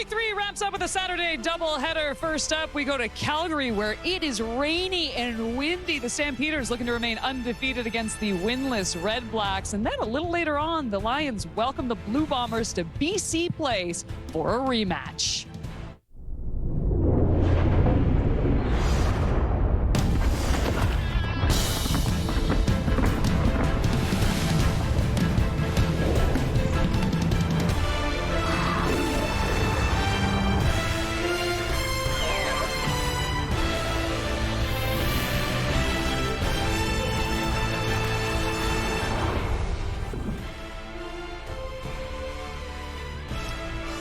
Week 3 wraps up with a Saturday doubleheader. First up, we go to Calgary, where it is rainy and windy. The Stampeders looking to remain undefeated against the winless REDBLACKS. And then a little later on, the Lions welcome the Blue Bombers to BC Place for a rematch.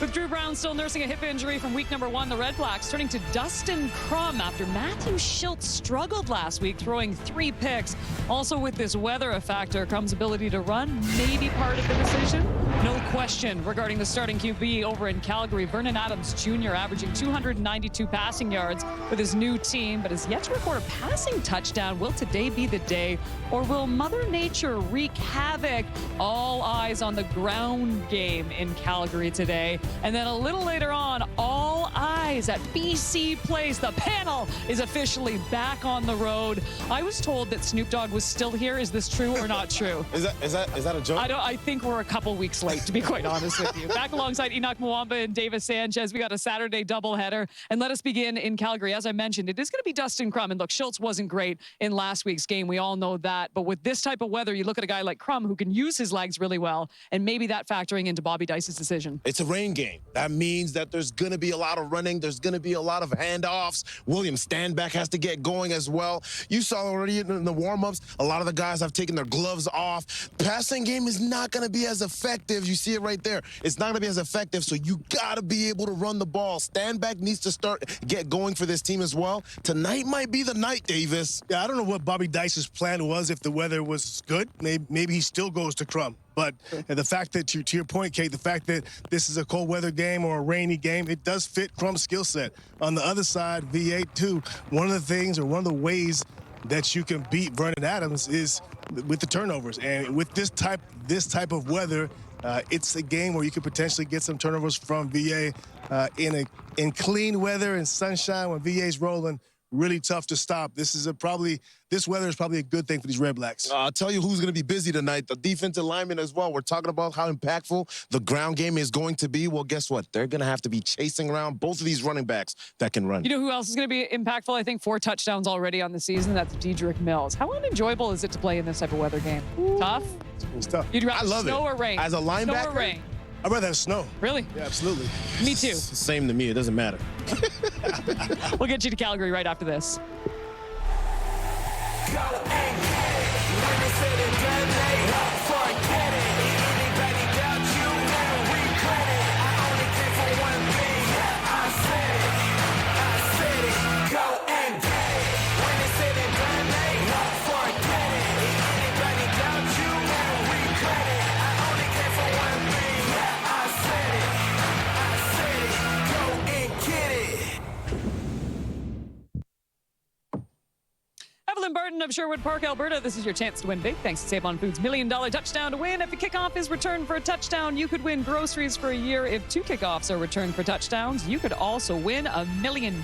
With Drew Brown still nursing a hip injury from week number 1, the REDBLACKS turning to Dustin Crum after Matthew Schultz struggled last week, throwing 3 picks. Also with this weather a factor, Crum's ability to run may be part of the decision. No question regarding the starting QB over in Calgary. Vernon Adams Jr. averaging 292 passing yards with his new team, but has yet to record a passing touchdown. Will today be the day, or will Mother Nature wreak havoc? All eyes on the ground game in Calgary today. And then a little later on, all eyes at BC Place. The panel is officially back on the road. I was told that Snoop Dogg was still here. Is this true or not true? Is that a joke? I think we're a couple weeks late, to be quite honest with you. Back alongside Enoch Mwamba and Davis Sanchez, we got a Saturday doubleheader. And let us begin in Calgary. As I mentioned, it is going to be Dustin Crum. And look, Schultz wasn't great in last week's game. We all know that. But with this type of weather, you look at a guy like Crum who can use his legs really well, and maybe that factoring into Bobby Dice's decision. It's a rain game. That means that there's going to be a lot of running. There's going to be a lot of handoffs. William Standback has to get going as well. You saw already in the warm-ups, a lot of the guys have taken their gloves off. Passing game is not going to be as effective. You see it right there. It's not going to be as effective, so you got to be able to run the ball. Standback needs to get going for this team as well. Tonight might be the night, Davis. Yeah, I don't know what Bobby Dice's plan was if the weather was good. Maybe he still goes to Crum. But the fact that, to your point, Kate, the fact that this is a cold weather game or a rainy game, it does fit Crum's skill set. On the other side, V8 too, one of the ways that you can beat Vernon Adams is with the turnovers. And with this type of weather, it's a game where you could potentially get some turnovers from VA in clean weather and sunshine when VA's rolling. Really tough to stop. This weather is probably a good thing for these REDBLACKS. I'll tell you who's going to be busy tonight. The defensive linemen as well. We're talking about how impactful the ground game is going to be. Well, guess what? They're going to have to be chasing around both of these running backs that can run. You know who else is going to be impactful? I think 4 touchdowns already on the season. That's Dedrick Mills. How unenjoyable is it to play in this type of weather game? Tough? It's tough. You'd rather I love snow it. or rain? As a linebacker? Snow or rain? I'd rather have snow. Really? Yeah, absolutely. Me too. Same to me. It doesn't matter. We'll get you to Calgary right after this. Evelyn Barton of Sherwood Park, Alberta. This is your chance to win big thanks to Save On Foods' $1 Million Touchdown to Win. If the kickoff is returned for a touchdown, you could win groceries for a year. If 2 kickoffs are returned for touchdowns, you could also win $1 million.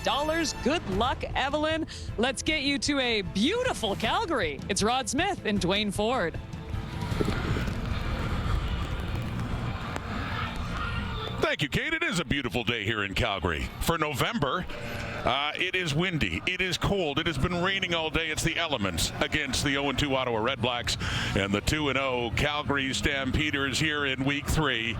Good luck, Evelyn. Let's get you to a beautiful Calgary. It's Rod Smith and Dwayne Ford. Thank you, Kate. It is a beautiful day here in Calgary. For November, it is windy. It is cold. It has been raining all day. It's the elements against the 0-2 Ottawa REDBLACKS and the 2-0 Calgary Stampeders here in Week 3.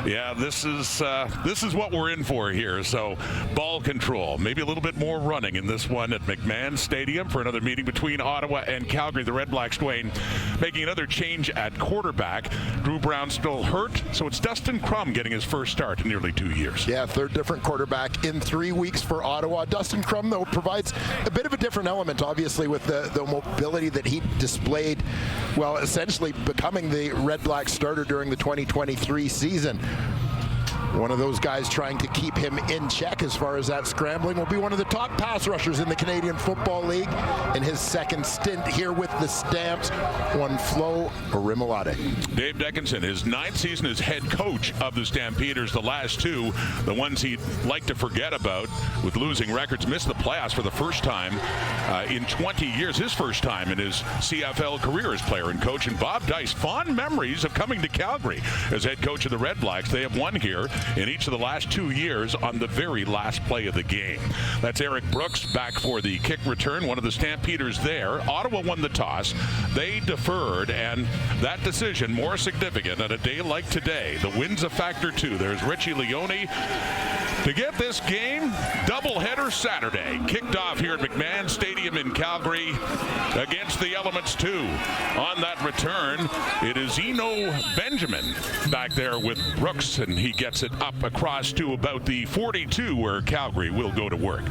Yeah, this is what we're in for here. So ball control, maybe a little bit more running in this one at McMahon Stadium for another meeting between Ottawa and Calgary. The REDBLACKS, Dwayne, making another change at quarterback. Drew Brown still hurt, so it's Dustin Crum getting his first start in nearly 2 years. Yeah, third different quarterback in 3 weeks for Ottawa. Dustin Crum, though, provides a bit of a different element, obviously, with the mobility that he displayed, well, essentially becoming the REDBLACKS starter during the 2023 season. one of those guys trying to keep him in check as far as that scrambling. Will be one of the top pass rushers in the Canadian Football League in his second stint here with the Stamps. One Flo Orimolade. Dave Dickinson, his 9th season as head coach of the Stampeders. The last 2, the ones he'd like to forget about with losing records, missed the playoffs for the first time in 20 years. His first time in his CFL career as player and coach. And Bob Dice, fond memories of coming to Calgary as head coach of the Red Blacks. They have won here in each of the last 2 years on the very last play of the game. That's Eric Brooks back for the kick return. One of the Stampeders there. Ottawa won the toss. They deferred, and that decision more significant on a day like today. The win's a factor too. There's Richie Leone to get this game doubleheader Saturday. Kicked off here at McMahon Stadium in Calgary against the Elements 2. On that return, it is Eno Benjamin back there with Brooks, and he gets it up across to about the 42 where Calgary will go to work.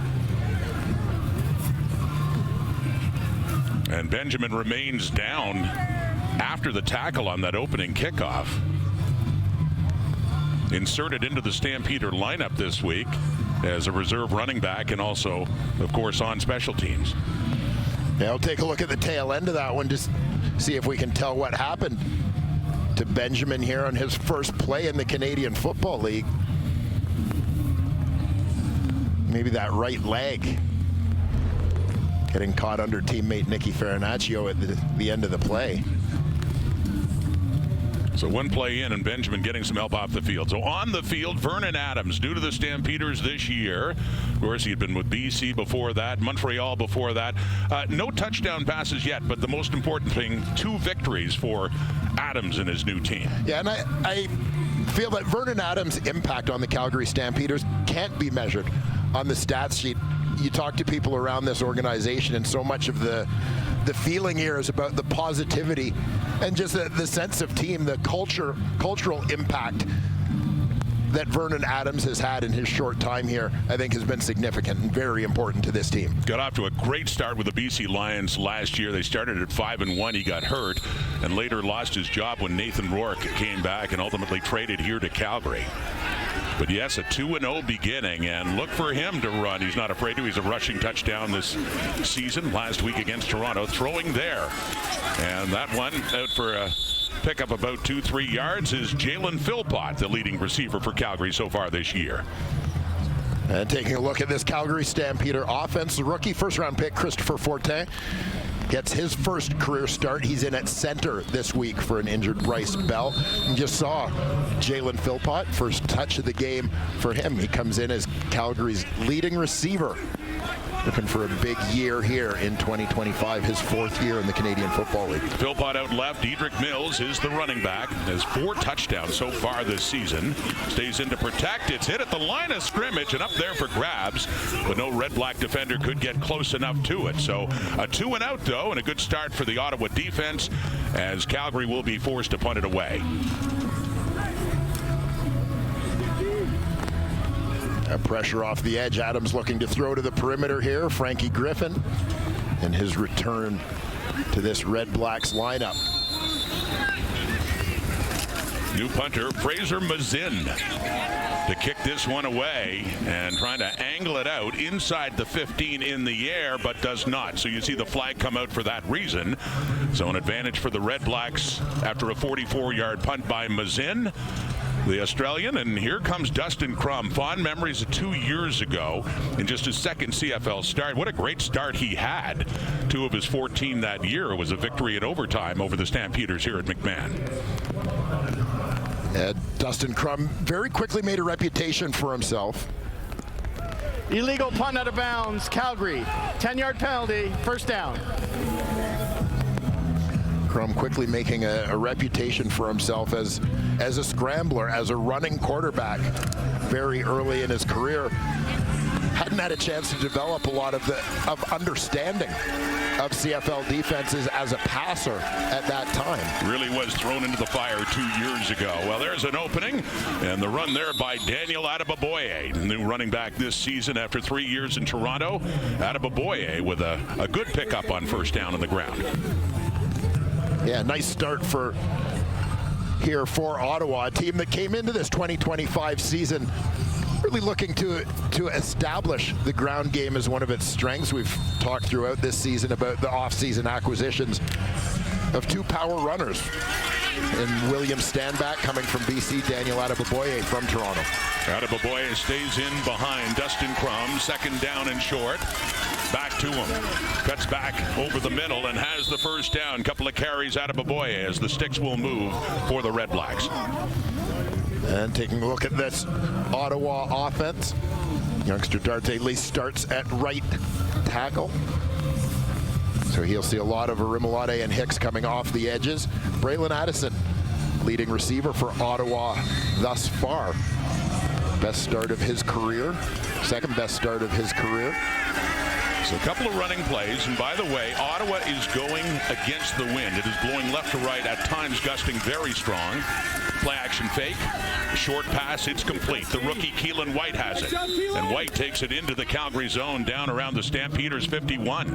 And Benjamin remains down after the tackle on that opening kickoff. Inserted into the Stampeder lineup this week as a reserve running back and also, of course, on special teams. Yeah, I'll take a look at the tail end of that one, just see if we can tell what happened to Benjamin here on his first play in the Canadian Football League. Maybe that right leg getting caught under teammate Nicky Farinaccio at the end of the play. So one play in and Benjamin getting some help off the field. So on the field, Vernon Adams, new to the Stampeders this year. Of course, he had been with BC before that, Montreal before that. No touchdown passes yet, but the most important thing, 2 victories for Adams and his new team. Yeah, and I feel that Vernon Adams' impact on the Calgary Stampeders can't be measured on the stats sheet. You talk to people around this organization, and so much of the feeling here is about the positivity and just the sense of team, the cultural impact that Vernon Adams has had in his short time here, I think has been significant and very important to this team. Got off to a great start with the BC Lions last year. They started at 5-1. He got hurt and later lost his job when Nathan Rourke came back and ultimately traded here to Calgary. But yes, a 2-0 beginning, and look for him to run. He's not afraid to. He's a rushing touchdown this season. Last week against Toronto, throwing there. And that one out for a pickup about 2-3 yards is Jalen Philpott, the leading receiver for Calgary so far this year. And taking a look at this Calgary Stampeder offense, the rookie first-round pick Christopher Fortin gets his first career start. He's in at center this week for an injured Bryce Bell. You just saw Jalen Philpott, first touch of the game for him. He comes in as Calgary's leading receiver. Looking for a big year here in 2025, his 4th year in the Canadian Football League. Philpott out left. Diedrich Mills is the running back. Has 4 touchdowns so far this season. Stays in to protect. It's hit at the line of scrimmage and up there for grabs, but no Red-Black defender could get close enough to it. So a 2-and-out, though, and a good start for the Ottawa defense as Calgary will be forced to punt it away. Pressure off the edge. Adams looking to throw to the perimeter here. Frankie Griffin and his return to this Red Blacks lineup. New punter, Fraser Mazin, to kick this one away and trying to angle it out inside the 15 in the air, but does not. So you see the flag come out for that reason. So an advantage for the Red Blacks after a 44-yard punt by Mazin, the Australian. And here comes Dustin Crum. Fond memories of 2 years ago in just his second CFL start. What a great start he had. 2 of his 14 that year was a victory in overtime over the Stampeders here at McMahon. Dustin Crum very quickly made a reputation for himself. Illegal punt out of bounds, Calgary. 10-yard penalty, first down. Crum quickly making a reputation for himself as a scrambler, as a running quarterback very early in his career. Hadn't had a chance to develop a lot of understanding of CFL defenses as a passer at that time. Really was thrown into the fire 2 years ago. Well, there's an opening, and the run there by Daniel Adeboboye, new running back this season after 3 years in Toronto. Adeboboye with a good pickup on first down on the ground. Yeah, nice start for here for Ottawa, a team that came into this 2025 season really looking to establish the ground game as one of its strengths. We've talked throughout this season about the off-season acquisitions of 2 power runners in William Stanback coming from BC, Daniel Adeboboye from Toronto. Adeboboye stays in behind Dustin Crum, second down and short. Back to him, cuts back over the middle and has the first down. Couple of carries out of Adeboboye as the sticks will move for the Red Blacks. And taking a look at this Ottawa offense, youngster Darte Lee starts at right tackle. So he'll see a lot of Arimolade and Hicks coming off the edges. Braylon Addison, leading receiver for Ottawa thus far. Best start of his career, second best start of his career. So a couple of running plays, and by the way, Ottawa is going against the wind. It is blowing left to right, at times gusting very strong. Play action fake, short pass, it's complete. The rookie Keelan White has it, and White takes it into the Calgary zone down around the Stampeders 51.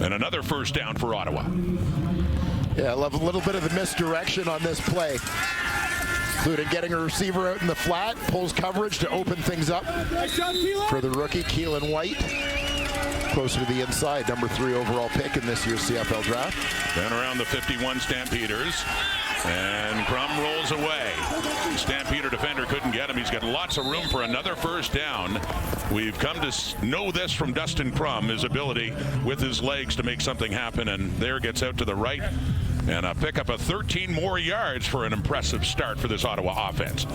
And another first down for Ottawa. Yeah, I love a little bit of the misdirection on this play, including getting a receiver out in the flat, pulls coverage to open things up for the rookie Keelan White. Closer to the inside, number 3 overall pick in this year's CFL draft. Then around the 51 Stampeders. And Crum rolls away. Stampeder defender couldn't get him. He's got lots of room for another first down. We've come to know this from Dustin Crum, his ability with his legs to make something happen. And there gets out to the right. And a pickup of 13 more yards for an impressive start for this Ottawa offense.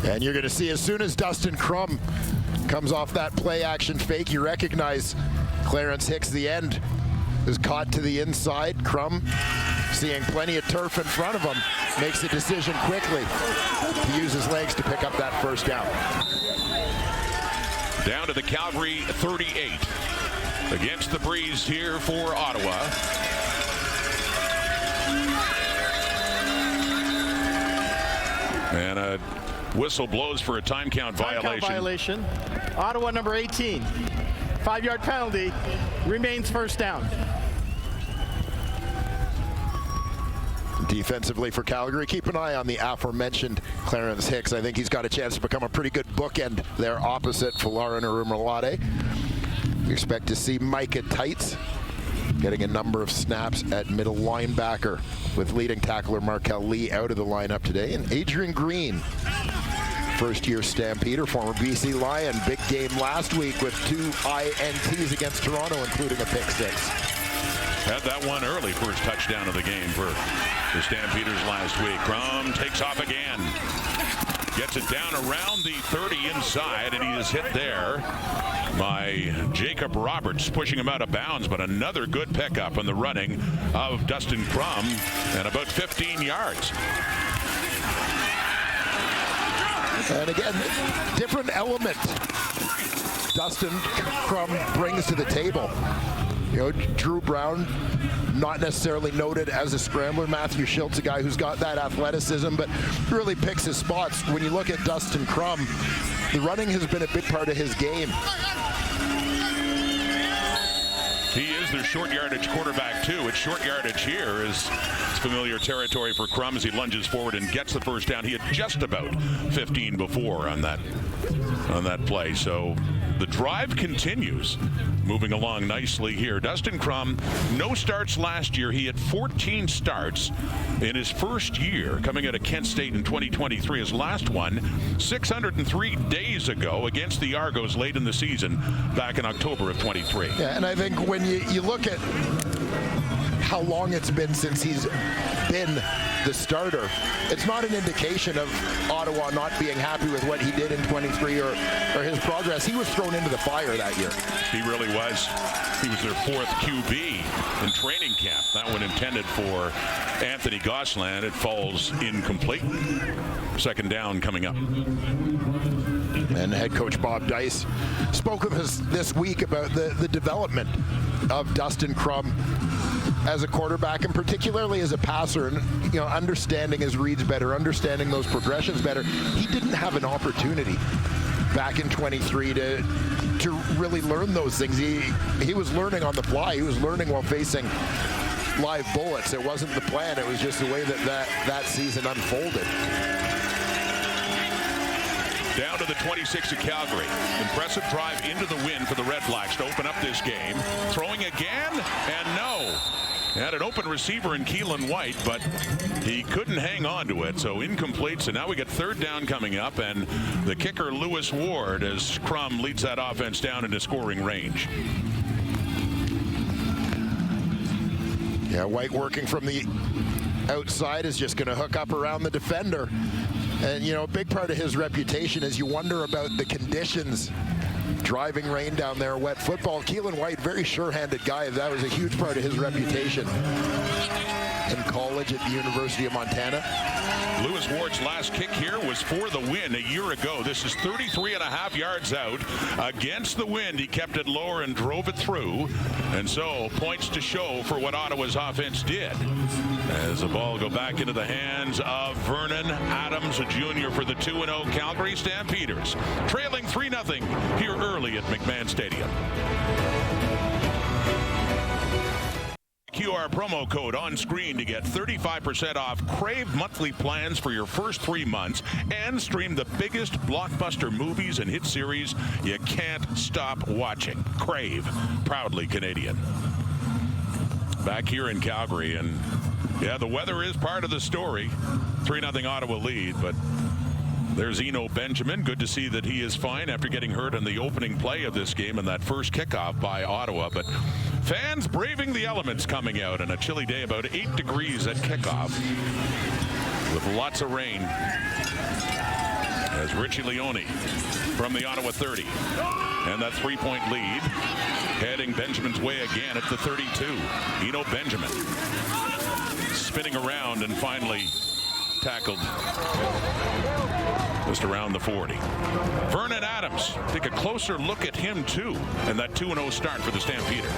And you're going to see as soon as Dustin Crum comes off that play action fake, you recognize Clarence Hicks, the end, is caught to the inside. Crum, seeing plenty of turf in front of him, makes a decision quickly to use his legs to pick up that first down. Down to the Calgary 38. Against the breeze here for Ottawa. And a whistle blows for a time count violation. Ottawa number 18. 5-yard penalty. Remains first down. Defensively for Calgary, keep an eye on the aforementioned Clarence Hicks. I think he's got a chance to become a pretty good bookend there opposite Falarin Arimolade. You expect to see Micah Tights getting a number of snaps at middle linebacker with leading tackler Markel Lee out of the lineup today. And Adrian Green, first-year Stampeder, former BC Lion, big game last week with 2 INTs against Toronto, including a pick 6. Had that one early, first touchdown of the game for the Stampeders last week. Crum takes off again. Gets it down around the 30 inside, and he is hit there by Jacob Roberts, pushing him out of bounds, but another good pickup on the running of Dustin Crum, and about 15 yards. And again, different element Dustin Crum brings to the table. You know, Drew Brown, not necessarily noted as a scrambler. Matthew Schiltz, a guy who's got that athleticism, but really picks his spots. When you look at Dustin Crum, the running has been a big part of his game. He is their short yardage quarterback too. It's short yardage here is familiar territory for Crum as he lunges forward and gets the first down. He had just about 15 before on that play. So the drive continues, moving along nicely here. Dustin Crum, no starts last year. He had 14 starts in his first year coming out of Kent State in 2023. His last one 603 days ago against the Argos late in the season back in October of 23. Yeah, and I think when you look at how long it's been since he's been the starter, it's not an indication of Ottawa not being happy with what he did in 23 or his progress. He was thrown into the fire that year. He really was. He was their 4th QB in training camp. That one intended for Anthony Gosselin. It falls incomplete. Second down coming up. And head coach Bob Dice spoke of this week about the development of Dustin Crum as a quarterback, and particularly as a passer, and you know, understanding his reads better, understanding those progressions better. He didn't have an opportunity back in 23 to really learn those things. He was learning on the fly. He was learning while facing live bullets. It wasn't the plan. It was just the way that season unfolded. Down to the 26 of Calgary. Impressive drive into the win for the Redblacks to open up this game. Throwing again, and no. Had an open receiver in Keelan White, but he couldn't hang on to it, so incomplete. So now we get third down coming up, and the kicker, Lewis Ward, as Crum leads that offense down into scoring range. Yeah, White working from the outside is just going to hook up around the defender. And, you know, a big part of his reputation is you wonder about the conditions. Driving rain down there, wet football. Keelan White, very sure-handed guy. That was a huge part of his reputation in college at the University of Montana. Lewis Ward's last kick here was for the win a year ago. This is 33.5 yards out. Against the wind, he kept it lower and drove it through. And so, points to show for what Ottawa's offense did. As the ball go back into the hands of Vernon Adams, a junior for the 2-0 Calgary Stampeders. Trailing 3-0 here early at McMahon Stadium. QR promo code on screen to get 35% off Crave monthly plans for your first 3 months and stream the biggest blockbuster movies and hit series you can't stop watching. Crave, proudly Canadian. Back here in Calgary, and yeah, the weather is part of the story. 3-0 Ottawa lead, but there's Eno Benjamin. Good to see that he is fine after getting hurt in the opening play of this game and that first kickoff by Ottawa. But fans braving the elements coming out on a chilly day, about 8 degrees at kickoff with lots of rain. As Richie Leone from the Ottawa 30. And that 3-point lead heading Benjamin's way again at the 32. Eno Benjamin spinning around and finally tackled just around the 40. Vernon Adams, take a closer look at him too, and that 2-0 start for the Stampeders.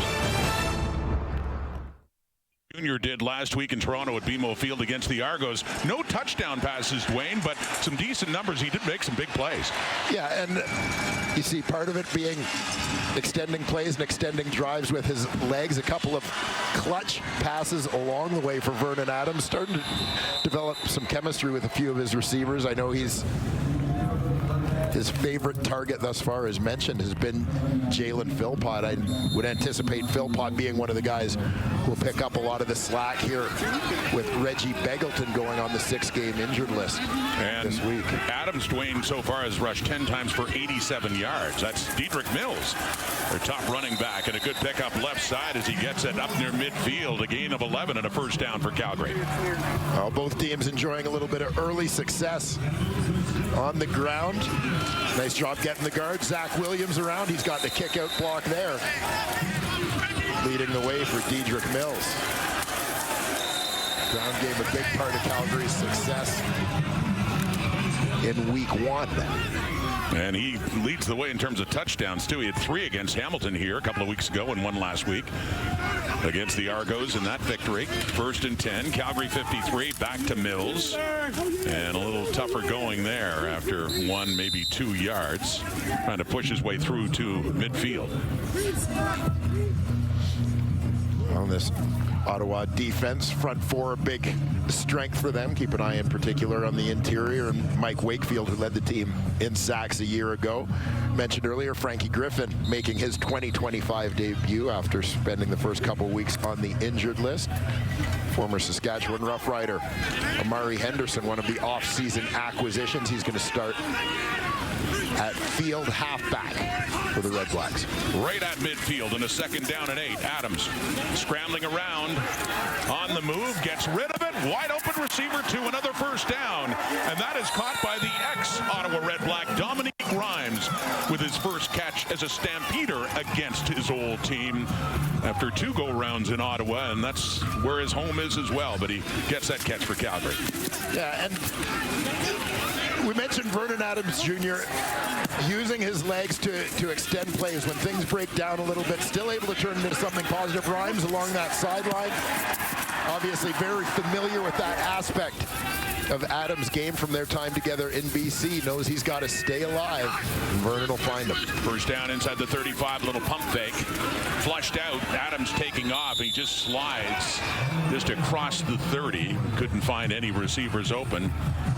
Junior did last week in Toronto at BMO Field against the Argos. No touchdown passes, Dwayne, but some decent numbers. He did make some big plays. Yeah, and you see part of it being extending plays and extending drives with his legs. A couple of clutch passes along the way for Vernon Adams. Starting to develop some chemistry with a few of his receivers. I know his favorite target thus far, as mentioned, has been Jalen Philpott. I would anticipate Philpott being one of the guys who will pick up a lot of the slack here with Reggie Begelton going on the 6-game injured list this week. Adams, Dwayne, so far has rushed 10 times for 87 yards. That's Dedrick Mills, their top running back, and a good pickup left side as he gets it up near midfield. A gain of 11 and a first down for Calgary. Both teams enjoying a little bit of early success on the ground. Nice job getting the guard. Zach Williams around. He's got the kick-out block there. Leading the way for Dedrick Mills. Ground game, a big part of Calgary's success in week 1. And he leads the way in terms of touchdowns, too. He had 3 against Hamilton here a couple of weeks ago and 1 last week against the Argos in that victory. 1st and 10, Calgary 53, back to Mills. And a little tougher going there after 1, maybe 2 yards. Trying to push his way through to midfield. On this Ottawa defense, front 4, a big strength for them. Keep an eye in particular on the interior, and Mike Wakefield, who led the team in sacks a year ago. Mentioned earlier, Frankie Griffin making his 2025 debut after spending the first couple weeks on the injured list. Former Saskatchewan Rough Rider Amari Henderson, one of the off-season acquisitions. He's going to start at field halfback for the Redblacks. Right at midfield in a 2nd down and 8. Adams scrambling around on the move, gets rid of it. Wide open receiver to another first down. And that is caught by the ex-Ottawa Redblack, Dominique Grimes, with his first catch as a Stampeder against his old team after 2 go-rounds in Ottawa, and that's where his home is as well. But he gets that catch for Calgary. Yeah, and we mentioned Vernon Adams Jr. using his legs to extend plays when things break down a little bit, still able to turn into something positive. Grimes along that sideline, obviously very familiar with that aspect of Adams' game from their time together in BC, knows he's got to stay alive, and Vernon will find him. First down inside the 35, little pump fake. Flushed out, Adams taking off. He just slides just across the 30. Couldn't find any receivers open.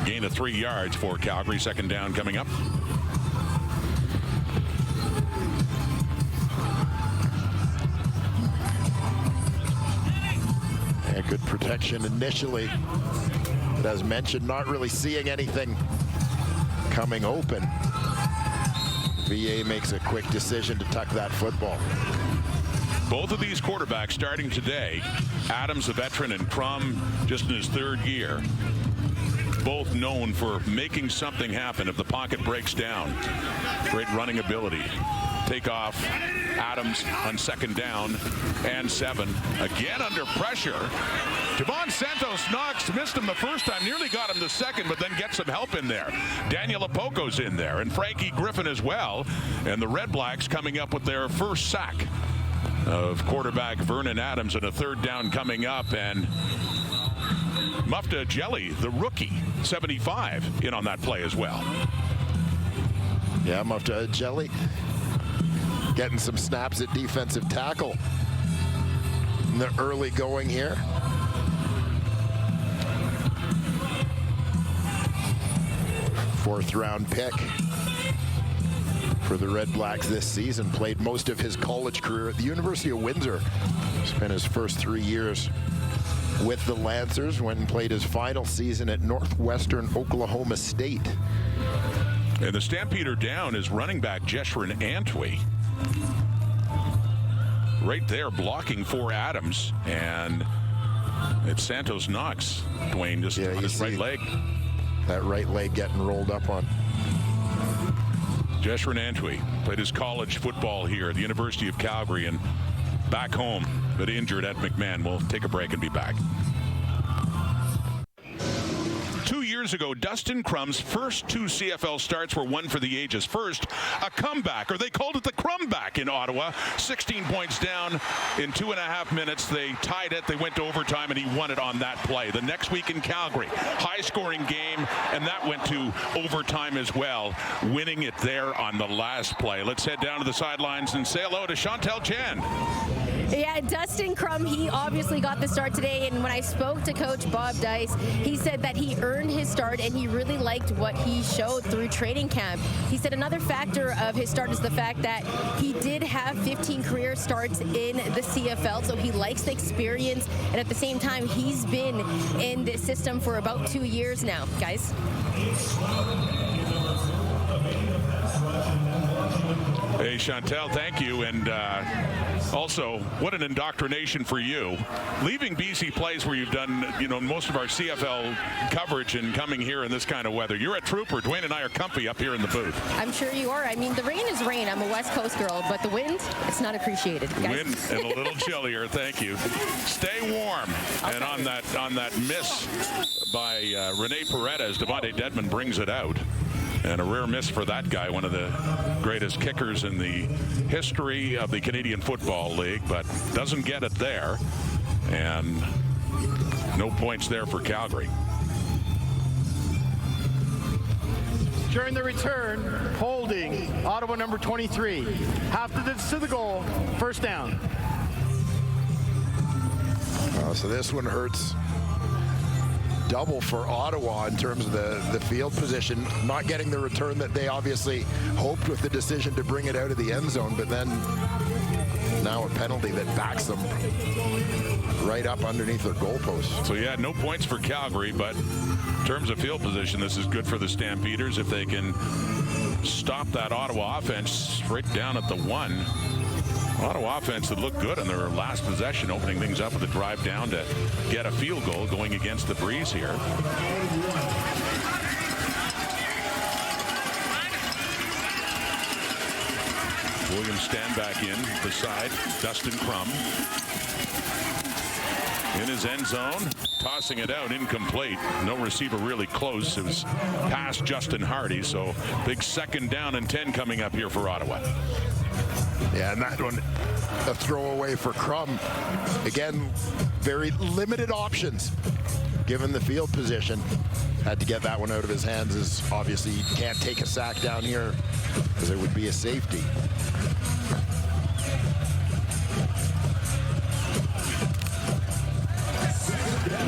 Gain of 3 yards for Calgary. Second down coming up. Yeah, good protection initially. But as mentioned, not really seeing anything coming open. VA makes a quick decision to tuck that football. Both of these quarterbacks starting today, Adams a veteran and Crum just in his 3rd year, both known for making something happen if the pocket breaks down. Great running ability. Take off. Adams on second down and 7. Again under pressure. Javon Santos-Knox missed him the first time, nearly got him the second, but then get some help in there. Daniel Apoco's in there, and Frankie Griffin as well. And the Red Blacks coming up with their first sack of quarterback Vernon Adams, and a 3rd down coming up. And Mufta Jelly, the rookie, 75, in on that play as well. Yeah, Mufta Jelly getting some snaps at defensive tackle in the early going here. Fourth-round pick for the Red Blacks this season. Played most of his college career at the University of Windsor. Spent his first 3 years with the Lancers when played his final season at Northwestern Oklahoma State. And the Stampeder down is running back Jeshrin Antwi. Right there blocking for Adams, and it's Santos-Knox, Dwayne, just on his right leg. That right leg getting rolled up on. Jeshrin Antwi played his college football here at the University of Calgary and back home, but injured at McMahon. We'll take a break and be back. 2 years ago, Dustin Crum's first 2 CFL starts were one for the ages. First, a comeback, or they called it the Crumback in Ottawa. 16 points down in 2.5 minutes. They tied it. They went to overtime, and he won it on that play. The next week in Calgary, high-scoring game, and that went to overtime as well, winning it there on the last play. Let's head down to the sidelines and say hello to Chantel Chen. Yeah, Dustin Crum, he obviously got the start today, and when I spoke to Coach Bob Dice, he said that he earned his start and he really liked what he showed through training camp. He said another factor of his start is the fact that he did have 15 career starts in the CFL, so he likes the experience, and at the same time, he's been in this system for about 2 years now, guys. Hey, Chantel, thank you. And also, what an indoctrination for you. Leaving BC Place, where you've done, most of our CFL coverage, and coming here in this kind of weather. You're a trooper. Dwayne and I are comfy up here in the booth. I'm sure you are. I mean, the rain is rain. I'm a West Coast girl, but the wind, it's not appreciated, guys. Wind and a little chillier. Thank you. Stay warm. Okay. And on that miss by Rene Paredes, Devontae Dedmon brings it out. And a rare miss for that guy, one of the greatest kickers in the history of the Canadian Football League, but doesn't get it there. And no points there for Calgary. During the return, holding Ottawa number 23. Half the distance to the goal, first down. So this one hurts double for Ottawa in terms of the field position, not getting the return that they obviously hoped with the decision to bring it out of the end zone, but then now a penalty that backs them right up underneath their goalpost. So yeah, no points for Calgary, but in terms of field position, this is good for the Stampeders if they can stop that Ottawa offense right down at the 1. Ottawa offense that looked good in their last possession, opening things up with a drive down to get a field goal going against the breeze here. Williams Stanback in beside Dustin Crum. In his end zone, tossing it out, incomplete. No receiver really close. It was past Justin Hardy, so big second down and 10 coming up here for Ottawa. Yeah, and that one, a throwaway for Crum. Again, very limited options given the field position. Had to get that one out of his hands, as obviously you can't take a sack down here because it would be a safety.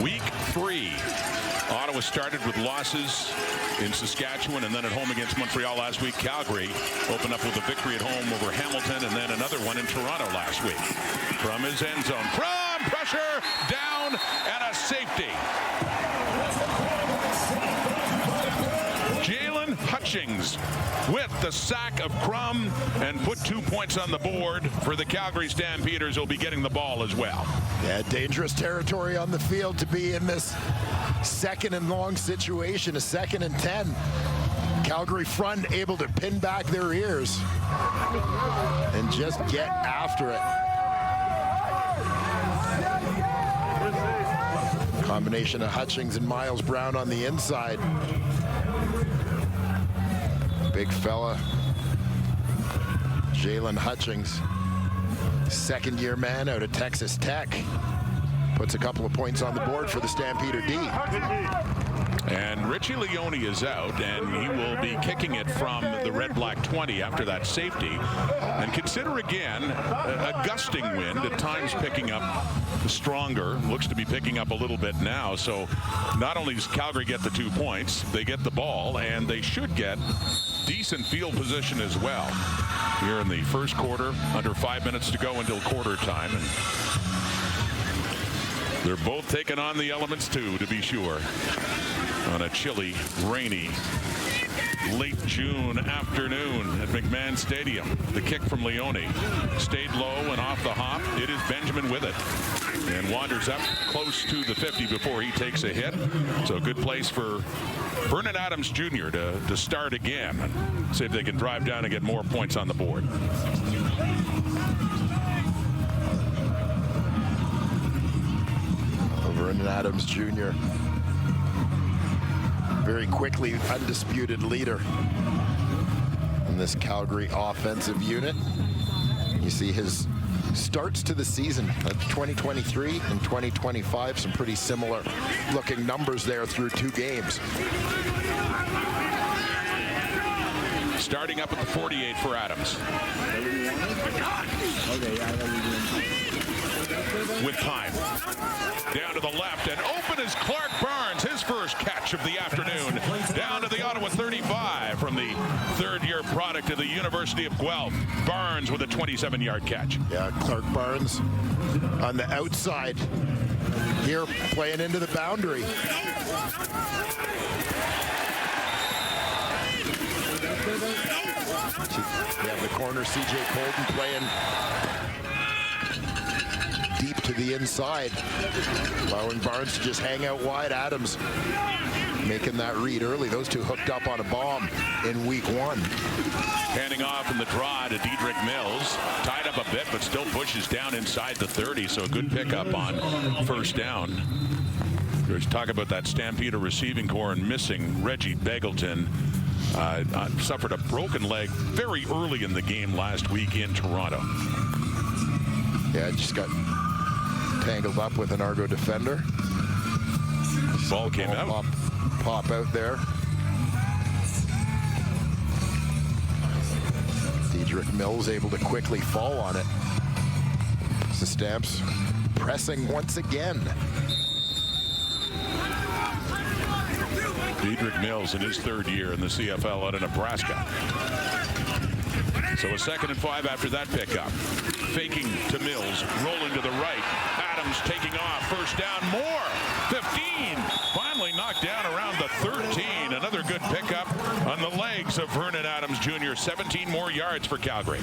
Week 3. Ottawa started with losses in Saskatchewan and then at home against Montreal last week. Calgary opened up with a victory at home over Hamilton and then another one in Toronto last week. From his end zone. From pressure, down, and a safety. Jalen Hutchings with the sack of Crum and put 2 points on the board for the Calgary Stampeders, who'll be getting the ball as well. Yeah, dangerous territory on the field to be in this second and long situation, a 2nd and 10. Calgary front able to pin back their ears and just get after it. Combination of Hutchings and Miles Brown on the inside. Big fella, Jalen Hutchings, second-year man out of Texas Tech. Puts a couple of points on the board for the Stampeder D. And Richie Leone is out, and he will be kicking it from the red-black 20 after that safety. And consider again a gusting wind, at times picking up stronger. Looks to be picking up a little bit now. So not only does Calgary get the 2 points, they get the ball, and they should get decent field position as well. Here in the first quarter, under 5 minutes to go until quarter time. And they're both taking on the elements too, to be sure, on a chilly, rainy, late June afternoon at McMahon Stadium. The kick from Leone stayed low and off the hop. It is Benjamin with it and wanders up close to the 50 before he takes a hit. So a good place for Vernon Adams Jr. to start again and see if they can drive down and get more points on the board. Vernon Adams Jr. very quickly undisputed leader in this Calgary offensive unit. You see his starts to the season of 2023 and 2025, some pretty similar looking numbers there through 2 games. Starting up at the 48 for Adams. With time. Down to the left, and open is Clark Barnes, his first catch of the afternoon. Down to the Ottawa 35 from the third-year product of the University of Guelph. Barnes with a 27-yard catch. Yeah, Clark Barnes on the outside here, playing into the boundary. Yeah, the corner, CJ Colton playing deep to the inside, allowing Barnes to just hang out wide. Adams making that read early. Those two hooked up on a bomb in week 1. Handing off in the draw to Dedrick Mills. Tied up a bit, but still pushes down inside the 30, so a good pickup on first down. There's talk about that Stampeder receiving core and missing Reggie Begelton. Suffered a broken leg very early in the game last week in Toronto. Yeah, just got tangled up with an Argo defender. Ball came out. Pop out there. Dedrick Mills able to quickly fall on it. The Stamps pressing once again. Dedrick Mills in his 3rd year in the CFL out of Nebraska. So a 2nd and 5 after that pickup. Faking to Mills, rolling to the right. Adams taking off, first down, more. 15, finally knocked down around the 13. Another good pickup on the legs of Vernon Adams Jr. 17 more yards for Calgary.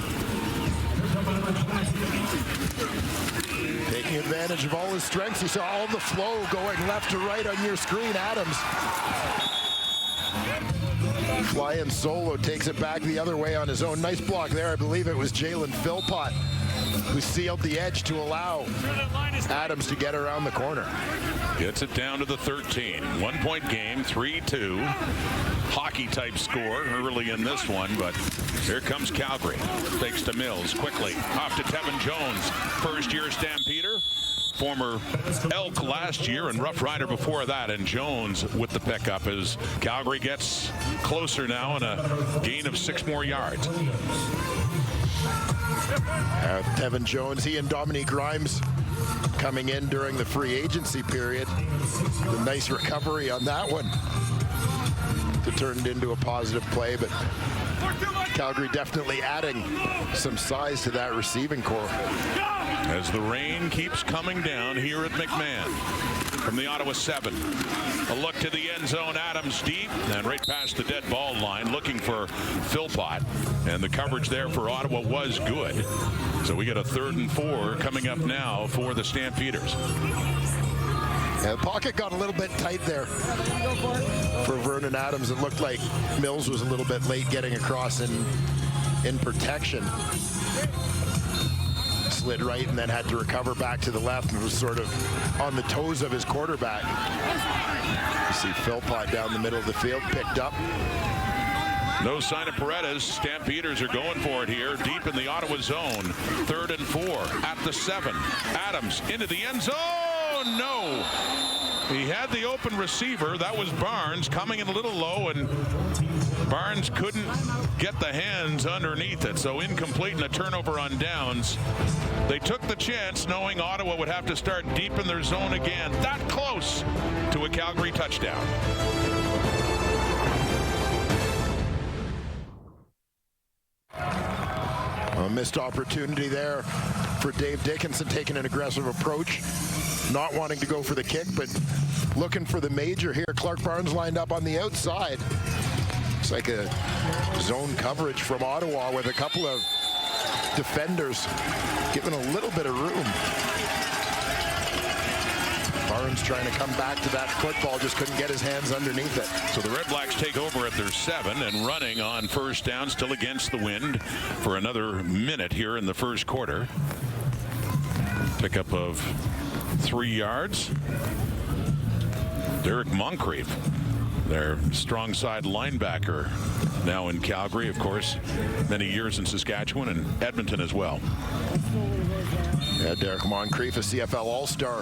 Taking advantage of all his strengths. You saw all the flow going left to right on your screen. Adams flying solo, takes it back the other way on his own. Nice block there. I believe it was Jalen Philpott who sealed the edge to allow Adams to get around the corner. Gets it down to the 13. 1-point game, 3-2. Hockey-type score early in this one, but here comes Calgary. Takes to Mills quickly. Off to Tevin Jones. First-year Stampeder. former Elk last year and Rough Rider before that, and Jones with the pickup as Calgary gets closer now and a gain of 6 more yards. Tevin Jones, he and Dominique Grimes coming in during the free agency period. A nice recovery on that one to turn it into a positive play, but Calgary definitely adding some size to that receiving core. As the rain keeps coming down here at McMahon from the Ottawa 7. A look to the end zone. Adams deep and right past the dead ball line looking for Philpott. And the coverage there for Ottawa was good. So we get a 3rd and 4 coming up now for the Stampeders. Yeah, the pocket got a little bit tight there for Vernon Adams. It looked like Mills was a little bit late getting across in protection. Slid right and then had to recover back to the left and was sort of on the toes of his quarterback. You see Philpott down the middle of the field, picked up. No sign of Paredes. Stampeders are going for it here, deep in the Ottawa zone. 3rd and 4 at the 7. Adams into the end zone. No. He had the open receiver. That was Barnes coming in a little low, and Barnes couldn't get the hands underneath it. So incomplete and a turnover on downs. They took the chance knowing Ottawa would have to start deep in their zone again. That close to a Calgary touchdown. A missed opportunity there for Dave Dickinson, taking an aggressive approach, not wanting to go for the kick, but looking for the major here. Clark Barnes lined up on the outside. It's like a zone coverage from Ottawa with a couple of defenders giving a little bit of room. Barnes trying to come back to that football, just couldn't get his hands underneath it. So the Red Blacks take over at their 7 and running on 1st down, still against the wind for another minute here in the 1st quarter. Pickup of 3 yards. Derek Moncrief, their strong side linebacker, now in Calgary, of course, many years in Saskatchewan and Edmonton as well. Yeah, Derek Moncrief, a CFL All-Star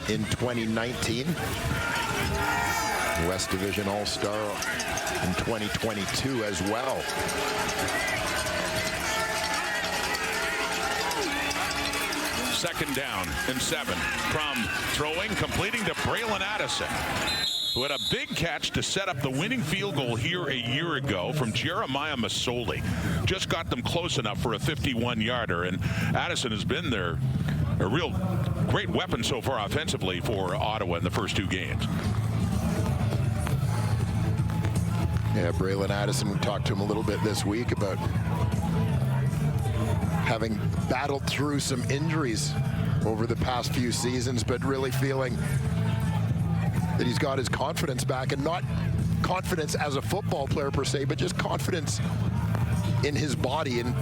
in 2019. West Division All-Star in 2022 as well. Second down and 7. Crum throwing, completing to Braylon Addison, who had a big catch to set up the winning field goal here a year ago from Jeremiah Masoli. Just got them close enough for a 51-yarder, and Addison has been a real great weapon so far offensively for Ottawa in the first 2 games. Yeah, Braylon Addison, we talked to him a little bit this week about having battled through some injuries over the past few seasons, but really feeling that he's got his confidence back, and not confidence as a football player per se, but just confidence in his body, and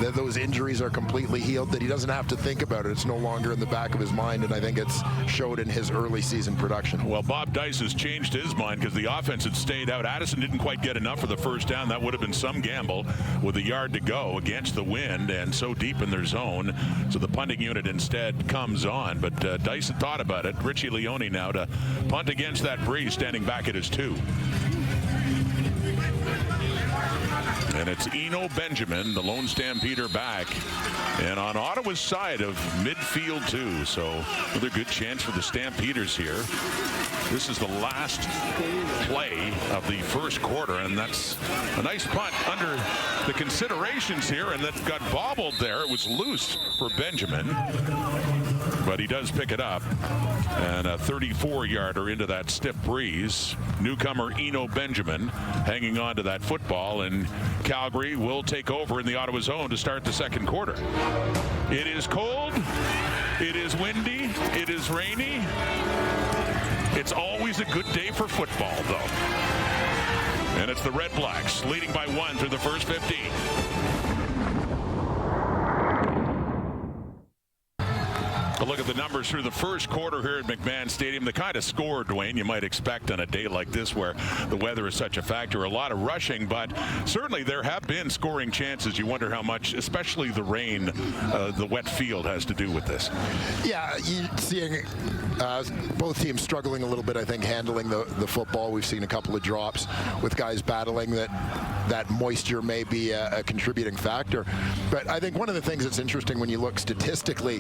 that those injuries are completely healed, that he doesn't have to think about it. It's no longer in the back of his mind, and I think it's showed in his early season production. Well, Bob Dice has changed his mind because the offense had stayed out. Addison didn't quite get enough for the 1st down. That would have been some gamble with a yard to go against the wind and so deep in their zone. So the punting unit instead comes on. But Dice had thought about it. Richie Leone now to punt against that breeze, standing back at his 2. And it's Eno Benjamin, the lone Stampeder back, and on Ottawa's side of midfield too. So another good chance for the Stampeders here. This is the last play of the 1st quarter, and that's a nice punt under the considerations here, and that got bobbled there. It was loose for Benjamin, but he does pick it up, and a 34-yarder into that stiff breeze. Newcomer Eno Benjamin hanging on to that football, and Calgary will take over in the Ottawa zone to start the 2nd quarter. It is cold, it is windy, it is rainy. It's always a good day for football, though. And it's the Red Blacks leading by 1 through the first 15. But look at the numbers through the first quarter here at McMahon Stadium. The kind of score, Dwayne, you might expect on a day like this where the weather is such a factor. A lot of rushing, but certainly there have been scoring chances. You wonder how much, especially the rain, the wet field has to do with this. Yeah, you're seeing both teams struggling a little bit, I think, handling the football. We've seen a couple of drops with guys battling that moisture may be a contributing factor. But I think one of the things that's interesting when you look statistically,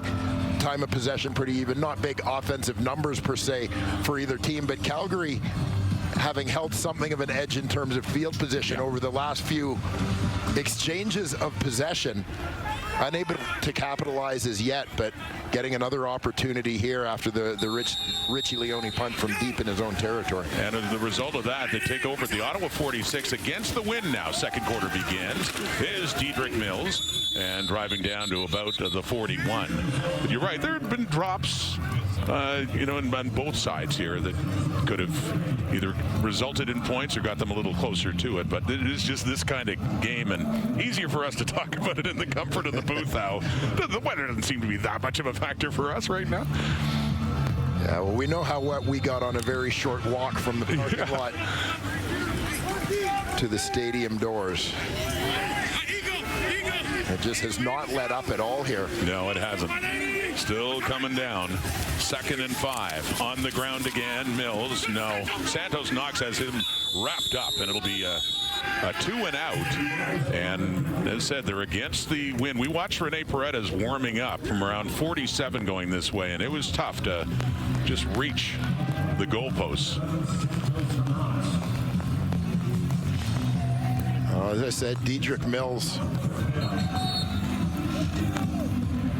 time of possession pretty even, not big offensive numbers per se for either team, but Calgary having held something of an edge in terms of field position over the last few exchanges of possession. Unable to capitalize as yet, but getting another opportunity here after the Richie Leone punt from deep in his own territory. And as the result of that, they take over the Ottawa 46 against the wind now. Second quarter begins. Is Dedrick Mills and driving down to about the 41. But you're right, there have been drops on both sides here that could have either resulted in points or got them a little closer to it. But it is just this kind of game, and easier for us to talk about it in the comfort of the booth now. The weather doesn't seem to be that much of a factor for us right now. Yeah, well, we know how wet we got on a very short walk from the parking lot to the stadium doors. It just has not let up at all here. No, it hasn't. Still coming down. 2nd and 5. On the ground again. Mills, no. Santos Knox has him wrapped up, and it'll be a 2 and out. And as said, they're against the wind. We watched Rene Paredes warming up from around 47 going this way, and it was tough to just reach the goalposts. As I said, Dedrick Mills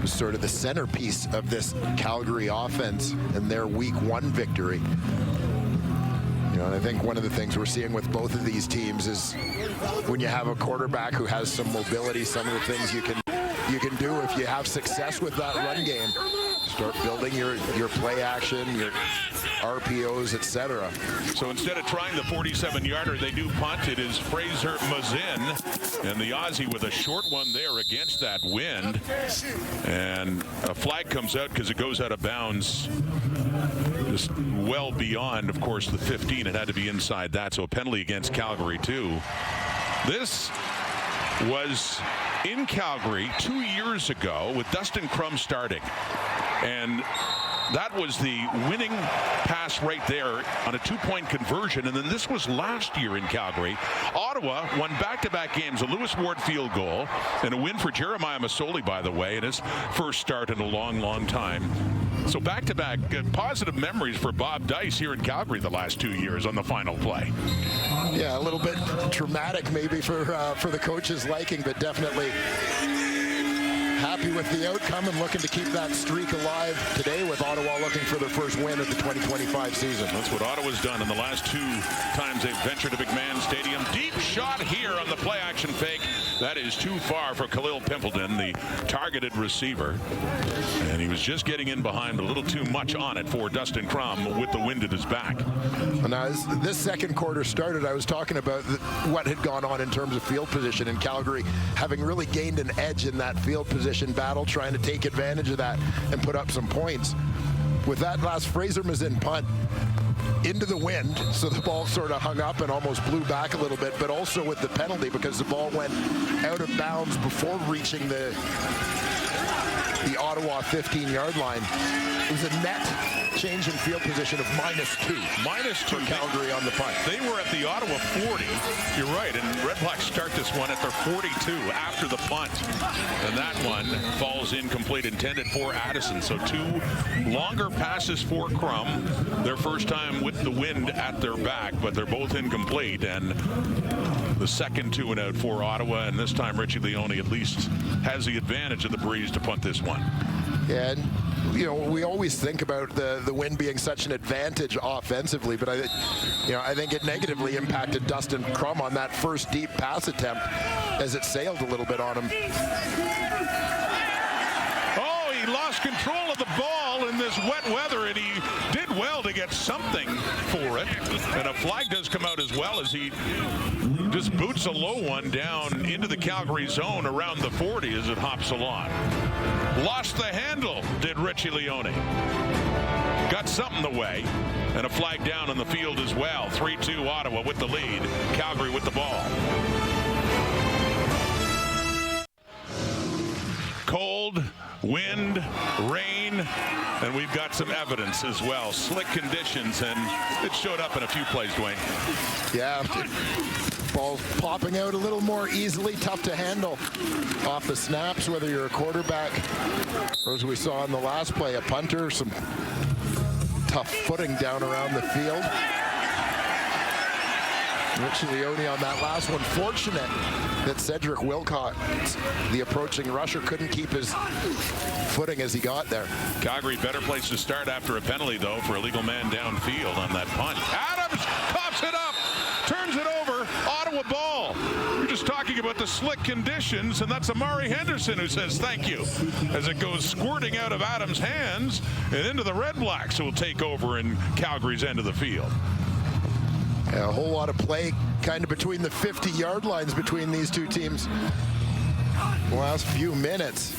was sort of the centerpiece of this Calgary offense in their Week 1 victory. And I think one of the things we're seeing with both of these teams is when you have a quarterback who has some mobility, some of the things you can do if you have success with that run game. Start building your play action, your RPOs, etc. So instead of trying the 47-yarder, they do punt. It is Fraser Mazin, and the Aussie with a short one there against that wind. And a flag comes out because it goes out of bounds just well beyond, of course, the 15. It had to be inside that, so a penalty against Calgary, too. This was in Calgary 2 years ago with Dustin Crum starting. And that was the winning pass right there on a 2-point conversion. And then this was last year in Calgary. Ottawa won back-to-back games, a Lewis Ward field goal, and a win for Jeremiah Masoli, by the way, in his first start in a long, long time. So back-to-back positive memories for Bob Dice here in Calgary the last 2 years on the final play. Yeah, a little bit traumatic maybe for the coach's liking, but definitely happy with the outcome and looking to keep that streak alive today with Ottawa looking for their first win of the 2025 season. That's what Ottawa's done in the last 2 times they've ventured to McMahon Stadium. Deep shot here on the play action fake. That is too far for Khalil Pimpleton, the targeted receiver. And he was just getting in behind a little too much on it for Dustin Crum with the wind at his back. And as this second quarter started, I was talking about what had gone on in terms of field position in Calgary, having really gained an edge in that field position battle, trying to take advantage of that and put up some points. With that last Fraser Mazin punt into the wind, so the ball sort of hung up and almost blew back a little bit, but also with the penalty because the ball went out of bounds before reaching the Ottawa 15-yard line. It was a net change in field position of -2. -2 for Calgary on the punt. They were at the Ottawa 40. You're right, and REDBLACKS start this one at their 42 after the punt. And that one falls incomplete, intended for Addison. So 2 longer passes for Crum. Their first time with the wind at their back, but they're both incomplete. And the second 2 and out for Ottawa, and this time Richie Leone at least has the advantage of the breeze to punt this one. Yeah, and we always think about the wind being such an advantage offensively, but I think it negatively impacted Dustin Crum on that first deep pass attempt as it sailed a little bit on him. Oh, he lost control of the ball in this wet weather, and he did well to get something for it. And a flag does come out as well as he just boots a low one down into the Calgary zone around the 40 as it hops along. Lost the handle, did Richie Leone. Got something away, and a flag down on the field as well. 3-2 Ottawa with the lead. Calgary with the ball. Cold, wind, rain, and we've got some evidence as well. Slick conditions, and it showed up in a few plays, Dwayne. Yeah, ball's popping out a little more easily, tough to handle off the snaps, whether you're a quarterback or, as we saw in the last play, a punter, some tough footing down around the field. Richie Leone on that last one. Fortunate that Cedric Wilcox, the approaching rusher, couldn't keep his footing as he got there. Calgary better place to start after a penalty, though, for a legal man downfield on that punt. Adams pops it up, turns it over, Ottawa ball. We're just talking about the slick conditions, and that's Amari Henderson who says thank you as it goes squirting out of Adams' hands and into the Red Blacks, who will take over in Calgary's end of the field. Yeah, a whole lot of play kind of between the 50-yard lines between these two teams the last few minutes.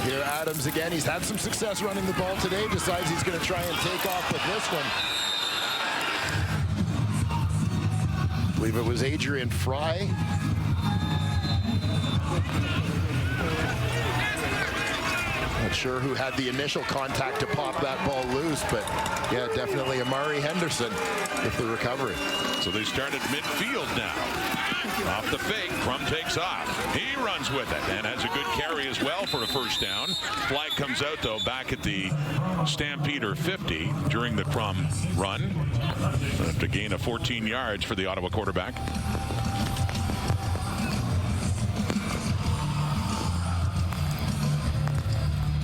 Here Adams again. He's had some success running the ball today. Decides he's going to try and take off with this one. I believe it was Adrian Fry. Not sure who had the initial contact to pop that ball loose, but yeah, definitely Amari Henderson with the recovery. So they start at midfield now. Off the fake, Crum takes off. He runs with it and has a good carry as well for a first down. Flag comes out, though, back at the Stampeder 50 during the Crum run. To gain of 14 yards for the Ottawa quarterback.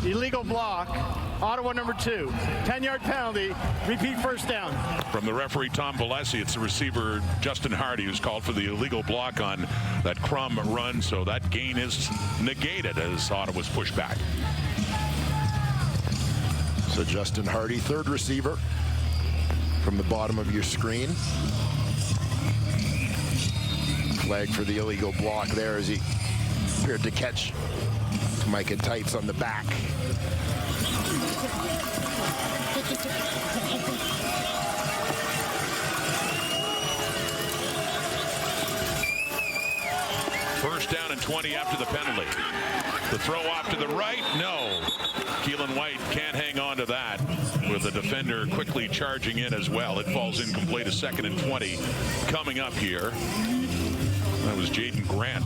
Illegal block, Ottawa number 2. 10-yard penalty, repeat first down. From the referee, Tom Valesi, it's the receiver, Justin Hardy, who's called for the illegal block on that Crum run, so that gain is negated as Ottawa's pushed back. So Justin Hardy, third receiver from the bottom of your screen. Flag for the illegal block there as he appeared to catch Micah Tights on the back. First down and 20 after the penalty. The throw off to the right, no. Keelan White can't hang on to that with the defender quickly charging in as well. It falls incomplete. A 2nd and 20 coming up here. That was Jaden Grant,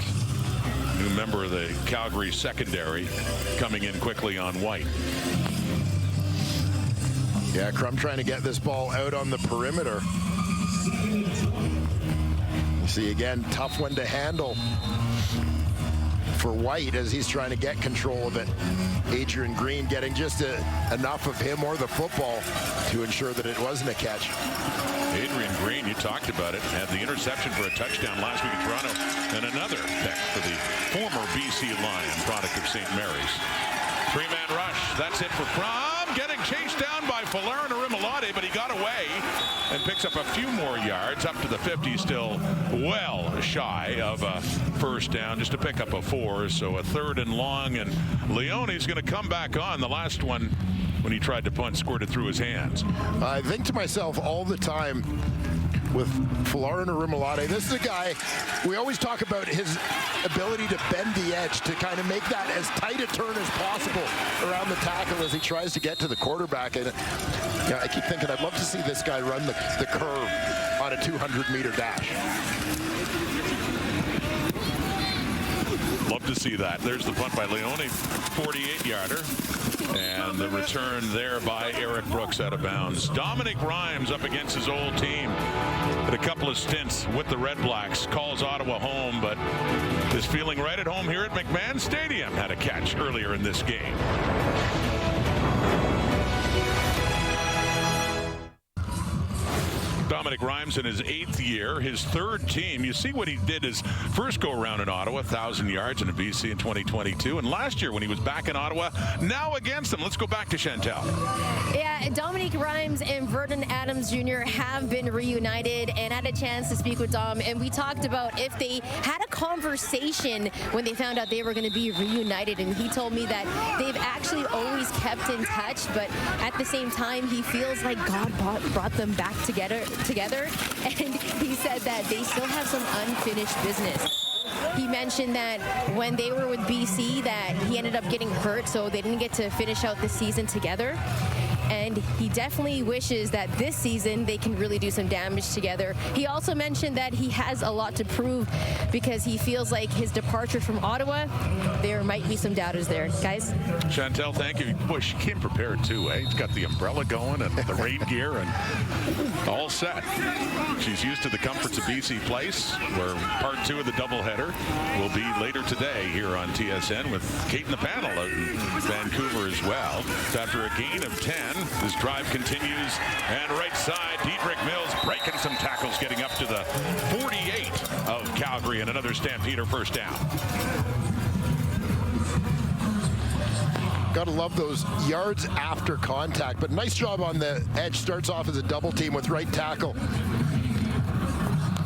new member of the Calgary secondary, coming in quickly on White. Yeah, Crum trying to get this ball out on the perimeter. You see again, tough one to handle for White as he's trying to get control of it. Adrian Green getting just enough of him or the football to ensure that it wasn't a catch. Adrian Green, you talked about it, had the interception for a touchdown last week in Toronto, and another pick for the former BC Lion, product of St. Mary's. 3-man rush, that's it for Crum. Getting chased down by Folarin Arimalote, but he got away and picks up a few more yards up to the 50, still well shy of a first down, just to pick up a 4. So a 3rd and long, and Leone's going to come back on. The last one, when he tried to punt, squirted through his hands. I think to myself all the time with Folarin Arimalote, this is a guy, we always talk about his ability to bend the edge, to kind of make that as tight a turn as possible around the tackle as he tries to get to the quarterback. And I keep thinking I'd love to see this guy run the curve on a 200-meter dash. Love to see that. There's the punt by Leone, 48-yarder. And the return there by Eric Brooks out of bounds. Dominic Rhymes up against his old team. Had a couple of stints with the Red Blacks. Calls Ottawa home, but is feeling right at home here at McMahon Stadium. Had a catch earlier in this game. Dominic Rhymes in his 8th year, his 3rd team. You see what he did his first go-around in Ottawa, 1,000 yards in a BC in 2022. And last year when he was back in Ottawa, now against them. Let's go back to Chantel. Yeah, Dominic Rhymes and Vernon Adams Jr. have been reunited, and had a chance to speak with Dom, and we talked about if they had a conversation when they found out they were going to be reunited, and he told me that they've actually always kept in touch, but at the same time he feels like God brought them back together, and he said that they still have some unfinished business. He mentioned that when they were with BC that he ended up getting hurt, so they didn't get to finish out the season together. And he definitely wishes that this season they can really do some damage together. He also mentioned that he has a lot to prove because he feels like his departure from Ottawa, there might be some doubters there. Guys? Chantel, thank you. Boy, she came prepared too, eh? He's got the umbrella going and the rain gear and all set. She's used to the comforts of BC Place, where part 2 of the doubleheader will be later today here on TSN with Kate in the panel out in Vancouver as well. After a gain of 10, this drive continues, and right side, Diedrich Mills breaking some tackles, getting up to the 48 of Calgary, and another Stampeder first down. Gotta love those yards after contact, but nice job on the edge. Starts off as a double team with right tackle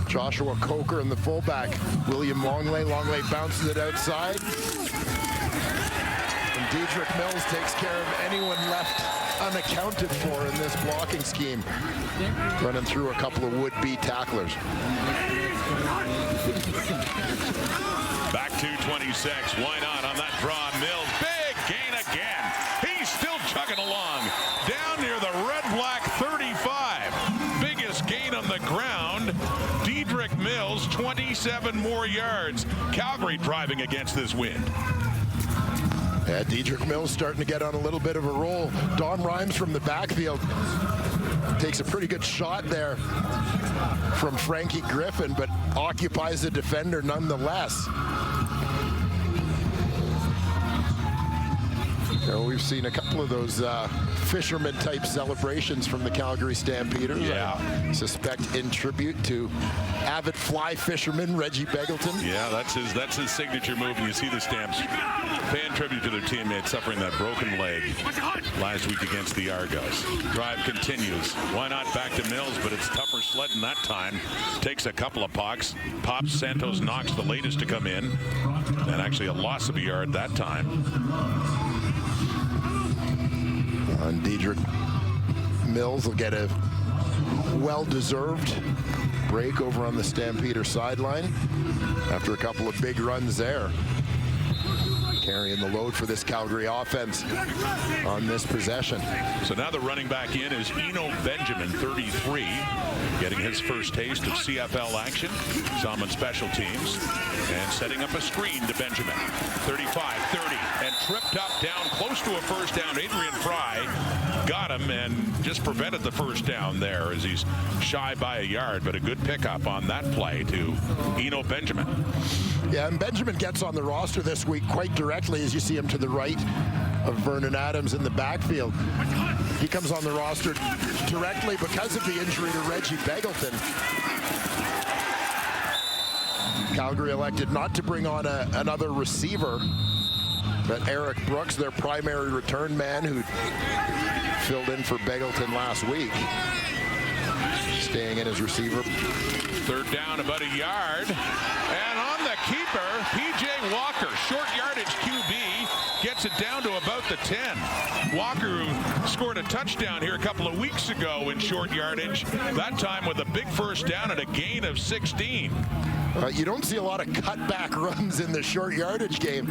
Joshua Coker and the fullback William Longley. Longley bounces it outside, and Diedrich Mills takes care of anyone left unaccounted for in this blocking scheme, running through a couple of would-be tacklers. Back to 26. Why not on that draw? Mills, big gain again. He's still chugging along down near the red-black 35. Biggest gain on the ground. Diedrich Mills, 27 more yards. Calgary driving against this wind. Yeah, Diedrich Mills starting to get on a little bit of a roll. Dom Rhymes from the backfield takes a pretty good shot there from Frankie Griffin, but occupies the defender nonetheless. We've seen a couple of those fisherman-type celebrations from the Calgary Stampeders. Yeah. I suspect in tribute to avid fly fisherman Reggie Begelton. Yeah, that's his signature move, and you see the Stamps paying tribute to their teammate suffering that broken leg last week against the Argos. Drive continues. Why not back to Mills, but it's tougher sledding that time. Takes a couple of pops. Santos Knox, the latest to come in, and actually a loss of a yard that time. And Diedrich Mills will get a well-deserved break over on the Stampeder sideline after a couple of big runs there. Carrying the load for this Calgary offense on this possession. So now the running back in is Eno Benjamin, 33, getting his first taste of CFL action. Some on special teams, and setting up a screen to Benjamin. 35, 30, and tripped up down close to a first down. Adrian Fry got him and just prevented the first down there as he's shy by a yard, but a good pickup on that play to Eno Benjamin. Yeah, and Benjamin gets on the roster this week quite directly as you see him to the right of Vernon Adams in the backfield. He comes on the roster directly because of the injury to Reggie Begelton. Calgary elected not to bring on another receiver, but Eric Brooks, their primary return man who filled in for Begelton last week, staying in as receiver. Third down, about a yard, and on the keeper, P.J. Walker, short yardage QB, gets it down to about the 10. Walker, who scored a touchdown here a couple of weeks ago in short yardage, that time with a big first down and a gain of 16. You don't see a lot of cutback runs in the short yardage game,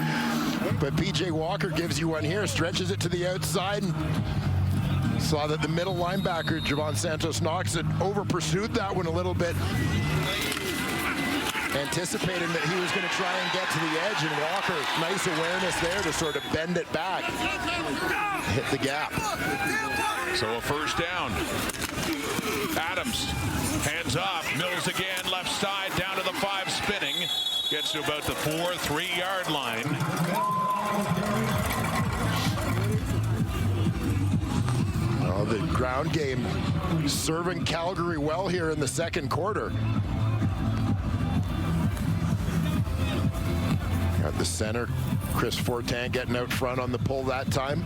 but P.J. Walker gives you one here, stretches it to the outside, and saw that the middle linebacker, Javon Santos Knox, had over-pursued that one a little bit, anticipating that he was going to try and get to the edge, and Walker, nice awareness there to sort of bend it back, hit the gap. So a first down. Adams, hands off, Mills again, left side, down to the 5, spinning, gets to about the 4-3-yard line. Well, the ground game serving Calgary well here in the second quarter. Got the center, Chris Fortin, getting out front on the pull that time.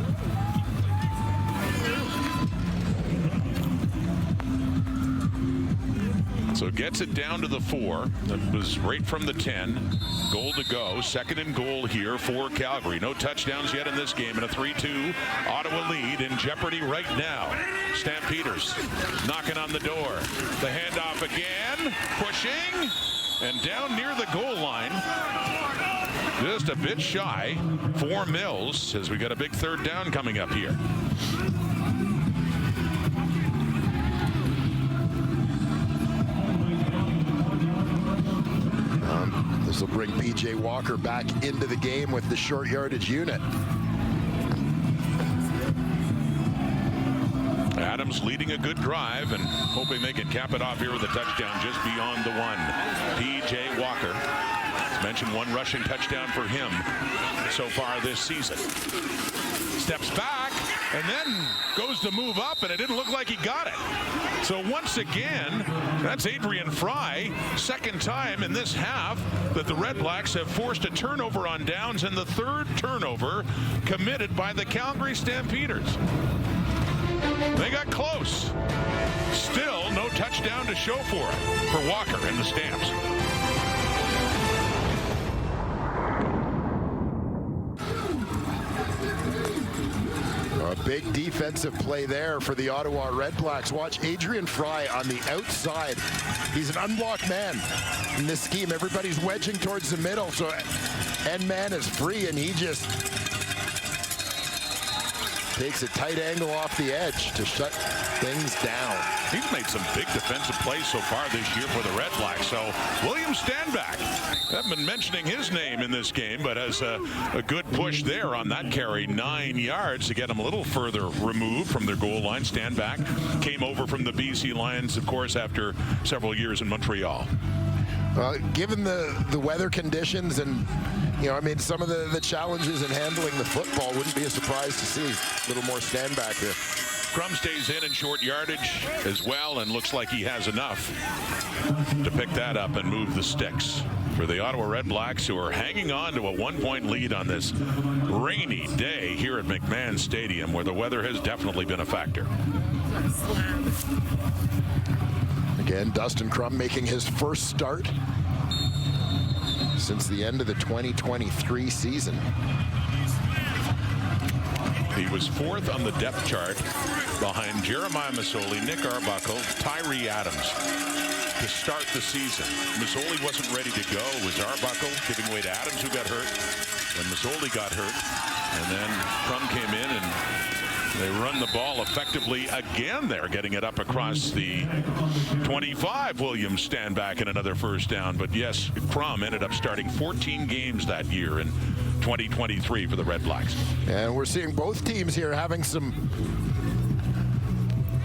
So gets it down to the 4. That was right from the 10. Goal to go. Second and goal here for Calgary. No touchdowns yet in this game, and a 3-2 Ottawa lead in jeopardy right now. Stampeders knocking on the door. The handoff again. Pushing. And down near the goal line. Just a bit shy for Mills as we got a big third down coming up here. This will bring P.J. Walker back into the game with the short yardage unit. Adams leading a good drive and hoping they can cap it off here with a touchdown just beyond the 1. P.J. Walker. Let's mention 1 rushing touchdown for him so far this season. Steps back and then goes to move up, and it didn't look like he got it. So once again, that's Adrian Fry, second time in this half that the Red Blacks have forced a turnover on downs, and the 3rd turnover committed by the Calgary Stampeders. They got close. Still no touchdown to show for it for Walker and the Stamps. A big defensive play there for the Ottawa Redblacks. Watch Adrian Fry on the outside. He's an unblocked man in this scheme. Everybody's wedging towards the middle, so end man is free, and he just takes a tight angle off the edge to shut things down. He's made some big defensive plays so far this year for the Red Blacks. So William Stanback, haven't been mentioning his name in this game, but has a good push there on that carry. 9 yards to get him a little further removed from their goal line. Stanback came over from the BC Lions, of course, after several years in Montreal. Given the weather conditions and, I mean, some of the challenges in handling the football, wouldn't be a surprise to see a little more Stanback here. Crum stays in short yardage as well, and looks like he has enough to pick that up and move the sticks for the Ottawa Redblacks, who are hanging on to a 1-point lead on this rainy day here at McMahon Stadium, where the weather has definitely been a factor. Again, Dustin Crum making his first start since the end of the 2023 season. He was 4th on the depth chart behind Jeremiah Masoli, Nick Arbuckle, Tyree Adams to start the season. Masoli wasn't ready to go. It was Arbuckle giving way to Adams, who got hurt. Then Masoli got hurt. And then Crum came in and they run the ball effectively again there, getting it up across the 25. Williams stand back in another first down. But yes, Crum ended up starting 14 games that year in 2023 for the Red Blacks. And we're seeing both teams here having some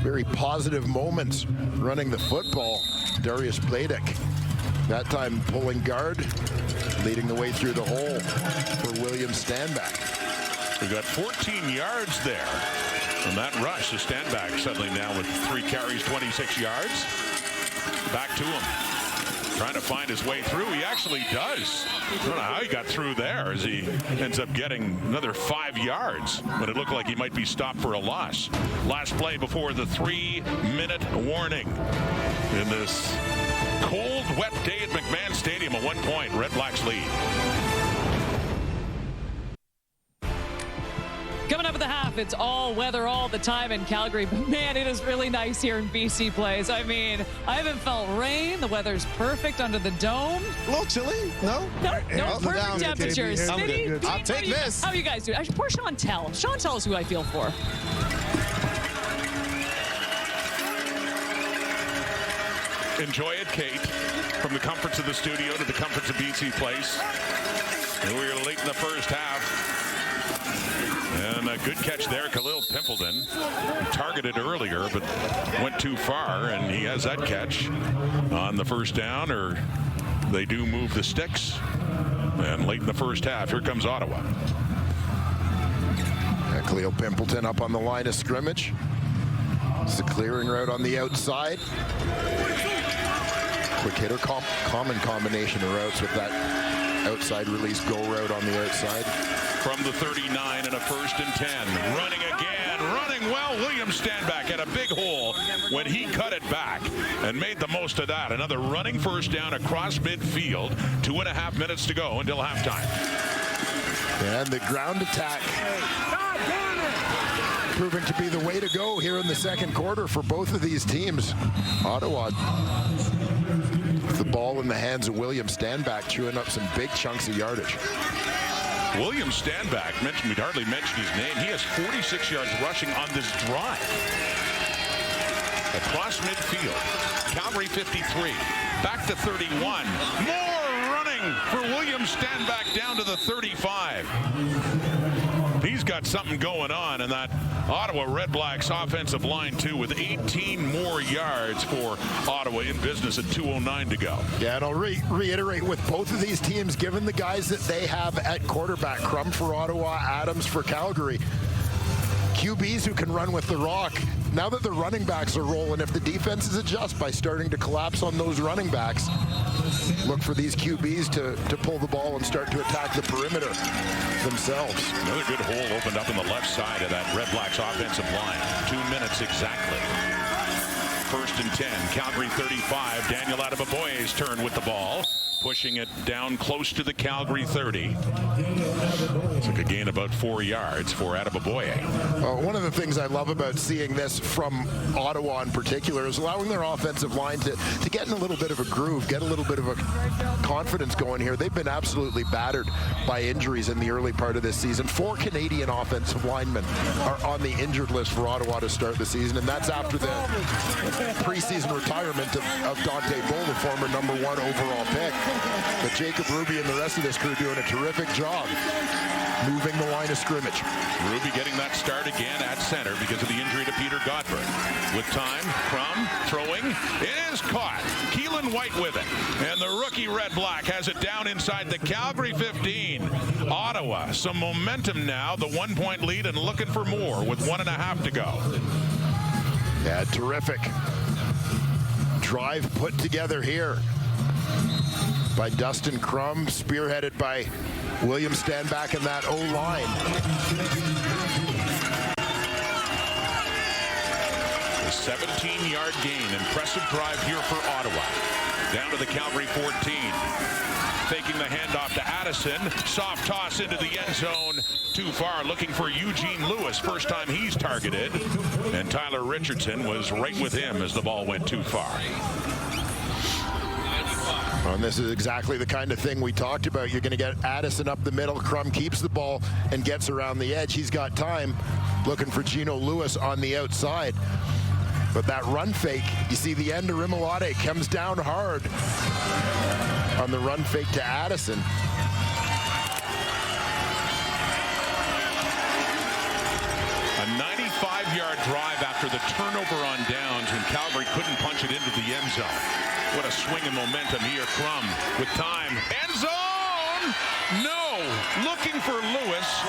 very positive moments running the football. Darius Bladek, that time pulling guard, leading the way through the hole for William Stanback. We got 14 yards there from that rush. So Stanback suddenly now with 3 carries, 26 yards. Back to him. Trying to find his way through. He actually does. I don't know how he got through there, as he ends up getting another 5 yards when it looked like he might be stopped for a loss. Last play before the 3-minute warning in this cold, wet day at McMahon Stadium. A 1-point Red Blacks lead. Coming up at the half, it's all weather all the time in Calgary. But man, it is really nice here in BC Place. I mean, I haven't felt rain. The weather's perfect under the dome. A little chilly, no? No, perfect down, temperatures. KB. Smitty, Good. I'll take this. How you guys doing? Actually, poor Chantel. Chantel is who I feel for. Enjoy it, Kate. From the comforts of the studio to the comforts of BC Place. And we are late in the first half. And a good catch there, Khalil Pimpleton. Targeted earlier, but went too far, and he has that catch on the first down, or they do move the sticks. And late in the first half, here comes Ottawa. Khalil Pimpleton up on the line of scrimmage. It's a clearing route on the outside. Quick hitter, common combination of routes with that outside release go route on the outside. From the 39 and a 1st and 10. Running again, running well. William Stanback had a big hole when he cut it back and made the most of that. Another running first down across midfield. 2.5 minutes to go until halftime. And the ground attack proving to be the way to go here in the second quarter for both of these teams. Ottawa with the ball in the hands of William Stanback, chewing up some big chunks of yardage. William Stanback, we'd hardly mentioned his name. He has 46 yards rushing on this drive. Across midfield. Calgary 53. Back to 31. More running for William Stanback down to the 35. He's got something going on in that Ottawa REDBLACKS offensive line, too, with 18 more yards for Ottawa in business at 2:09 to go. Yeah, and I'll reiterate with both of these teams, given the guys that they have at quarterback, Crum for Ottawa, Adams for Calgary, QBs who can run with the rock. Now that the running backs are rolling, if the defenses adjust by starting to collapse on those running backs, look for these QBs to pull the ball and start to attack the perimeter themselves. Another good hole opened up on the left side of that REDBLACKS offensive line. 2 minutes exactly. 1st and 10. Calgary 35. Daniel Adebaboye's turn with the ball. Pushing it down close to the Calgary 30. Took a gain about 4 yards for Adebaboye. One of the things I love about seeing this from Ottawa in particular is allowing their offensive line to get in a little bit of a groove, get a little bit of a confidence going here. They've been absolutely battered by injuries in the early part of this season. 4 Canadian offensive linemen are on the injured list for Ottawa to start the season, and that's after the preseason retirement of Dante Bull, the former #1 overall pick. But Jacob Ruby and the rest of this crew doing a terrific job moving the line of scrimmage. Ruby getting that start again at center because of the injury to Peter Godfrey. With time, Crum throwing. It is caught. Keelan White with it. And the rookie REDBLACK has it down inside the Calgary 15. Ottawa, some momentum now. The 1-point lead and looking for more with 1.5 to go. Yeah, terrific drive put together here by Dustin Crum, spearheaded by William Stanback and that O-line. A 17-yard gain. Impressive drive here for Ottawa. Down to the Calgary 14. Taking the handoff to Addison. Soft toss into the end zone. Too far, looking for Eugene Lewis. First time he's targeted. And Tyler Richardson was right with him as the ball went too far. And this is exactly the kind of thing we talked about. You're going to get Addison up the middle. Crum keeps the ball and gets around the edge. He's got time, looking for Gino Lewis on the outside. But that run fake, you see the end of Rimolade comes down hard on the run fake to Addison. A 95-yard drive after the turnover on downs when Calgary couldn't punch it into the end zone. What a swing of momentum here. Crum with time. End zone! No! Looking for Lewis,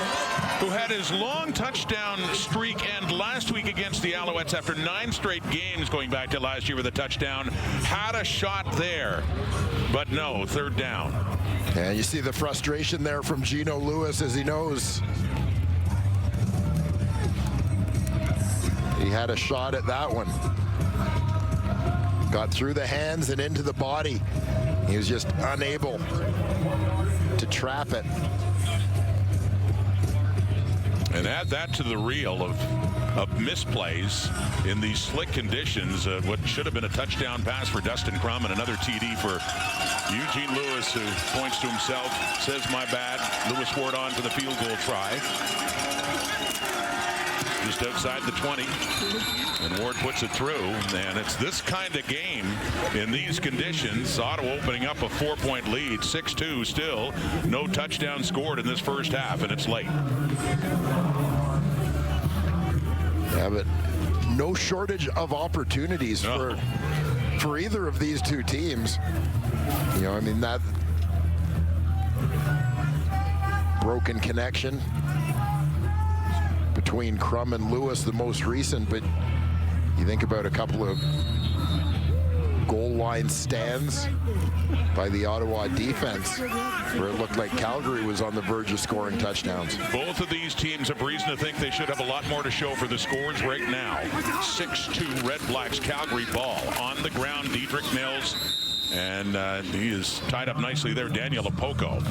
who had his long touchdown streak end last week against the Alouettes after 9 straight games going back to last year with a touchdown. Had a shot there, but no, 3rd down. And you see the frustration there from Gino Lewis as he knows he had a shot at that one. Got through the hands and into the body. He was just unable to trap it. And add that to the reel of misplays in these slick conditions. What should have been a touchdown pass for Dustin Crum and another TD for Eugene Lewis, who points to himself, says, "My bad." Lewis Ward on to the field goal try. Just outside the 20. And Ward puts it through. And it's this kind of game in these conditions. Ottawa opening up a 4-point lead. 6-2 still. No touchdown scored in this first half, and it's late. Yeah, but no shortage of opportunities for either of these two teams. You know, I mean, that broken connection between Crum and Lewis, the most recent, but You think about a couple of goal line stands by the Ottawa defense where it looked like Calgary was on the verge of scoring touchdowns. Both of these teams have reason to think they should have a lot more to show for the scores right now. 6-2 Red Blacks Calgary ball on the ground. Diedrich Mills, and he is tied up nicely there. Daniel Opoko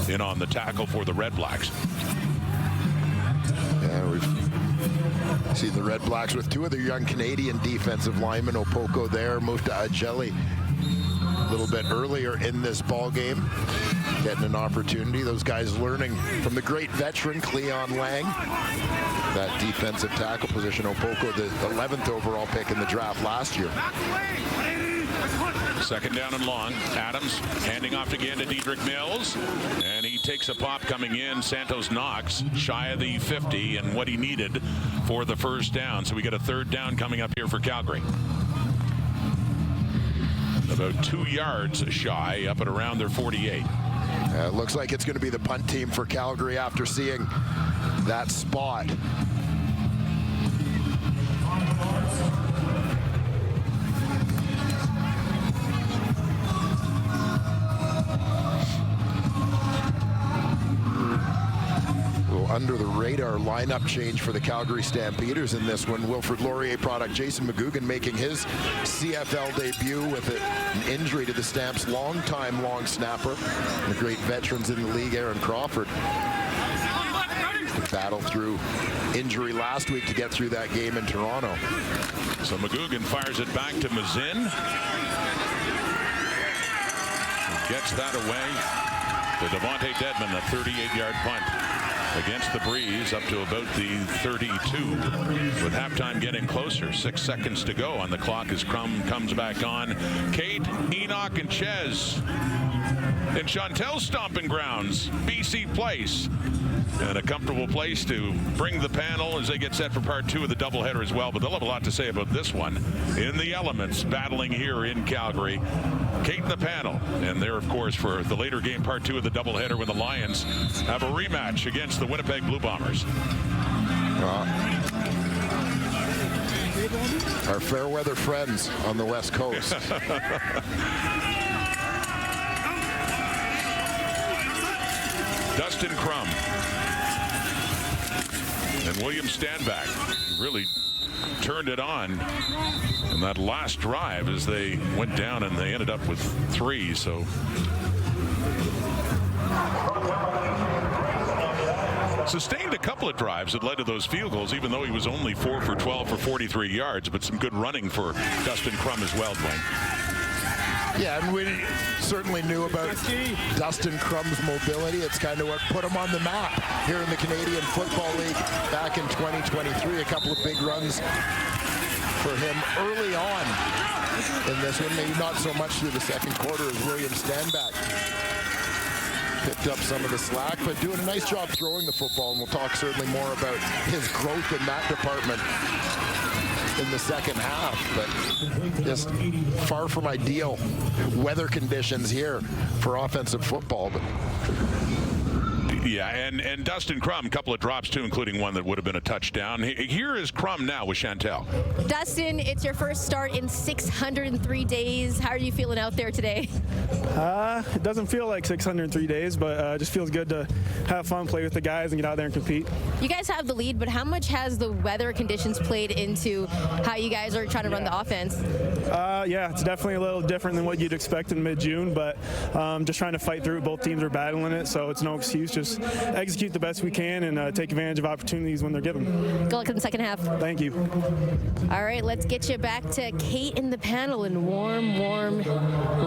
in on the tackle for the Red Blacks. Yeah, we've seen the Red Blacks with two of their young Canadian defensive linemen, Opoko there, moved to Ajeli a little bit earlier in this ball game, getting an opportunity. Those guys learning from the great veteran Cleon Lang. That defensive tackle position, Opoko, the 11th overall pick in the draft last year. Second down and long. Adams handing off again to Diedrich Mills, and he takes a pop coming in. Santos Knox shy of the 50 and what he needed for the first down. So we get a third down coming up here for Calgary. About 2 yards shy, up at around their 48. It looks like it's going to be the punt team for Calgary after seeing that spot. Under the radar lineup change for the Calgary Stampeders in this one. Wilfrid Laurier product Jason McGugan making his CFL debut with an injury to the Stamps' longtime long snapper. The great veterans in the league, Aaron Crawford. Battle through injury last week to get through that game in Toronto. So McGugan fires it back to Mazin. Gets that away to Devontae Dedman, a 38-yard punt against the breeze up to about the 32, with halftime getting closer. 6 seconds to go on the clock as Crum comes back on. Kate, Enoch, and Ches in Chantel's stomping grounds, BC Place. And a comfortable place to bring the panel as they get set for part 2 of the doubleheader as well. But they'll have a lot to say about this one. In the elements, battling here in Calgary. Kate and the panel. And there, of course, for the later game, part 2 of the doubleheader, when the Lions have a rematch against the Winnipeg Blue Bombers. Our fair weather friends on the West Coast. Dustin Crum and William Stanback really turned it on in that last drive as they went down, and they ended up with 3. So sustained a couple of drives that led to those field goals, even though he was only 4 for 12 for 43 yards. But some good running for Dustin Crum as well, Dwayne. Yeah, and we certainly knew about Dustin Crum's mobility. It's kind of what put him on the map here in the Canadian Football League back in 2023. A couple of big runs for him early on in this one. Maybe not so much through the second quarter as William Stanback picked up some of the slack, but doing a nice job throwing the football. And we'll talk certainly more about his growth in that department in the second half, but just far from ideal weather conditions here for offensive football. But yeah, and Dustin Crum, a couple of drops too, including one that would have been a touchdown. Here is Crum now with Chantel. Dustin, it's your first start in 603 days. How are you feeling out there today? It doesn't feel like 603 days, but it just feels good to have fun, play with the guys, and get out there and compete. You guys have the lead, but how much has the weather conditions played into how you guys are trying to run the offense? Yeah, it's definitely a little different than what you'd expect in mid-June, but just trying to fight through it. Both teams are battling it, so it's no excuse. Just execute the best we can and take advantage of opportunities when they're given. Good luck in the second half. Thank you. All right, let's get you back to Kate in the panel in warm,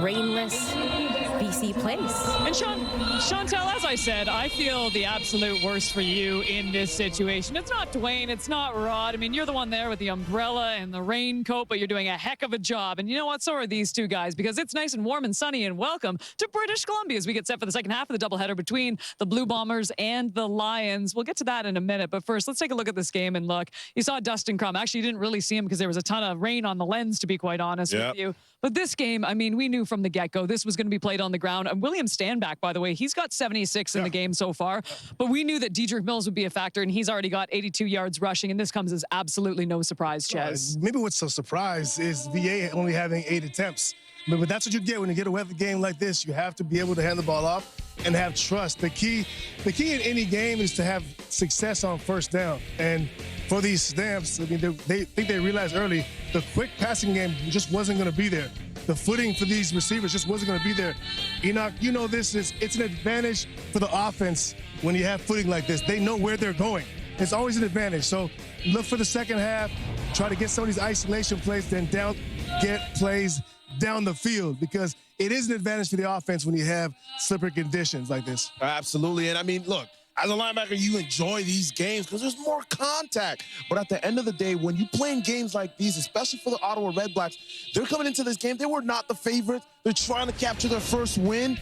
rainless BC Place. And Chantel, as I said, I feel the absolute worst for you in this situation. It's not Dwayne, it's not Rod. I mean, you're the one there with the umbrella and the raincoat, but you're doing a heck of a job. And you know what? So are these two guys, because it's nice and warm and sunny. And welcome to British Columbia as we get set for the second half of the doubleheader between the Blue Bombers and the Lions. We'll get to that in a minute, but first, let's take a look at this game. And look, you saw Dustin Crum. Actually, you didn't really see him because there was a ton of rain on the lens, to be quite honest with you. But this game, I mean, we knew from the get-go this was going to be played on the ground. And William Stanback, by the way, he's got 76 in the game so far. But we knew that Dedrick Mills would be a factor, and he's already got 82 yards rushing. And this comes as absolutely no surprise, Ches. Maybe what's so surprised is VA only having 8 attempts. But that's what you get when you get a weather game like this. You have to be able to hand the ball off and have trust. The key in any game is to have success on first down. And for these Stamps, I mean, they realized early the quick passing game just wasn't going to be there. The footing for these receivers just wasn't going to be there. Enoch, you know it's an advantage for the offense when you have footing like this. They know where they're going. It's always an advantage. So look for the second half, try to get some of these isolation plays, then get plays down the field, because it is an advantage for the offense when you have slippery conditions like this. Absolutely. And I mean, look, as a linebacker, you enjoy these games because there's more contact. But at the end of the day, when you play in games like these, especially for the Ottawa REDBLACKS, they're coming into this game. They were not the favorite. They're trying to capture their first win.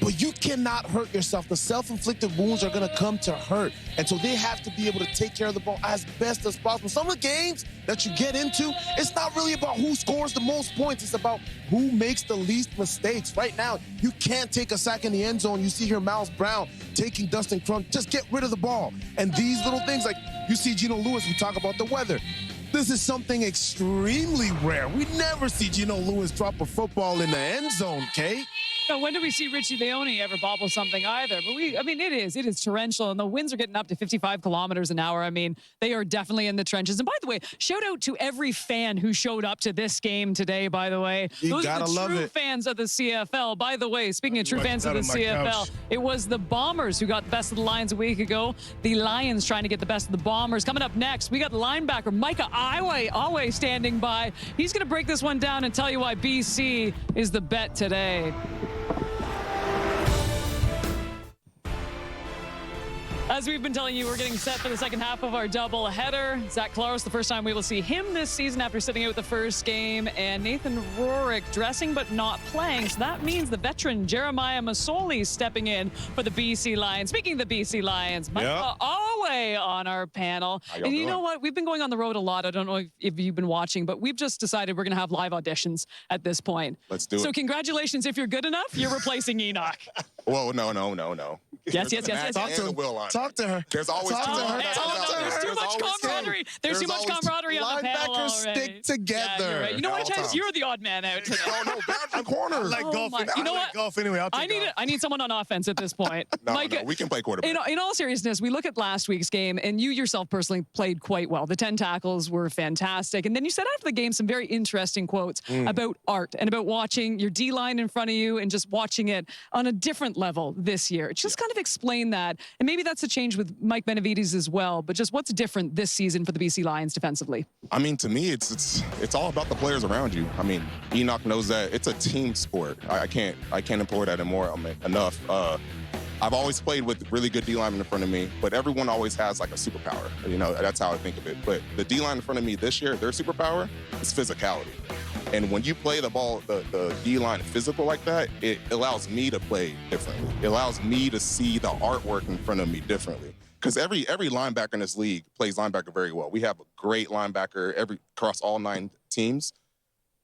But you cannot hurt yourself. The self-inflicted wounds are going to come to hurt. And so they have to be able to take care of the ball as best as possible. Some of the games that you get into, it's not really about who scores the most points. It's about who makes the least mistakes. Right now, you can't take a sack in the end zone. You see here Miles Brown taking Dustin Crum. Just get rid of the ball. And these little things, like you see Geno Lewis, we talk about the weather. This is something extremely rare. We never see Geno Lewis drop a football in the end zone, Kate. No, when do we see Richie Leone ever bobble something either? But I mean, it is torrential, and the winds are getting up to 55 kilometers an hour. I mean, they are definitely in the trenches. And by the way, shout out to every fan who showed up to this game today, by the way. Those are the true fans of the CFL. By the way, speaking of true fans of the CFL, it was the Bombers who got the best of the Lions a week ago. The Lions trying to get the best of the Bombers. Coming up next, we got linebacker Micah Awe standing by. He's going to break this one down and tell you why BC is the bet today. As we've been telling you, we're getting set for the second half of our double header. Zach Claros, the first time we will see him this season after sitting out the first game, and Nathan Rourke dressing but not playing. So that means the veteran Jeremiah Masoli stepping in for the BC Lions. Speaking of the BC Lions, Micah Awe on our panel. And you know what? We've been going on the road a lot. I don't know if you've been watching, but we've just decided we're going to have live auditions at this point. Let's do it. So congratulations. If you're good enough, you're replacing Enoch. Well, no. Yes. Talk to her. There's always there's too much camaraderie. There's too much camaraderie on the panel already. Linebackers stick together. Yeah, right. You know what, Chance? You're the odd man out today. No, boundary corner. I like golf. You know what? Golf anyway. I need someone on offense at this point. No, we can play quarterback. In all seriousness, we look at last week's game, and you yourself personally played quite well. The 10 tackles were fantastic. And then you said after the game some very interesting quotes about art and about watching your D-line in front of you and just watching it on a different level this year. Just kind of explain that. And maybe that's a change with Mike Benavides as well, but just what's different this season for the BC Lions defensively? I mean, to me, it's all about the players around you. I mean, Enoch knows that it's a team sport. I can't employ that enough. I've always played with really good D-linemen in front of me, but everyone always has like a superpower. You know, that's how I think of it. But the D-line in front of me this year, their superpower is physicality. And when you play the ball, the D-line physical like that, it allows me to play differently. It allows me to see the artwork in front of me differently. Because every linebacker in this league plays linebacker very well. We have a great linebacker across all 9 teams,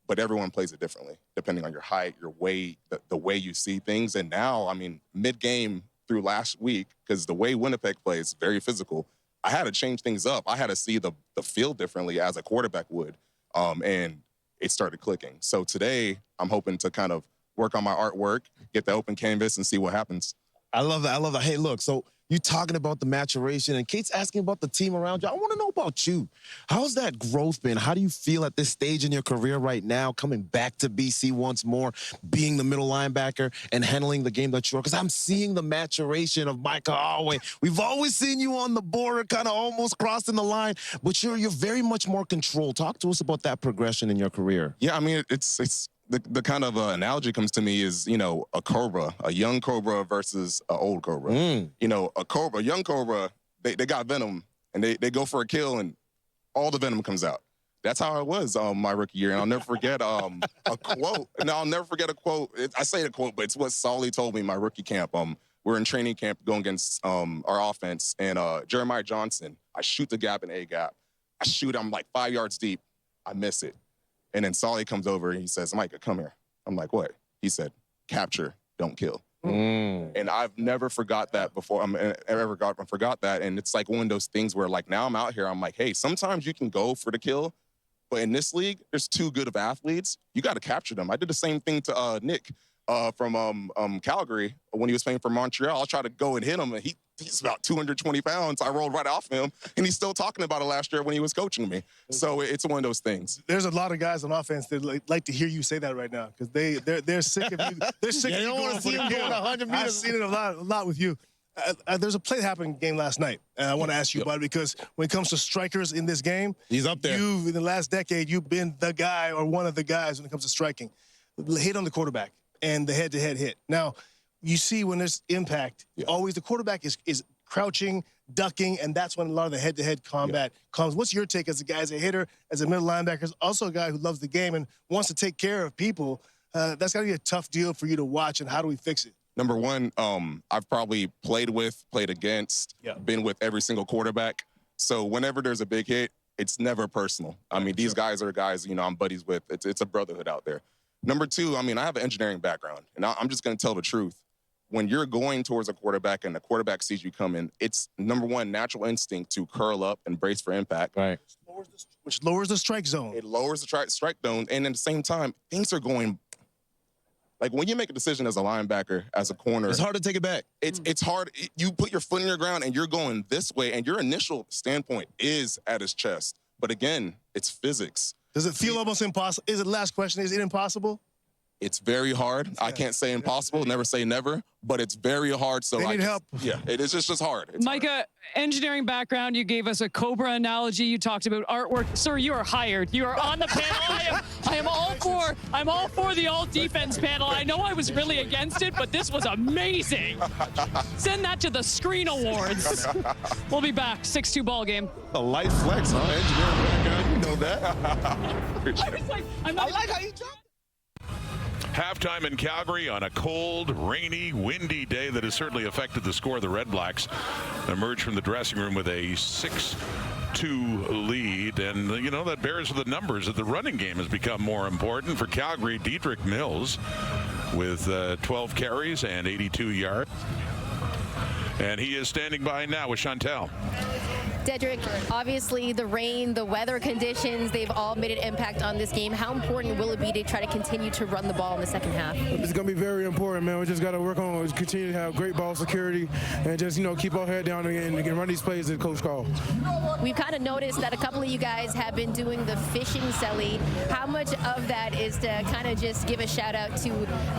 but everyone plays it differently, depending on your height, your weight, the way you see things. And now, I mean, mid-game through last week, because the way Winnipeg plays, very physical, I had to change things up. I had to see the field differently as a quarterback would. And it started clicking. So today, I'm hoping to kind of work on my artwork, get the open canvas, and see what happens. I love that. Hey, look, so you talking about the maturation, and Kate's asking about the team around you. I want to know about you. How's that growth been? How do you feel at this stage in your career right now, coming back to BC once more, being the middle linebacker and handling the game that you are? Because I'm seeing the maturation of Micah Awe. We've always seen you on the border, kind of almost crossing the line, but you're very much more controlled. Talk to us about that progression in your career. Yeah, I mean, it's the kind of analogy comes to me is, you know, a young cobra versus an old cobra. You know, a young cobra, they got venom, and they go for a kill, and all the venom comes out. That's how it was my rookie year, and I'll never forget a quote. And I'll never forget a quote. I say the quote, but it's what Solly told me my rookie camp. We're in training camp going against our offense, and Jeremiah Johnson, I shoot the gap and A gap. I shoot, I'm like 5 yards deep. I miss it. And then Solly comes over and he says, Micah, come here. I'm like, what? He said, capture, don't kill. And I've never forgot that before. Forgot that. And it's like one of those things where, like, now I'm out here, I'm like, hey, sometimes you can go for the kill, but in this league, there's too good of athletes. You got to capture them. I did the same thing to Nick from Calgary when he was playing for Montreal. I tried to go and hit him, and he's about 220 pounds. I rolled right off him, and he's still talking about it last year when he was coaching me. So it's one of those things. There's a lot of guys on offense that like to hear you say that right now, because they're sick of you. They're sick of you going for the kill. 100 meters. I've seen it a lot with you. There's a play that happened in the game last night, and I want to ask you about it, because when it comes to strikers in this game, he's up there. In the last decade, you've been the guy or one of the guys when it comes to striking. Hit on the quarterback and the head-to-head hit. Now, you see when there's impact, always the quarterback is crouching, ducking, and that's when a lot of the head-to-head combat comes. What's your take as a guy, as a hitter, as a middle linebacker, also a guy who loves the game and wants to take care of people? That's got to be a tough deal for you to watch, and how do we fix it? Number one, I've probably played against, been with every single quarterback. So whenever there's a big hit, it's never personal. I mean, these guys are guys, I'm buddies with. It's a brotherhood out there. Number two, I have an engineering background, and I'm just going to tell the truth. When you're going towards a quarterback and the quarterback sees you coming, it's, number one, natural instinct to curl up and brace for impact. Right. Which lowers the strike zone. It lowers the strike zone, and at the same time, things are going. Like, when you make a decision as a linebacker, as a corner, it's hard to take it back. It's hard. You put your foot in your ground and you're going this way, and your initial standpoint is at his chest. But again, it's physics. Does it feel almost impossible? Is it, last question, is it impossible? It's very hard. I can't say impossible, never say never, but it's very hard. So they need help. Yeah, it is just hard. It's Micah, hard. Engineering background, you gave us a Cobra analogy. You talked about artwork. Sir, you are hired. You are on the panel. I'm all for the all defense panel. I know I was really against it, but this was amazing. Send that to the Screen Awards. We'll be back. 6-2 ball game. A light flex, huh? Engineering background, you know that. I was like, I like how you jumped. Halftime in Calgary on a cold, rainy, windy day that has certainly affected the score. The REDBLACKS emerged from the dressing room with a 6-2 lead, and that bears the numbers that the running game has become more important for Calgary. Dedrick Mills with 12 carries and 82 yards, and he is standing by now with Chantel. Dedrick, obviously the rain, the weather conditions, they've all made an impact on this game. How important will it be to try to continue to run the ball in the second half? It's going to be very important, man. We just got to work on continue to have great ball security and just, keep our head down and run these plays that Coach called. We've kind of noticed that a couple of you guys have been doing the fishing celly. How much of that is to kind of just give a shout out to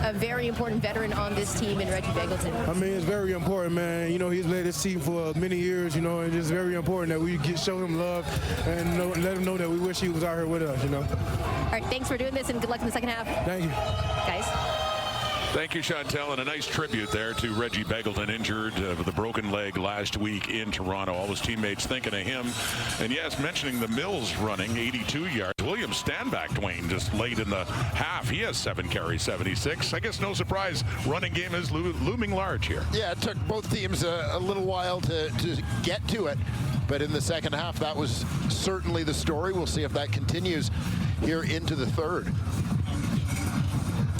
a very important veteran on this team in Reggie Begelton? I mean, it's very important, man. He's led this team for many years, and it's very important that we show him love and let him know that we wish he was out here with us, All right, thanks for doing this, and good luck in the second half. Thank you. Guys. Thank you, Chantel, and a nice tribute there to Reggie Begelton, injured with a broken leg last week in Toronto. All his teammates thinking of him. And yes, mentioning the Mills running 82 yards. William Stanback, Dwayne, just late in the half. He has 7 carries, 76. I guess no surprise, running game is looming large here. Yeah, it took both teams a little while to get to it. But in the second half, that was certainly the story. We'll see if that continues here into the third.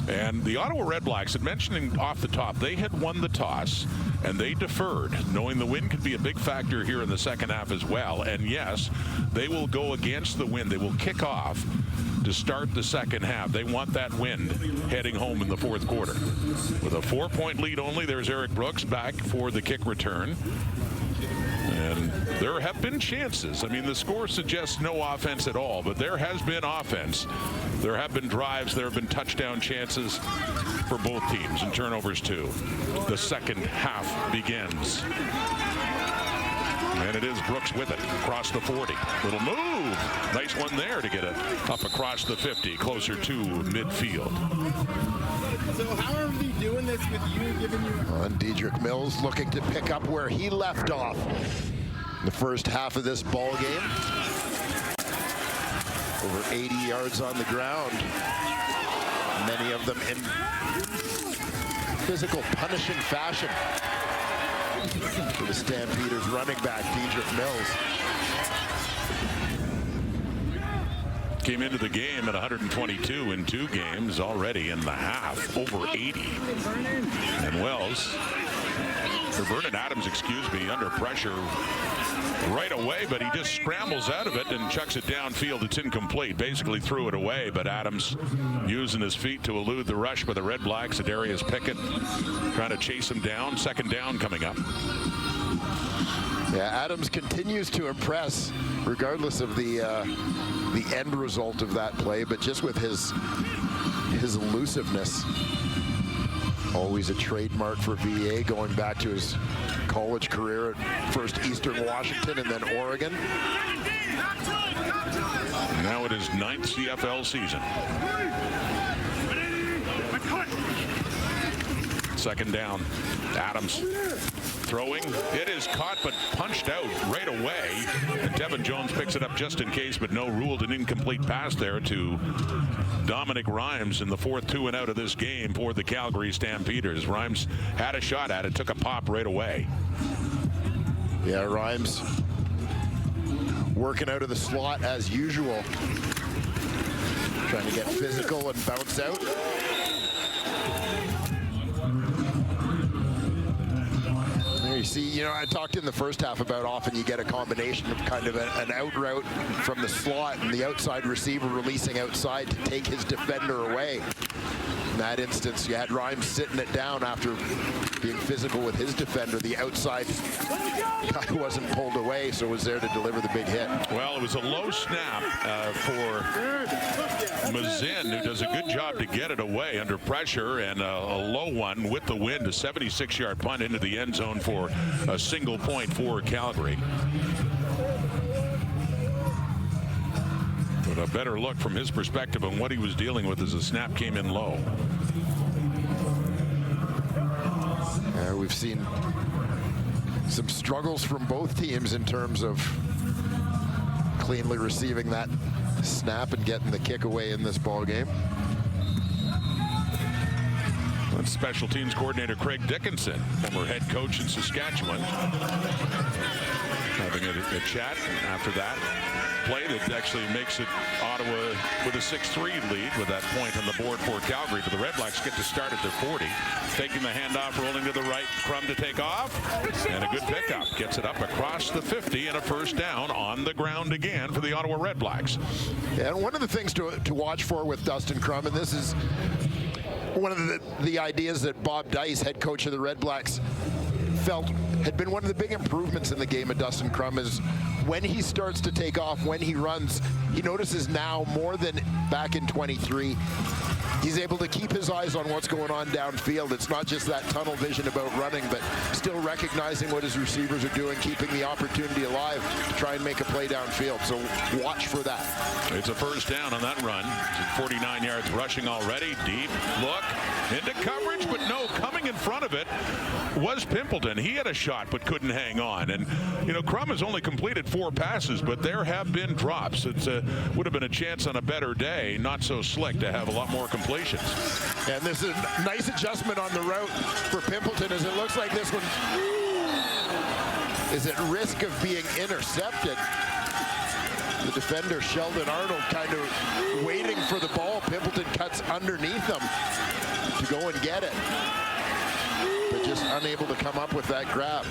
And the Ottawa REDBLACKS, mentioning off the top, they had won the toss and they deferred, knowing the wind could be a big factor here in the second half as well. And yes, they will go against the wind. They will kick off to start the second half. They want that wind heading home in the fourth quarter. With a 4-point lead only, there's Eric Brooks back for the kick return. And there have been chances. I mean, the score suggests no offense at all, but there has been offense. There have been drives. There have been touchdown chances for both teams, and turnovers too. The second half begins. And it is Brooks with it across the 40. Little move. Nice one there to get it up across the 50, closer to midfield. So how are we doing this with you giving you... And Dedrick Mills looking to pick up where he left off in the first half of this ball game. Over 80 yards on the ground. Many of them in physical, punishing fashion. For the Stampeders running back, Dedrick Mills. Came into the game at 122 in 2 games, already in the half, over 80. And Wells, or Vernon Adams, excuse me, under pressure right away, but he just scrambles out of it and chucks it downfield. It's incomplete. Basically threw it away, but Adams using his feet to elude the rush by the Red Blacks. Darius Pickett trying to chase him down. Second down coming up. Yeah, Adams continues to impress, regardless of the end result of that play, but just with his elusiveness. Always a trademark for VA, going back to his college career at first Eastern Washington and then Oregon. Now it is 9th CFL season. Second down. Adams throwing. It is caught but punched out right away. And Devin Jones picks it up just in case, but no, ruled an incomplete pass there to Dominic Rhymes in the 4th 2 and out of this game for the Calgary Stampeders. Rhymes had a shot at it, took a pop right away. Yeah, Rhymes working out of the slot as usual. Trying to get physical and bounce out. You see, I talked in the first half about often you get a combination of kind of an out route from the slot and the outside receiver releasing outside to take his defender away. In that instance, you had Rhymes sitting it down after being physical with his defender. The outside guy wasn't pulled away, so was there to deliver the big hit. Well, it was a low snap for Mazin, who does a good job to get it away under pressure, and a low one with the wind, a 76-yard punt into the end zone for a single point for Calgary. But a better look from his perspective on what he was dealing with as the snap came in low. We've seen some struggles from both teams in terms of cleanly receiving that snap and getting the kick away in this ball game. That's special teams coordinator Craig Dickinson, former head coach in Saskatchewan, having a chat after that play that actually makes it Ottawa with a 6-3 lead with that point on the board for Calgary. But the Red Blacks get to start at their 40. Taking the handoff, rolling to the right, Crum to take off, and a good pickup. Gets it up across the 50 and a first down on the ground again for the Ottawa Red Blacks. Yeah, and one of the things to watch for with Dustin Crum, and this is one of the ideas that Bob Dice, head coach of the Red Blacks, felt had been one of the big improvements in the game of Dustin Crum, is when he starts to take off, when he runs, he notices now more than back in 23, he's able to keep his eyes on what's going on downfield. It's not just that tunnel vision about running, but still recognizing what his receivers are doing, keeping the opportunity alive to try and make a play downfield. So watch for that. It's a first down on that run. 49 yards rushing already. Deep look into coverage, but no, coming in front of it was Pimpleton. He had a shot but couldn't hang on. And, Crum has only completed 4 passes, but there have been drops. It would have been a chance on a better day, not so slick, to have a lot more completions. And this is a nice adjustment on the route for Pimpleton, as it looks like this one is at risk of being intercepted. The defender, Sheldon Arnold, kind of waiting for the ball. Pimpleton cuts underneath him to go and get it, but just unable to come up with that grab.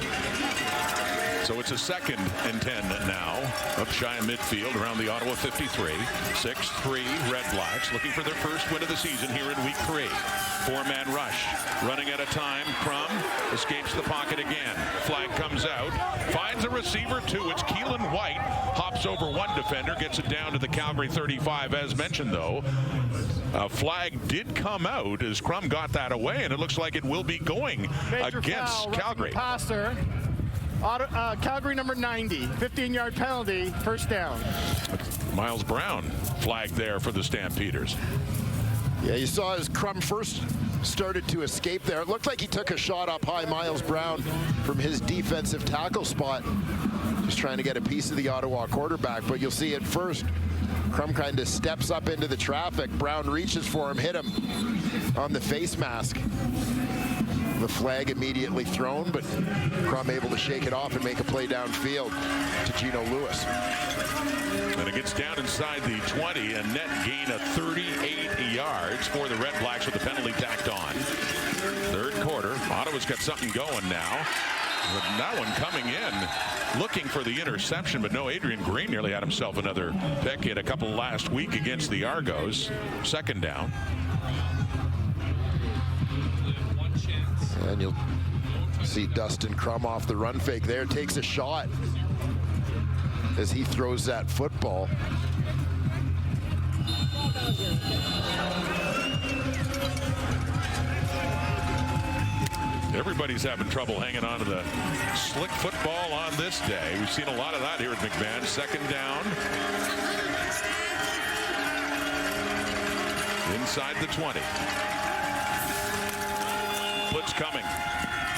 So it's a 2nd and 10 now, up shy of midfield around the Ottawa 53. 6-3 Red Blacks looking for their first win of the season here in week 3. 4-man rush, running at a time. Crum escapes the pocket again. Flag comes out, finds a receiver 2. It's Keelan White, hops over one defender, gets it down to the Calgary 35. As mentioned, though, a flag did come out as Crum got that away, and it looks like it will be going against Calgary. Passer. Calgary number 90, 15-yard penalty, first down. Miles Brown flagged there for the Stampeders. Yeah, you saw as Crum first started to escape there. It looked like he took a shot up high, Miles Brown, from his defensive tackle spot, just trying to get a piece of the Ottawa quarterback. But you'll see at first, Crum kind of steps up into the traffic. Brown reaches for him, hit him on the face mask. The flag immediately thrown, but Crum able to shake it off and make a play downfield to Gino Lewis. And it gets down inside the 20, a net gain of 38 yards for the Red Blacks with the penalty tacked on. Third quarter, Ottawa's got something going now. With that one coming in, looking for the interception, but no, Adrian Green nearly had himself another pick. He had a couple last week against the Argos. Second down. And you'll see Dustin Crum off the run fake there, takes a shot as he throws that football. Everybody's having trouble hanging on to the slick football on this day. We've seen a lot of that here at McMahon. Second down. Inside the 20. Blitz coming.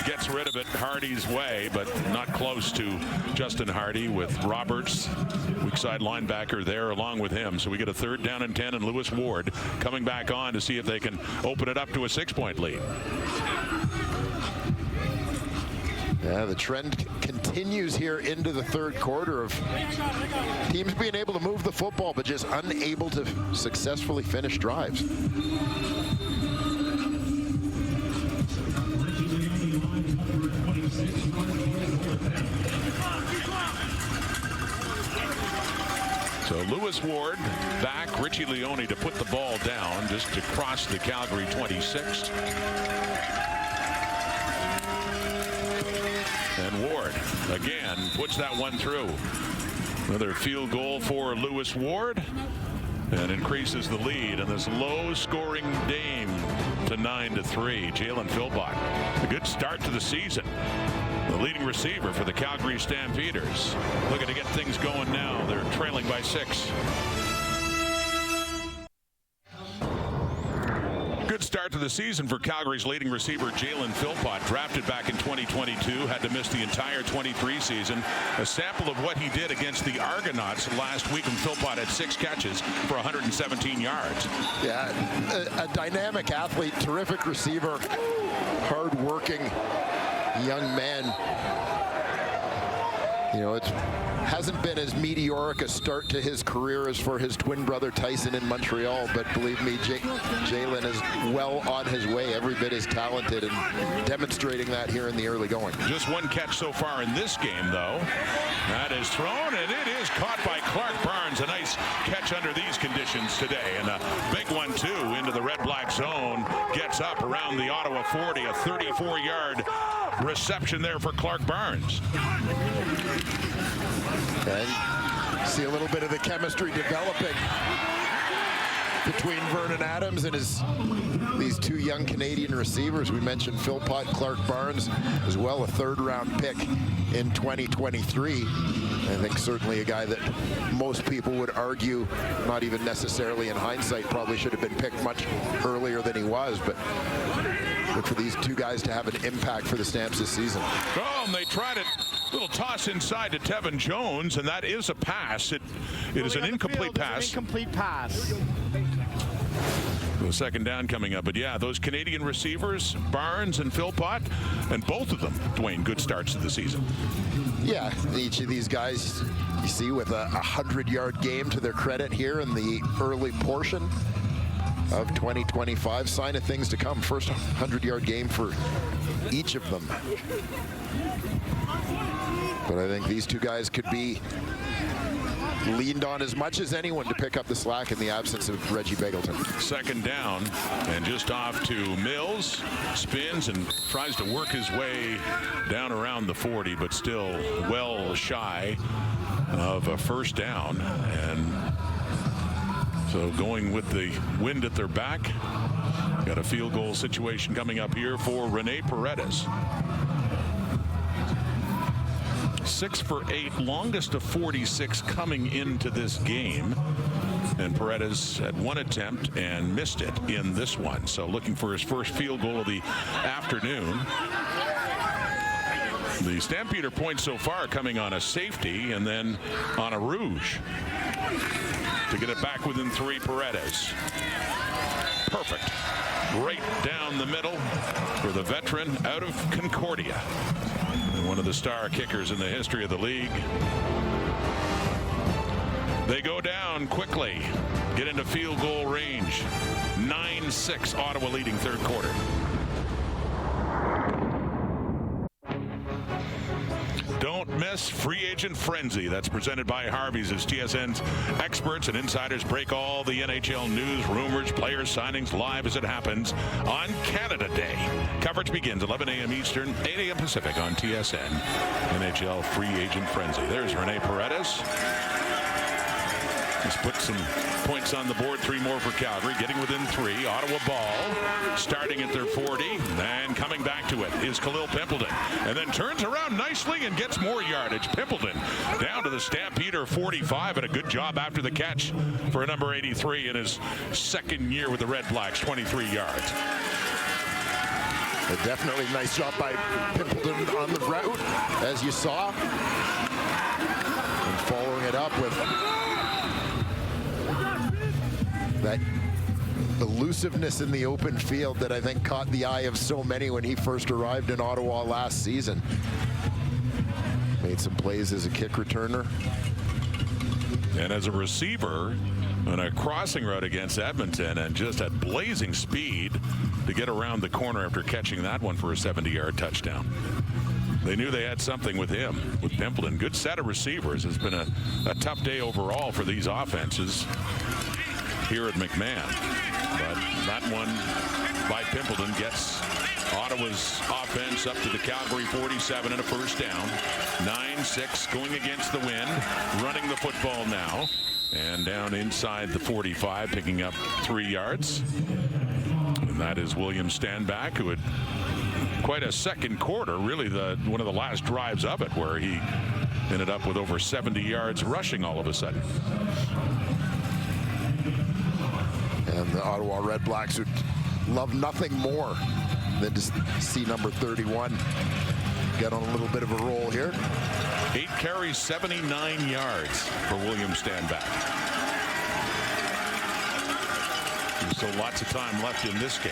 Gets rid of it Hardy's way, but not close to Justin Hardy with Roberts, weak side linebacker there along with him. So we get a third down and 10, and Lewis Ward coming back on to see if they can open it up to a 6-point lead. Yeah, the trend continues here into the third quarter of teams being able to move the football, but just unable to successfully finish drives. So Lewis Ward back, Richie Leone to put the ball down just to cross the Calgary 26. And Ward again puts that one through. Another field goal for Lewis Ward and increases the lead in this low-scoring game to 9-3. Jalen Philpott, a good start to the season. The leading receiver for the Calgary Stampeders. Looking to get things going now. They're trailing by 6. Good start to the season for Calgary's leading receiver Jalen Philpott, drafted back in 2022, had to miss the entire 23 season. A sample of what he did against the Argonauts last week when Philpott had 6 catches for 117 yards. Yeah, a dynamic athlete, terrific receiver, hard-working young man. You know, it hasn't been as meteoric a start to his career as for his twin brother Tyson in Montreal, but believe me, Jalen is well on his way, every bit as talented, and demonstrating that here in the early going. Just one catch so far in this game, though. That is thrown, and it is caught by Clark Barnes. A nice catch under these conditions today, and a big one, too, into the Red Black zone. Gets up around the Ottawa 40, a 34-yard reception there for Clark Barnes. And see a little bit of the chemistry developing between Vernon Adams and these two young Canadian receivers. We mentioned Philpott, Clark Barnes, as well, a third-round pick in 2023. I think certainly a guy that most people would argue, not even necessarily in hindsight, probably should have been picked much earlier than he was. But look for these two guys to have an impact for the Stamps this season. Oh, and they tried it. Little toss inside to Tevin Jones, and that is a pass. It is an incomplete pass. Incomplete pass. The second down coming up. But yeah, those Canadian receivers, Barnes and Philpott, and both of them, Dwayne, good starts to the season. Yeah, each of these guys, you see, with a 100-yard game to their credit here in the early portion of 2025. Sign of things to come. First 100-yard game for each of them. But I think these two guys could be leaned on as much as anyone to pick up the slack in the absence of Reggie Begelton. Second down, and just off to Mills. Spins and tries to work his way down around the 40, but still well shy of a first down. And so going with the wind at their back, got a field goal situation coming up here for Rene Paredes. 6 for 8, longest of 46 coming into this game. And Paredes had one attempt and missed it in this one. So looking for his first field goal of the afternoon. The Stampeder point so far coming on a safety and then on a rouge. To get it back within 3, Paredes. Perfect. right down the middle for the veteran out of Concordia. And one of the star kickers in the history of the league. They go down quickly, get into field goal range. 9-6, Ottawa leading third quarter. Don't miss Free Agent Frenzy. That's presented by Harvey's as TSN's experts and insiders break all the NHL news, rumors, player signings live as it happens on Canada Day. Coverage begins 11 a.m. Eastern, 8 a.m. Pacific on TSN. NHL Free Agent Frenzy. There's Rene Paredes. He's put some points on the board, 3 more for Calgary, getting within 3. Ottawa ball, starting at their 40, and coming back to it is Khalil Pimpleton, and then turns around nicely and gets more yardage. Pimpleton down to the Stampeder 45, and a good job after the catch for number 83 in his second year with the Red Blacks, 23 yards. Definitely nice job by Pimpleton on the route, as you saw, and following it up with that elusiveness in the open field that I think caught the eye of so many when he first arrived in Ottawa last season. Made some plays as a kick returner. And as a receiver on a crossing route against Edmonton, and just at blazing speed to get around the corner after catching that one for a 70-yard touchdown. They knew they had something with him, with Pimpleton. Good set of receivers. It's been a tough day overall for these offenses here at McMahon. But that one by Pimpleton gets Ottawa's offense up to the Calgary 47 and a first down. 9-6 going against the wind, running the football now. And down inside the 45, picking up 3 yards. And that is William Stanback, who had quite a second quarter, really one of the last drives of it, where he ended up with over 70 yards rushing all of a sudden. And the Ottawa REDBLACKS would love nothing more than to see number 31 get on a little bit of a roll here. 8 carries, 79 yards for William Stanback. So lots of time left in this game.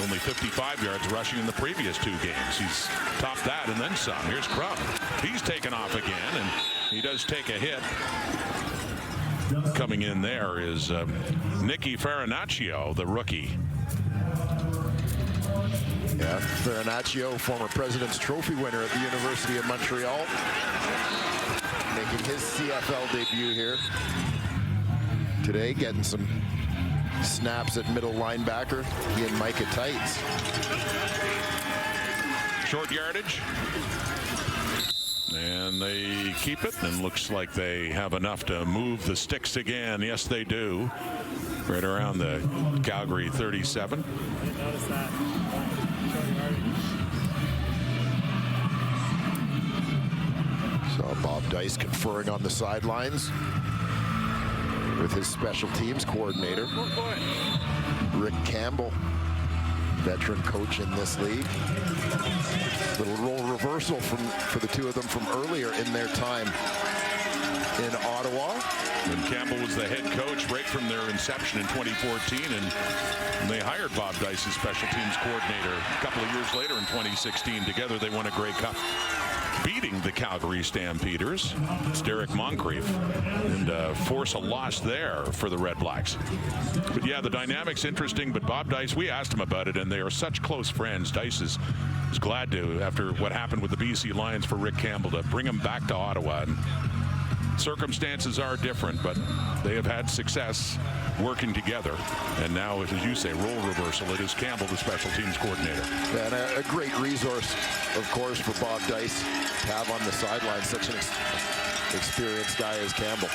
Only 55 yards rushing in the previous 2 games. He's topped that and then some. Here's Crum. He's taken off again, and he does take a hit. Coming in there is Nicky Farinaccio, the rookie. Yeah, Farinaccio, former President's Trophy winner at the University of Montreal, making his CFL debut here today, getting some snaps at middle linebacker. He and Micah Tights. Short yardage. And they keep it, and looks like they have enough to move the sticks again. Yes, they do. Right around the Calgary 37. Notice that. So Bob Dice conferring on the sidelines with his special teams coordinator, Rick Campbell, veteran coach in this league. Little role reversal for the 2 of them from earlier in their time in Ottawa. When Campbell was the head coach right from their inception in 2014, and they hired Bob Dice as special teams coordinator a couple of years later in 2016. Together they won a Grey Cup, beating the Calgary Stampeders. It's Derek Moncrief, and force a loss there for the REDBLACKS. But yeah, the dynamic's interesting, but Bob Dice, we asked him about it, and they are such close friends. Dice is glad to, after what happened with the BC Lions, for Rick Campbell to bring him back to Ottawa. And circumstances are different, but they have had success working together. And now, as you say, role reversal. It is Campbell, the special teams coordinator. And a great resource, of course, for Bob Dice to have on the sideline such an experienced guy as Campbell.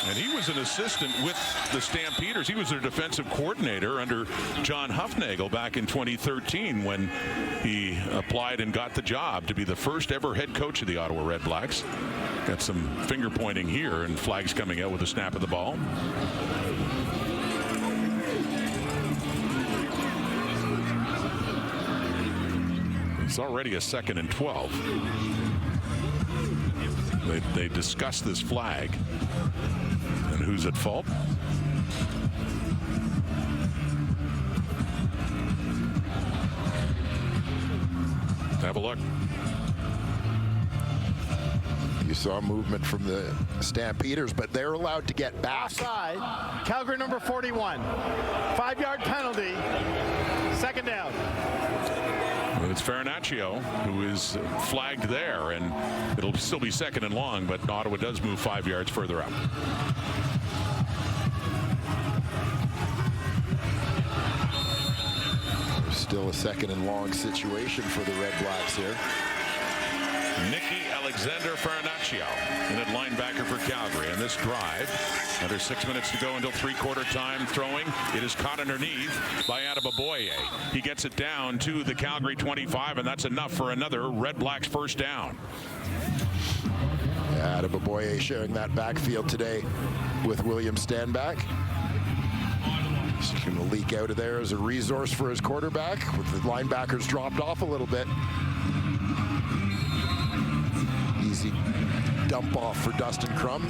And he was an assistant with the Stampeders. He was their defensive coordinator under John Hufnagel back in 2013 when he applied and got the job to be the first ever head coach of the Ottawa REDBLACKS. Got some finger pointing here, and flags coming out with a snap of the ball. It's already a 2nd and 12. They discussed this flag. And who's at fault? Have a look. You saw movement from the Stampeders, but they're allowed to get back. Offside. Calgary number 41. 5-yard penalty. Second down. Well, it's Farinaccio who is flagged there, and it'll still be second and long, but Ottawa does move 5 yards further up. There's still a second and long situation for the Red Blacks here. Nicky Alexander Farinaccio in at linebacker for Calgary. And this drive, under 6 minutes to go until three-quarter time throwing. It is caught underneath by Adeboboye. He gets it down to the Calgary 25, and that's enough for another Red Blacks first down. Yeah, Adeboboye sharing that backfield today with William Stanback. He's going to leak out of there as a resource for his quarterback with the linebackers dropped off a little bit. Easy dump off for Dustin Crum,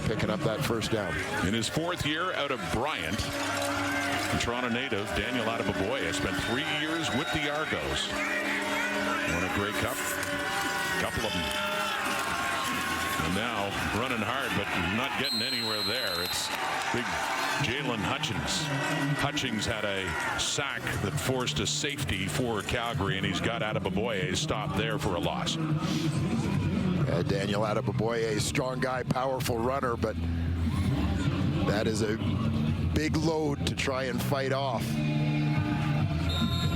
picking up that first down. In his fourth year out of Bryant, the Toronto native Daniel Adeboboye spent 3 years with the Argos. Won a Grey Cup, couple of them. And now running hard, but not getting anywhere there. It's big Jalen Hutchings. Hutchings had a sack that forced a safety for Calgary, and he's got Adeboboye stopped there for a loss. Daniel Adeboboye, strong guy, powerful runner, but that is a big load to try and fight off.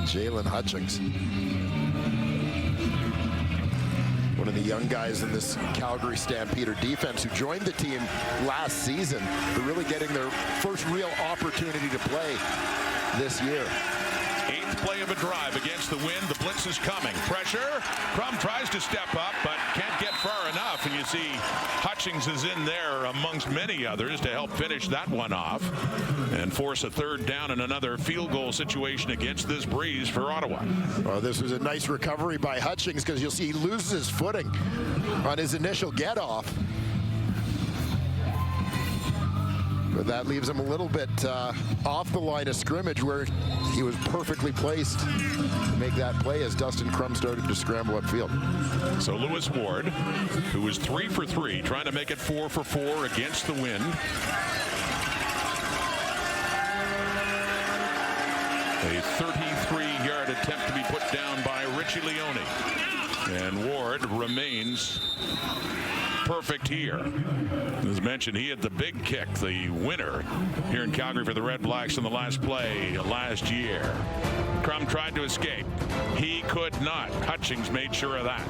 Jalen Hutchings, one of the young guys in this Calgary Stampeder defense who joined the team last season. They're really getting their first real opportunity to play this year. Eighth play of a drive against the wind. The blitz is coming. Pressure. Crum tries to step up, but can't get far enough. And you see Hutchings is in there amongst many others to help finish that one off and force a third down and another field goal situation against this breeze for Ottawa. Well, this was a nice recovery by Hutchings because you'll see he loses his footing on his initial get off. But that leaves him a little bit off the line of scrimmage where he was perfectly placed to make that play as Dustin Crum started to scramble upfield. So Lewis Ward, who was 3 for 3, trying to make it 4 for 4 against the wind. A 33-yard attempt to be put down by Richie Leone. And Ward remains perfect here. As mentioned, he had the big kick, the winner here in Calgary for the Red Blacks in the last play last year. Crum tried to escape. He could not. Hutchings made sure of that.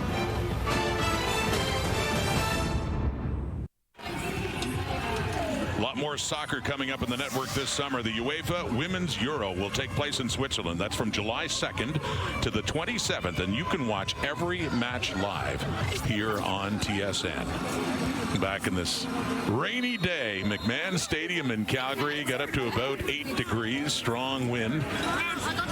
A lot more soccer coming up in the network this summer. The UEFA Women's Euro will take place in Switzerland. That's from July 2nd to the 27th, and you can watch every match live here on TSN. Back in this rainy day, McMahon Stadium in Calgary got up to about 8 degrees, strong wind.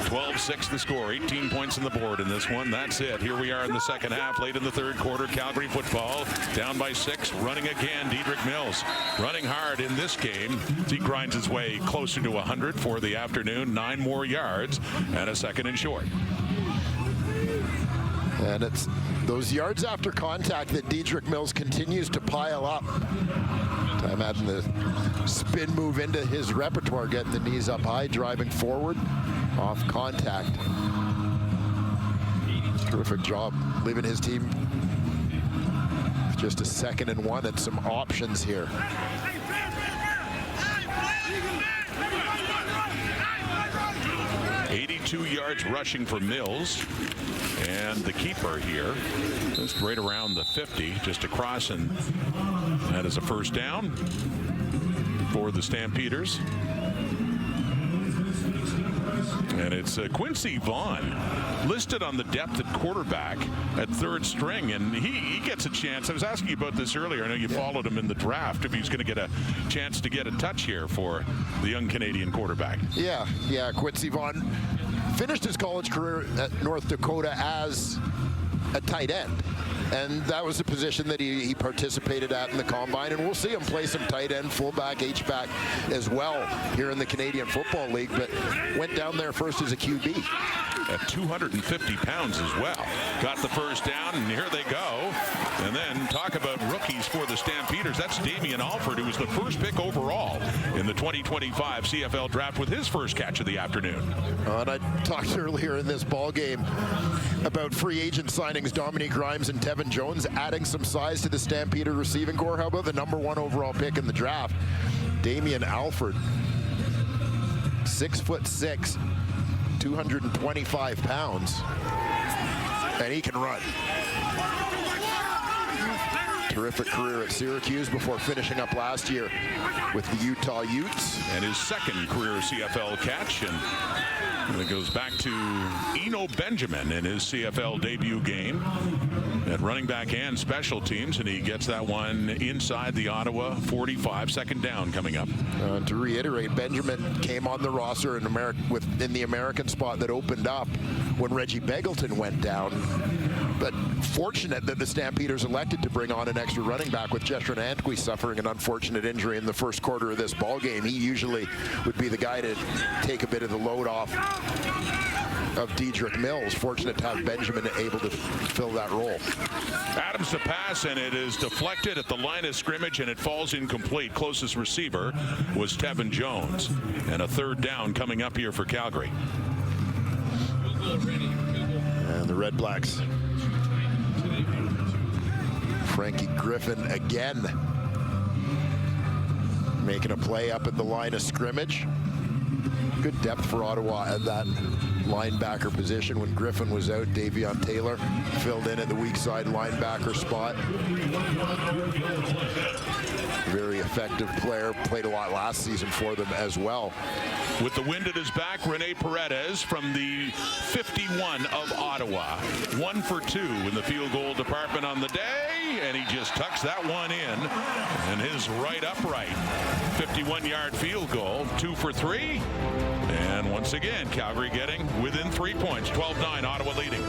12-6 the score, 18 points on the board in this one. That's it. Here we are in the second half, late in the third quarter. Calgary football down by 6, running again. Dedrick Mills running hard in this game. He grinds his way closer to 100 for the afternoon. 9 more yards and a second and short. And it's those yards after contact that Dedrick Mills continues to pile up. Time adding the spin move into his repertoire, getting the knees up high, driving forward off contact. Terrific job leaving his team with just a 2nd and 1 and some options here. .82 yards rushing for Mills, and the keeper here just right around the 50, just across, and that is a first down for the Stampeders. And it's Quincy Vaughn listed on the depth at quarterback at 3rd string, and he gets a chance. I was asking you about this earlier. I know you followed him in the draft, if he was going to get a chance to get a touch here for the young Canadian quarterback. Yeah, Quincy Vaughn finished his college career at North Dakota as a tight end. And that was a position that he participated at in the combine, and we'll see him play some tight end, fullback, H-back as well here in the Canadian Football League, but went down there first as a QB. at 250 pounds as well. Got the first down, and here they go. And then talk about rookies for the Stampeders. That's Damian Alford, who was the first pick overall in the 2025 CFL draft with his first catch of the afternoon. And I talked earlier in this ball game about free agent signings, Dominique Grimes and Tevin Jones adding some size to the Stampeder receiving corps. How about the #1 overall pick in the draft, Damian Alford, 6'6", 225 pounds, and he can run. Terrific career at Syracuse before finishing up last year with the Utah Utes. And his second career CFL catch, and it goes back to Eno Benjamin in his CFL debut game at running back and special teams, and he gets that one inside the Ottawa 45. Second down coming up. To reiterate, Benjamin came on the roster in the American spot that opened up when Reggie Begelton went down. But fortunate that the Stampeders elected to bring on an extra running back with Jeshurun Antwi suffering an unfortunate injury in the first quarter of this ball game. He usually would be the guy to take a bit of the load off of Dedrick Mills. Fortunate to have Benjamin able to fill that role. Adams to pass, and it is deflected at the line of scrimmage, and it falls incomplete. Closest receiver was Tevin Jones. And a third down coming up here for Calgary. And the Red Blacks, Frankie Griffin again making a play up at the line of scrimmage. Good depth for Ottawa at that linebacker position. When Griffin was out, Davion Taylor filled in at the weak side linebacker spot. Very effective player, played a lot last season for them as well. With the wind at his back, Rene Paredes from the 51 of Ottawa. 1 for 2 in the field goal department on the day, and he just tucks that one in, and his right upright. 51-yard field goal, 2 for 3. And once again, Calgary getting within 3 points. 12-9, Ottawa leading.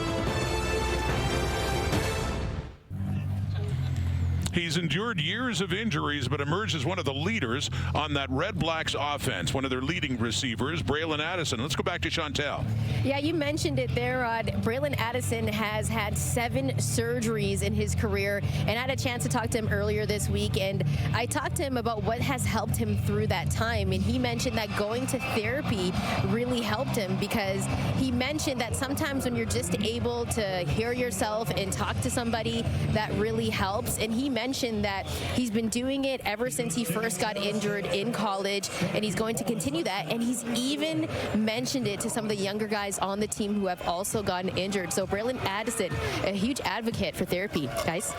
He's endured years of injuries, but emerged as one of the leaders on that Red Blacks offense. One of their leading receivers, Braylon Addison. Let's go back to Chantel. Yeah, you mentioned it there, Rod. Braylon Addison has had 7 surgeries in his career, and I had a chance to talk to him earlier this week, and I talked to him about what has helped him through that time, and he mentioned that going to therapy really helped him, because he mentioned that sometimes when you're just able to hear yourself and talk to somebody, that really helps. And he mentioned that he's been doing it ever since he first got injured in college, and he's going to continue that. And he's even mentioned it to some of the younger guys on the team who have also gotten injured. So Braylon Addison, a huge advocate for therapy, guys.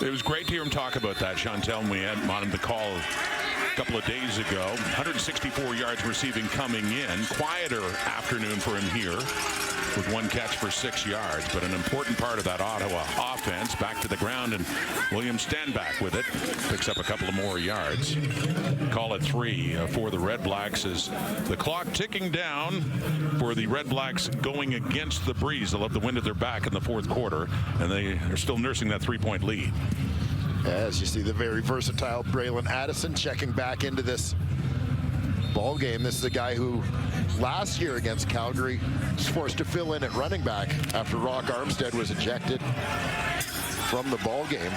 It was great to hear him talk about that, Chantel, and we had him on the call a couple of days ago. 164 yards receiving coming in. Quieter afternoon for him here with 1 catch for 6 yards, but an important part of that Ottawa offense. Back to the ground, and William Stanback with it. Picks up a couple of more yards. Call it 3 for the Red Blacks as the clock ticking down for the Red Blacks going against the breeze. They'll have the wind at their back in the 4th quarter, and they are still nursing that 3-point lead. As you see, the very versatile Braylon Addison checking back into this ball game. This is a guy who last year against Calgary was forced to fill in at running back after Rock Armstead was ejected from the ball game.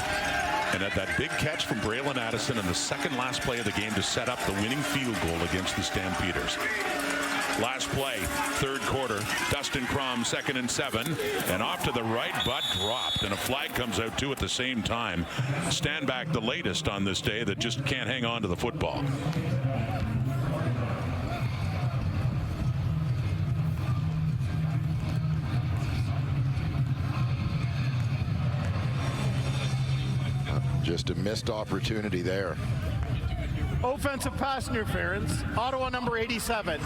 And at that big catch from Braylon Addison in the second last play of the game to set up the winning field goal against the Stampeders. Last play, 3rd quarter, Dustin Crum, 2nd and 7, and off to the right, but dropped, and a flag comes out too at the same time. Stanback, the latest on this day, that just can't hang on to the football. Just a missed opportunity there. Offensive pass interference, Ottawa number 87.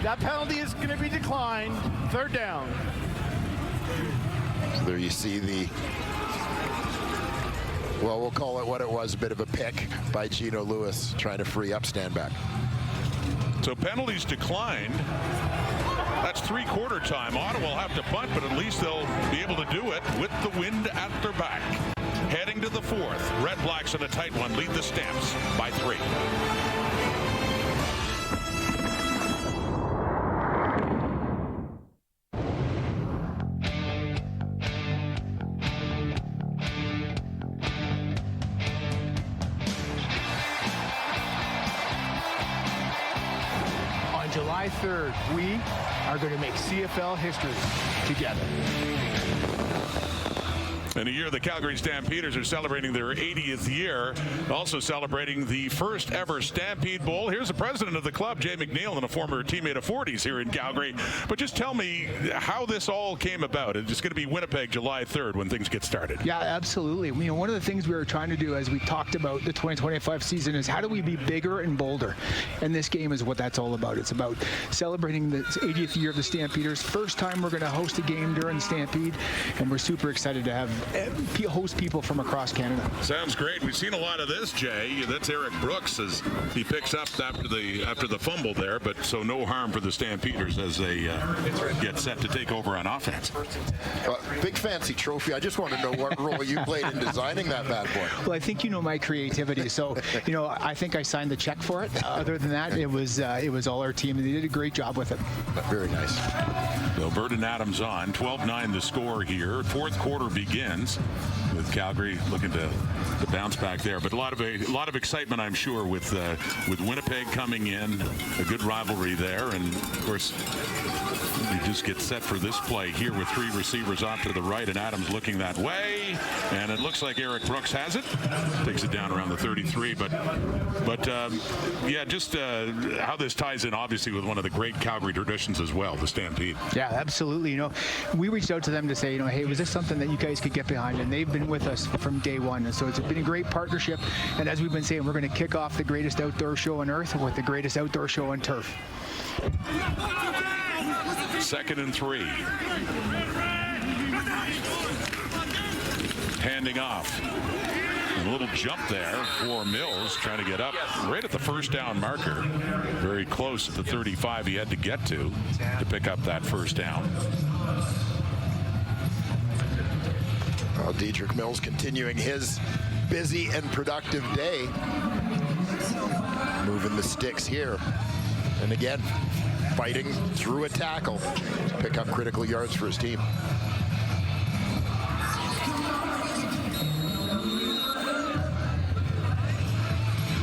That penalty is going to be declined. 3rd down. So there you see the, well, we'll call it what it was, a bit of a pick by Gino Lewis trying to free up Stanback. So penalties declined. That's 3-quarter time. Ottawa will have to punt, but at least they'll be able to do it with the wind at their back. Heading to the 4th. Red Blacks in a tight one lead the Stamps by 3. 3rd, we are going to make CFL history together. In a year, the Calgary Stampeders are celebrating their 80th year, also celebrating the first ever Stampede Bowl. Here's the president of the club, Jay McNeil, and a former teammate of 40s here in Calgary. But just tell me how this all came about. It's going to be Winnipeg July 3rd when things get started. Yeah, absolutely. You know, one of the things we were trying to do as we talked about the 2025 season is how do we be bigger and bolder? And this game is what that's all about. It's about celebrating the 80th year of the Stampeders. First time we're going to host a game during Stampede, and we're super excited to have host people from across Canada. Sounds great. We've seen a lot of this, Jay. That's Eric Brooks as he picks up after the fumble there, but so no harm for the Stampeders as they get set to take over on offense. Big fancy trophy. I just want to know what role you played in designing that bad boy. Well, I think you know my creativity, so you know I think I signed the check for it. Other than that, it was all our team, and they did a great job with it. Very nice. So Burton Adams on 12-9 the score here. Fourth quarter begins with Calgary looking to bounce back there, but a lot of excitement, I'm sure, with Winnipeg coming in, a good rivalry there, and of course we just get set for this play here with 3 receivers off to the right, and Adams looking that way, and it looks like Eric Brooks has it, takes it down around the 33, but yeah, just how this ties in obviously with one of the great Calgary traditions as well, the Stampede. Yeah, absolutely. You know, we reached out to them to say, you know, hey, was this something that you guys could get behind? And they've been with us from day one, and so it's been a great partnership. And as we've been saying, we're going to kick off the greatest outdoor show on earth with the greatest outdoor show on turf. 2nd and 3. Handing off. A little jump there for Mills, trying to get up right at the first down marker. Very close at the 35 he had to get to pick up that first down. Well, Dietrich Mills continuing his busy and productive day. Moving the sticks here. And again, fighting through a tackle to pick up critical yards for his team.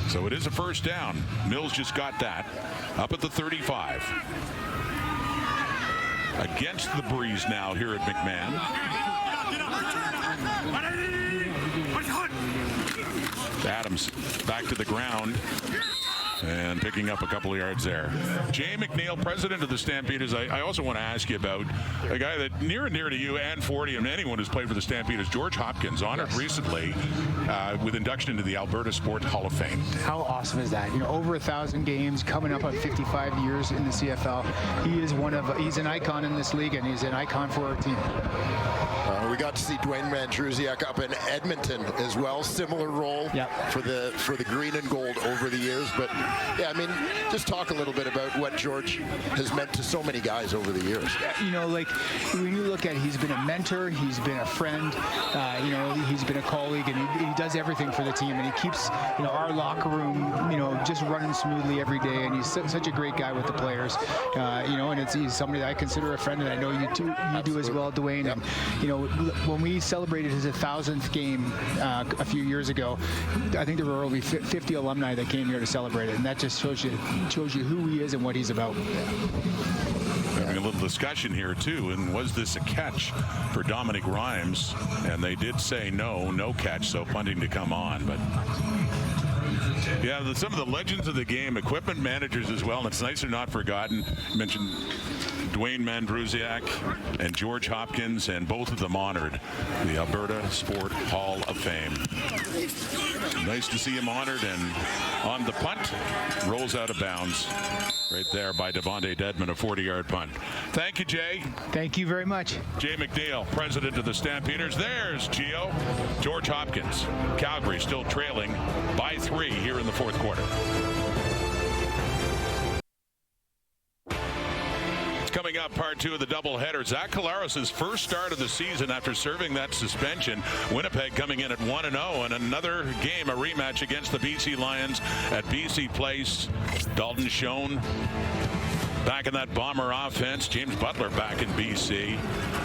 So it is a first down. Mills just got that. Up at the 35. Against the breeze now here at McMahon. Adams back to the ground and picking up a couple of yards there. Jay McNeil, president of the Stampeders. I also want to ask you about a guy that near and dear to you and 40 and anyone who's played for the Stampeders, George Hopkins, honored recently with induction into the Alberta Sport Hall of Fame. How awesome is that? You know, over 1,000 games, coming up on 55 years in the CFL. He's an icon in this league, and he's an icon for our team. We got to see Dwayne Mandrusiak up in Edmonton as well. Similar role for the green and gold over the years. But yeah, I mean, just talk a little bit about what George has meant to so many guys over the years. You know, like when you look at it, he's been a mentor, he's been a friend, you know, he's been a colleague, and he does everything for the team, and he keeps, you know, our locker room, you know, just running smoothly every day, and he's such a great guy with the players, you know, and he's somebody that I consider a friend, and I know you do as well, Dwayne. And you know, when we celebrated his 1,000th game a few years ago, I think there were only 50 alumni that came here to celebrate it, and that just shows you who he is and what he's about. Having a little discussion here too, and was this a catch for Dominic Rhymes? And they did say no catch, so punting to come on. But yeah, some of the legends of the game, equipment managers as well, and it's nice they're not forgotten. You mentioned Dwayne Mandrusiak and George Hopkins, and both of them honored the Alberta Sport Hall of Fame. Nice to see him honored, and on the punt, rolls out of bounds right there by Devontae Dedman, a 40-yard punt. Thank you, Jay. Thank you very much. Jay McNeil, president of the Stampeders. There's Gio. George Hopkins. Calgary still trailing by 3 here in the fourth quarter. Coming up, part 2 of the doubleheader. Zach Collaros' first start of the season after serving that suspension. Winnipeg coming in at 1-0, and another game, a rematch against the BC Lions at BC Place. Dalton Schoen back in that Bomber offense. James Butler back in BC.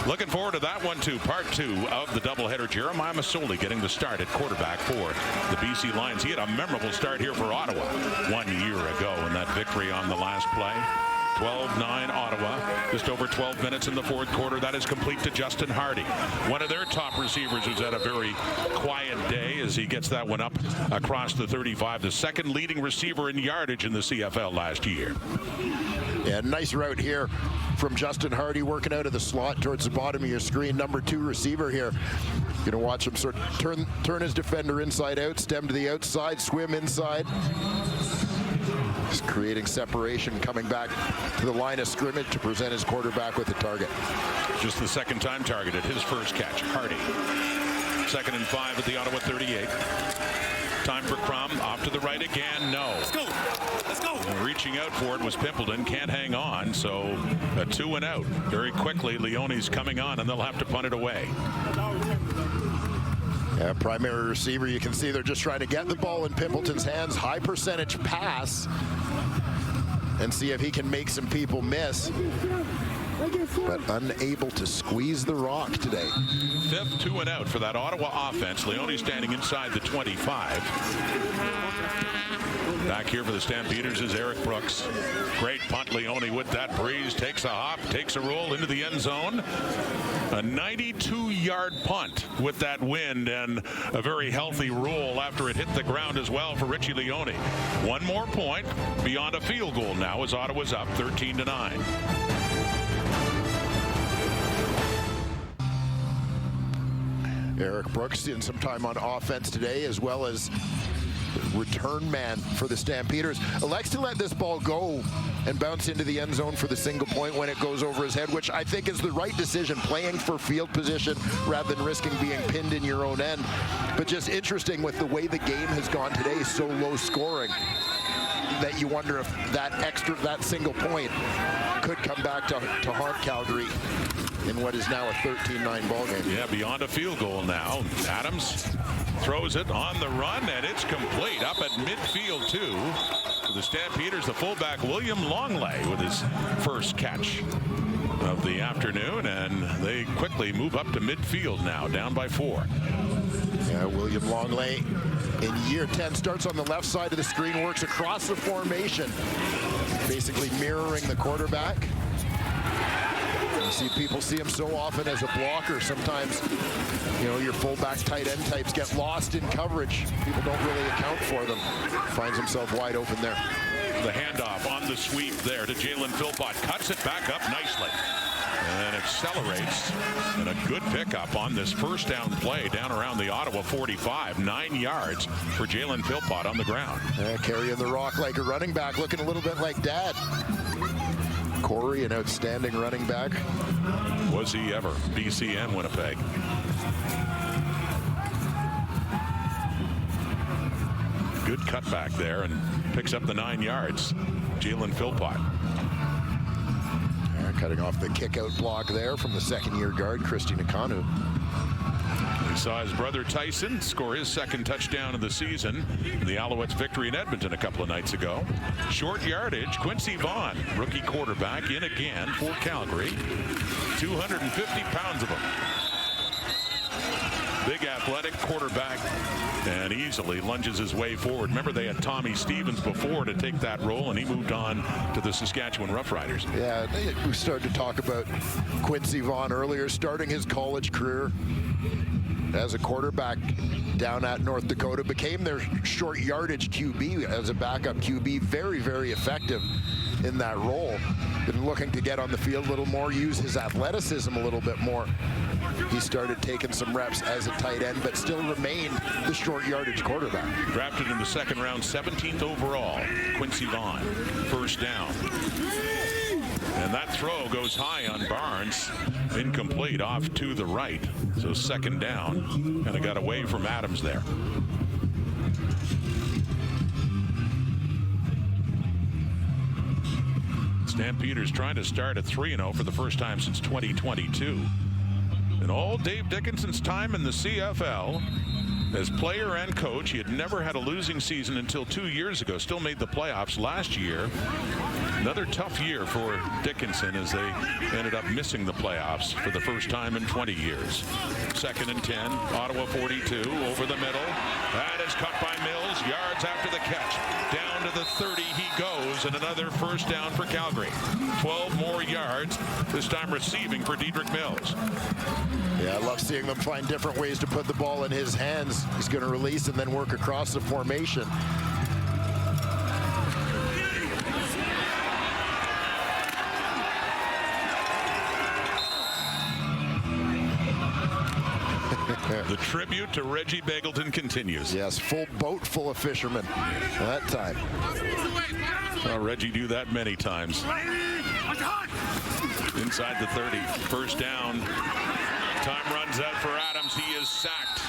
Looking forward to that one too. Part 2 of the doubleheader. Jeremiah Masoli getting the start at quarterback for the BC Lions. He had a memorable start here for Ottawa 1 year ago in that victory on the last play. 12-9 Ottawa. Just over 12 minutes in the fourth quarter. That is complete to Justin Hardy, one of their top receivers who's had a very quiet day as he gets that one up across the 35. The second leading receiver in yardage in the CFL last year. Yeah, nice route here from Justin Hardy, working out of the slot towards the bottom of your screen. Number 2 receiver here. You're gonna watch him sort of turn his defender inside out, stem to the outside, swim inside. Just creating separation, coming back to the line of scrimmage to present his quarterback with the target. Just the second time targeted, his first catch, Hardy. 2nd and 5 at the Ottawa 38. Time for Crum, off to the right again, no. Let's go, let's go. And reaching out for it was Pimpleton, can't hang on, so a 2 and out. Very quickly, Leone's coming on, and they'll have to punt it away. Yeah, primary receiver, you can see they're just trying to get the ball in Pimpleton's hands. High percentage pass, and see if he can make some people miss. But unable to squeeze the rock today. 5th 2 and out for that Ottawa offense. Leone standing inside the 25. Back here for the Stampeders is Eric Brooks. Great punt, Leone with that breeze. Takes a hop, takes a roll into the end zone. A 92-yard punt with that wind and a very healthy roll after it hit the ground as well for Richie Leone. One more point beyond a field goal now as Ottawa's up 13-9. Eric Brooks in some time on offense today, as well as return man for the Stampeders. Elects to let this ball go and bounce into the end zone for the single point when it goes over his head, which I think is the right decision, playing for field position rather than risking being pinned in your own end. But just interesting with the way the game has gone today, so low scoring, that you wonder if that single point could come back to haunt Calgary in what is now a 13-9 ball game. Yeah, beyond a field goal now. Adams throws it on the run, and it's complete up at midfield too. For the Stampeders, the fullback William Longley with his first catch of the afternoon, and they quickly move up to midfield now, down by 4. Yeah, William Longley in year 10 starts on the left side of the screen, works across the formation, basically mirroring the quarterback. People see him so often as a blocker. Sometimes, you know, your fullback tight end types get lost in coverage. People don't really account for them. Finds himself wide open there. The handoff on the sweep there to Jalen Philpott. Cuts it back up nicely. And accelerates. And a good pickup on this first down play down around the Ottawa 45. 9 yards for Jalen Philpott on the ground. Carrying the rock like a running back, looking a little bit like Dad. Corey, an outstanding running back. Was he ever? BC and Winnipeg. Good cutback there and picks up the 9 yards. Jalen Philpott. Cutting off the kick-out block there from the second-year guard, Christy Nakanu. We saw his brother Tyson score his second touchdown of the season in the Alouettes' victory in Edmonton a couple of nights ago. Short yardage, Quincy Vaughn, rookie quarterback, in again for Calgary. 250 pounds of him. Big athletic quarterback, and easily lunges his way forward. Remember, they had Tommy Stevens before to take that role, and he moved on to the Saskatchewan Roughriders. Yeah, we started to talk about Quincy Vaughn earlier, starting his college career as a quarterback down at North Dakota, became their short yardage QB as a backup QB. Very, very effective in that role. Been looking to get on the field a little more, use his athleticism a little bit more. He started taking some reps as a tight end, but still remained the short yardage quarterback. Drafted in the second round, 17th overall, Quincy Vaughn. First down. And that throw goes high on Barnes. Incomplete, off to the right. So second down. And it got away from Adams there. Stampeders trying to start at 3-0 for the first time since 2022. In all Dave Dickinson's time in the CFL, As player and coach, he had never had a losing season until 2 years ago. Still made the playoffs last year. Another tough year for Dickinson as they ended up missing the playoffs for the first time in 20 years. 2nd and 10, Ottawa 42, over the middle. That is caught by Mills, yards after the catch. Down to the 30 he goes, and another first down for Calgary. 12 more yards, this time receiving for Dedrick Mills. Yeah, I love seeing them find different ways to put the ball in his hands. He's going to release and then work across the formation. The tribute to Reggie Begelton continues. Yes, full boat full of fishermen that time. Well, Reggie do that many times. Inside the 30, first down. Time runs out for Adams. He is sacked.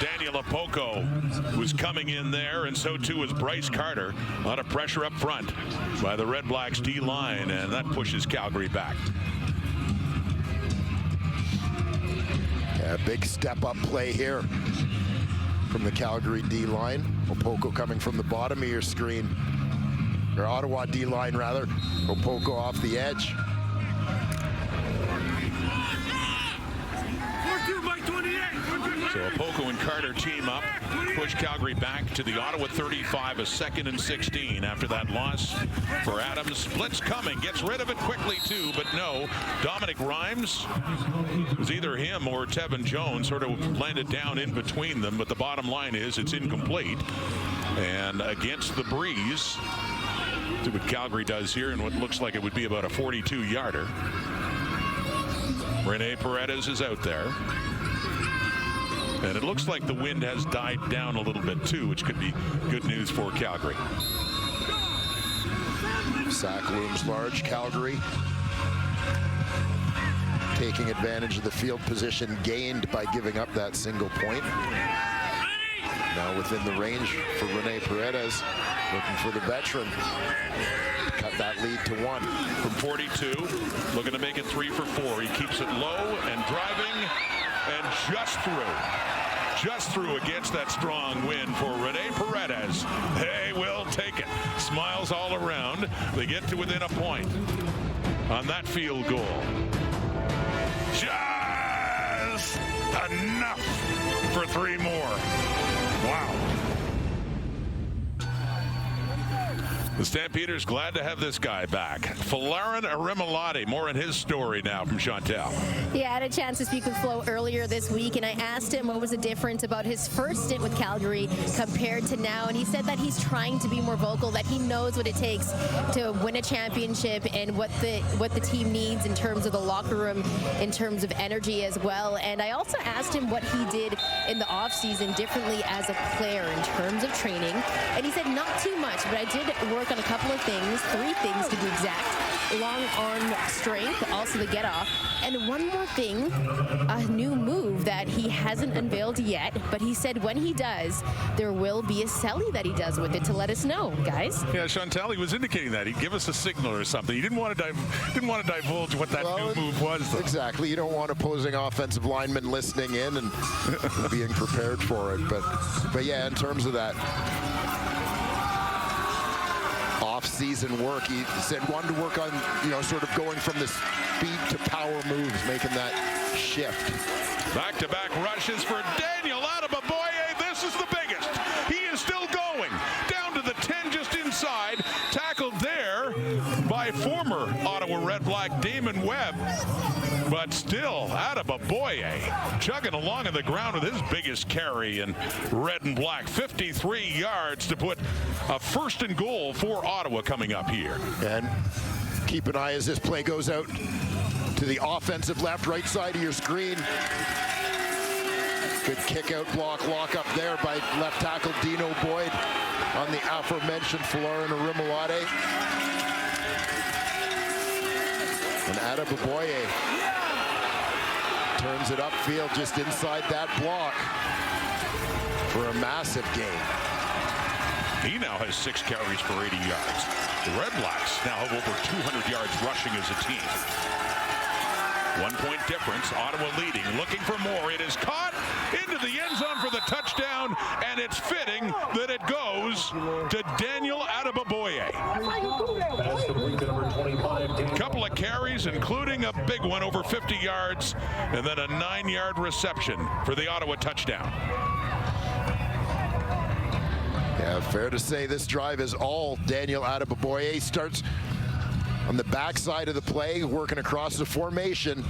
Daniel Apoko was coming in there, and so too was Bryce Carter. A lot of pressure up front by the Red Blacks D-line, and that pushes Calgary back. Yeah, big step-up play here from the Calgary D-line. Opoko coming from the bottom of your screen. Or Ottawa D-line, rather. Opoko off the edge. So Opoko and Carter team up, push Calgary back to the Ottawa 35, a 2nd and 16 after that loss for Adams. Blitz coming, gets rid of it quickly too, but no. Dominic Rhymes, it was either him or Tevin Jones, sort of landed down in between them, but the bottom line is it's incomplete. And against the breeze, see what Calgary does here in what looks like it would be about a 42-yarder. Rene Paredes is out there. And it looks like the wind has died down a little bit too, which could be good news for Calgary. Sack looms large. Calgary taking advantage of the field position gained by giving up that single point. Now within the range for Rene Paredes, looking for the veteran. Cut that lead to 1. From 42, looking to make it 3 for 4. He keeps it low and driving. And just through against that strong wind for Rene Paredes. They will take it. Smiles all around. They get to within a point on that field goal. Just enough for 3 more. Wow. The Stampeders glad to have this guy back. Folarin Arimalotti, more in his story now from Chantel. Yeah, I had a chance to speak with Flo earlier this week, and I asked him what was the difference about his first stint with Calgary compared to now, and he said that he's trying to be more vocal, that he knows what it takes to win a championship and what the team needs in terms of the locker room, in terms of energy as well. And I also asked him what he did in the offseason differently as a player in terms of training, and he said not too much, but I did work on a couple of things, 3 things to be exact. Long arm strength, also the get off, and one more thing, a new move that he hasn't unveiled yet, but he said when he does, there will be a celly that he does with it to let us know, guys. Yeah, Chantel, he was indicating that he'd give us a signal or something. He didn't want to divulge what that new move was, though. Exactly. You don't want opposing offensive linemen listening in and being prepared for it. But yeah, in terms of that off-season work, he said wanted to work on, sort of going from the speed to power moves, making that shift. Back-to-back rushes for Daniel Adeboboye. This is the biggest. He is still going. Down to the 10, just inside. Tackled there by former Ottawa Red Black Damon Webb. But still, Adeboboye chugging along on the ground with his biggest carry in red and black. 53 yards to put a 1st and goal for Ottawa coming up here. And keep an eye as this play goes out to the offensive left, right side of your screen. Good kick out block, lock up there by left tackle Dino Boyd on the aforementioned Folarin Arimalotti. And Adeboboye turns it upfield just inside that block for a massive gain. He now has 6 carries for 80 yards. The Red Blacks now have over 200 yards rushing as a team. 1-point difference. Ottawa leading, looking for more. It is caught into the end zone for the touchdown, and it's fitting that it goes to Daniel Adeboboye. Couple of carries, including a big one over 50 yards, and then a 9-yard reception for the Ottawa touchdown. Yeah, fair to say this drive is all Daniel Adeboboye. Starts on the backside of the play, working across the formation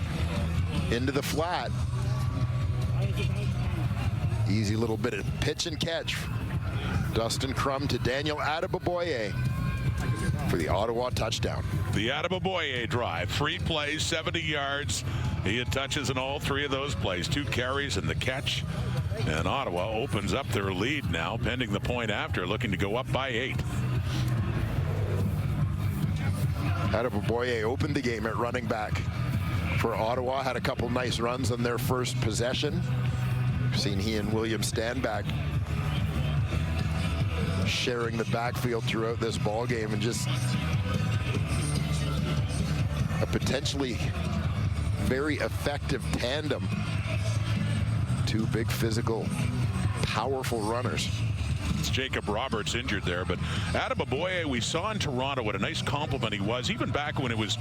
into the flat. Easy little bit of pitch and catch. Dustin Crum to Daniel Adeboboye for the Ottawa touchdown. The Adeboboye drive, 3 plays, 70 yards. He had touches in all 3 of those plays, 2 carries and the catch. And Ottawa opens up their lead now, pending the point after, looking to go up by 8. Adeboboye opened the game at running back for Ottawa. Had a couple nice runs on their first possession. We've seen he and William Stanback sharing the backfield throughout this ball game, and just a potentially very effective tandem. 2 big physical, powerful runners. It's Jacob Roberts injured there, but Adeboboye, we saw in Toronto what a nice compliment he was, even back when it was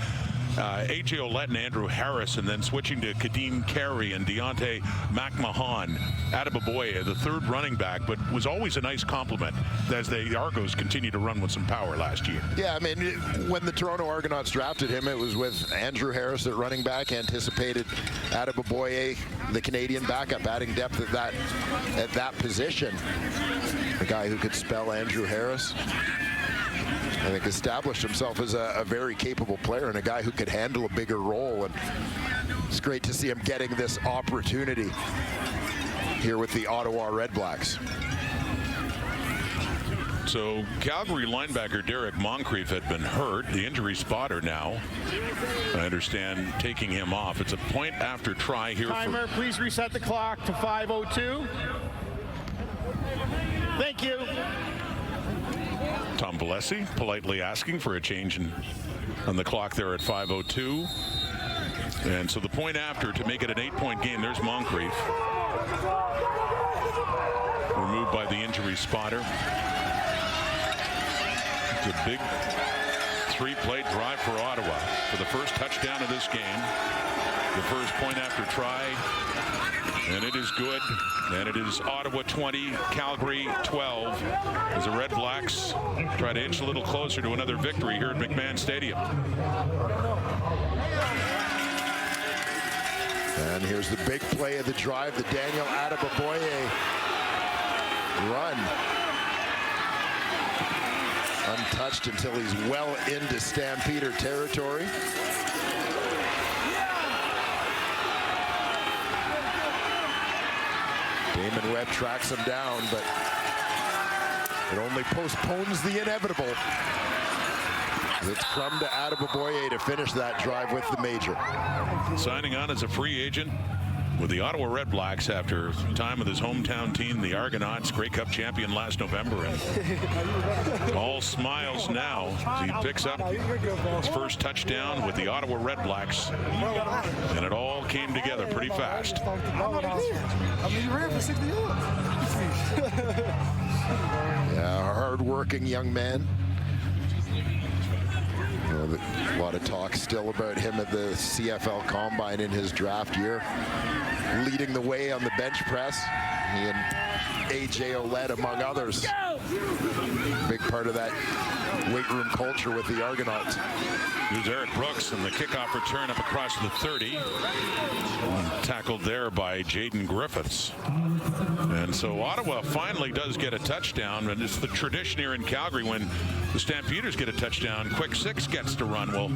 A.J. Ouellette and Andrew Harris, and then switching to Kadeem Carey and Deontay McMahon. Adeboboye, the 3rd running back, but was always a nice compliment as the Argos continue to run with some power last year. Yeah, I mean, when the Toronto Argonauts drafted him, it was with Andrew Harris at running back, anticipated Adeboboye, the Canadian backup, adding depth at that position. A guy who could spell Andrew Harris. I think established himself as a very capable player and a guy who could handle a bigger role. And it's great to see him getting this opportunity here with the Ottawa REDBLACKS. So Calgary linebacker Derek Moncrief had been hurt. The injury spotter now, I understand, taking him off. It's a point after try here. Timer, please reset the clock to 5:02. Thank you. Tom Valesi politely asking for a change on the clock there at 5:02. And so the point after to make it an 8-point game. There's Moncrief. Removed by the injury spotter. It's a big 3-play drive for Ottawa for the first touchdown of this game. The first point after try. And it is good. And it is Ottawa 20, Calgary 12, as the REDBLACKS try to inch a little closer to another victory here at McMahon Stadium. And here's the big play of the drive, the Daniel Adeboboye run. Untouched until he's well into Stampeder territory. Damon Webb tracks him down, but it only postpones the inevitable. It's Crum to Adeboboye to finish that drive with the major. Signing on as a free agent with the Ottawa REDBLACKS after time with his hometown team, the Argonauts, Grey Cup champion last November. And all smiles now as he picks up his first touchdown with the Ottawa REDBLACKS. And it all came together pretty fast. Yeah, a hard-working young man. A lot of talk still about him at the CFL Combine in his draft year. Leading the way on the bench press. He and A.J. Ouellette, among others. Big part of that weight room culture with the Argonauts. Here's Eric Brooks and the kickoff return up across the 30. Tackled there by Jaden Griffiths. And so Ottawa finally does get a touchdown, and it's the tradition here in Calgary when the Stampeders get a touchdown, Quick Six gets to run. Well,